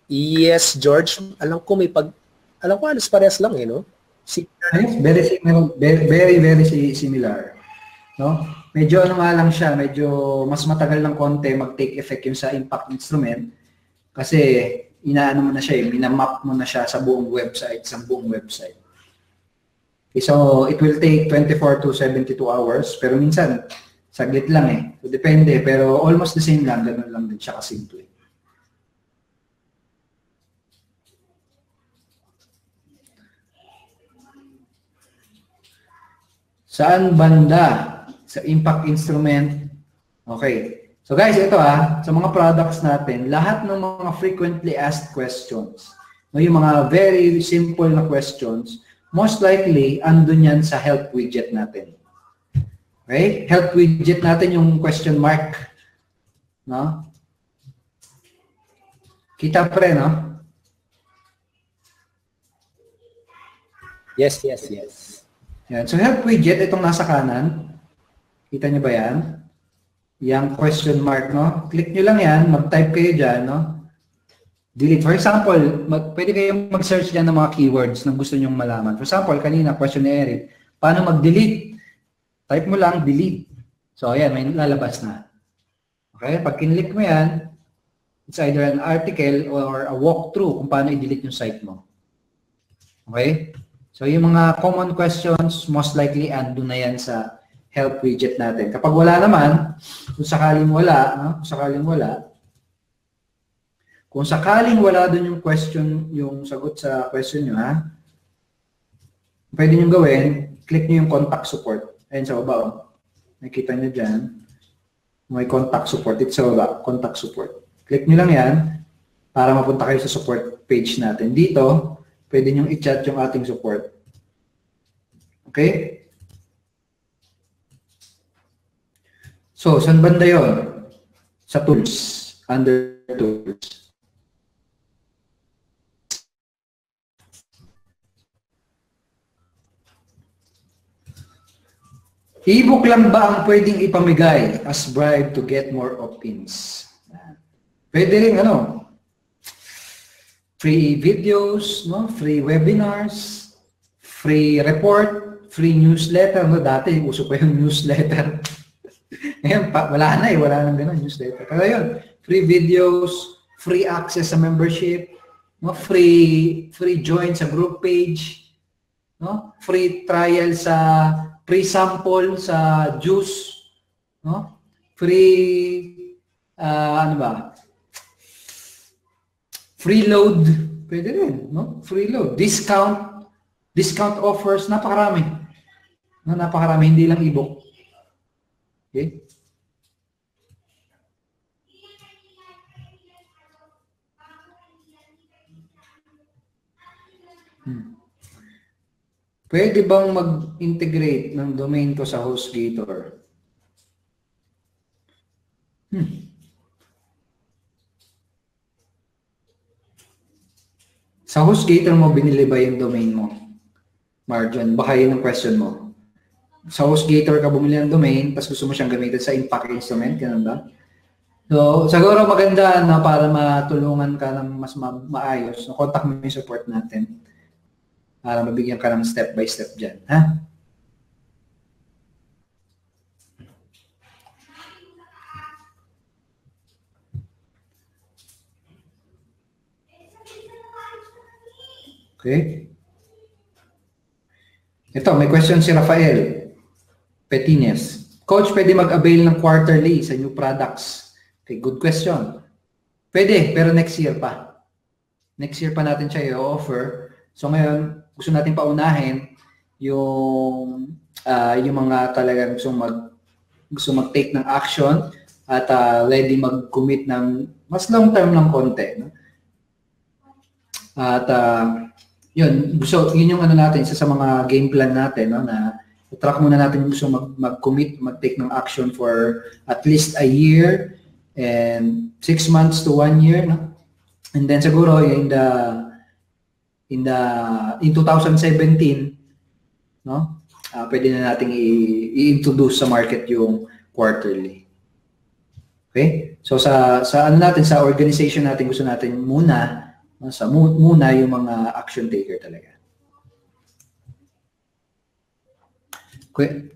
S2: Yes, George. Alam ko halos parehas lang, no?
S4: Very similar. No? Medyo nga lang siya, medyo mas matagal ng konti mag-take effect yung sa Impact Instrument kasi inaano mo na siya, minamap mo na siya sa buong website, Okay, so it will take 24 to 72 hours, pero minsan saglit lang eh. So depende, pero almost the same lang, ganun lang din siya kasimple. Saan banda? Sa Impact Instrument. Okay. So guys, ito sa mga products natin, lahat ng mga frequently asked questions, no, yung mga very simple na questions, most likely, andun yan sa help widget natin. Okay? Help widget natin yung question mark. No? Kita pre, no?
S2: Yes.
S4: Yan. So help widget, itong nasa kanan. Kita niyo ba yan? Yang question mark, no? Click nyo lang yan, mag-type kayo dyan, no? Delete. For example, pwede kayong mag-search dyan ng mga keywords na gusto nyong malaman. For example, kanina, question ni Eric, paano mag-delete? Type mo lang, delete. So, ayan, may lalabas na. Okay? Pag kinlik mo yan, it's either an article or a walkthrough kung paano i-delete yung site mo. Okay? So, yung mga common questions, most likely, andun na yan sa help widget natin. Kapag wala naman, kung sakaling wala dun yung question, yung sagot sa question nyo, pwede nyo gawin, click nyo yung contact support. Ayun sa baba, nakikita nyo dyan, may contact support. It's sa baba, contact support. Click nyo lang yan, para mapunta kayo sa support page natin. Dito, pwede nyo i-chat yung ating support. Okay? So, saan banda yun? Sa tools. Under tools. E-book lang ba ang pwedeng ipamigay as bribe to get more opt-ins? Pwede rin free videos, no? Free webinars, free report, free newsletter. No? Dati, uso pa yung newsletter. Ngayon, wala nang ganun newsletter. Pero yun, free videos, free access sa membership, no? Free join sa group page, no? Free trial sa pre-sample sa juice, no? free, ano ba? Free load. Pwede rin, no? Free load. Discount offers. Napakarami. No, napakarami. Hindi lang e-book. Okay? Pwede bang mag-integrate ng domain ko sa HostGator? Sa HostGator mo, binili ba yung domain mo? Marjon, baka yun ang question mo. Sa HostGator ka bumili ng domain, tapos gusto mo siyang gamitin sa Impact Instrument, ganun ba? So, siguro maganda na para matulungan ka ng mas maayos, no, contact mo yung support natin para mabigyan ka ng step by step dyan. Ha? Okay. Ito, may question si Rafael Petines. Coach, pwede mag-avail ng quarterly sa new products? Okay, good question. Pwede, pero next year pa. Next year pa natin siya i-offer. So ngayon, gusto natin paunahin yung mga talagang gusto mag-take ng action at ready mag-commit ng mas long term ng konti. No? At yun yung ano natin, isa sa mga game plan natin, no, na i-track muna natin yung gusto mag-commit, mag-take ng action for at least a year and 6 months to 1 year, no? And then siguro in 2017, no? Pwede na nating i-introduce sa market yung quarterly. Okay? So sa ano natin, sa organization natin, gusto natin muna, no, muna yung mga action taker talaga.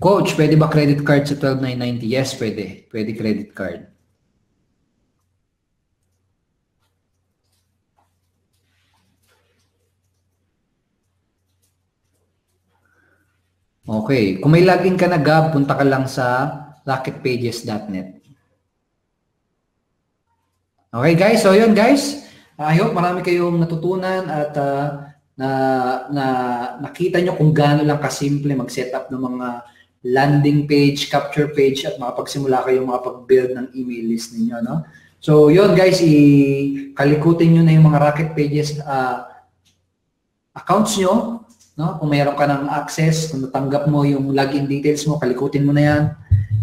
S4: Coach, pwede ba credit card sa 12,990? Yes, pwede. Pwede credit card. Okay. Kung may login ka na, Gab, punta ka lang sa rocketpages.net. Okay, guys. So, yun, guys. I hope marami kayong natutunan at nakita nyo kung gaano lang kasimple mag-set up ng mga landing page, capture page, at makapagsimula kayo makapag-build ng email list ninyo, no? So, yun, guys. Kalikutin nyo na yung mga Rocket Pages accounts nyo. No? Kung mayroon ka ng access, kung natanggap mo yung login details mo, kalikutin mo na yan.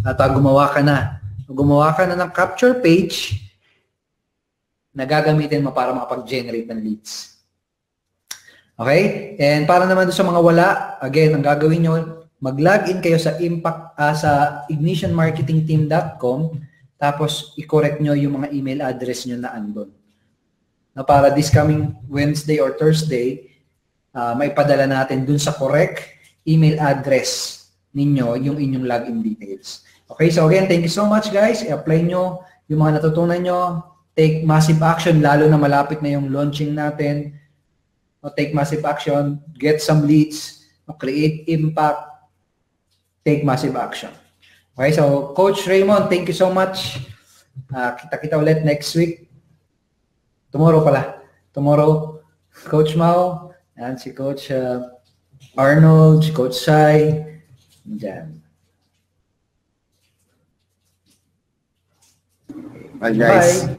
S4: At gumawa ka na. Gumawa ka na ng capture page na gagamitin mo para makapag-generate ng leads. Okay? And para naman sa mga wala, again, ang gagawin nyo, mag-login kayo sa ignitionmarketingteam.com, tapos i-correct nyo yung mga email address nyo na andun. Na para this coming Wednesday or Thursday, may padala natin dun sa correct email address ninyo yung inyong login details. Okay, so again, thank you so much, guys. I-apply nyo yung mga natutunan nyo. Take massive action, lalo na malapit na yung launching natin. Take massive action, get some leads, create impact, take massive action. Okay, so Coach Raymond, thank you so much. Kita-kita ulit next week. Tomorrow pala. Tomorrow, Coach Mau, and si Coach Arnold, si Coach Sai, dyan.
S1: Bye, guys.
S4: Bye.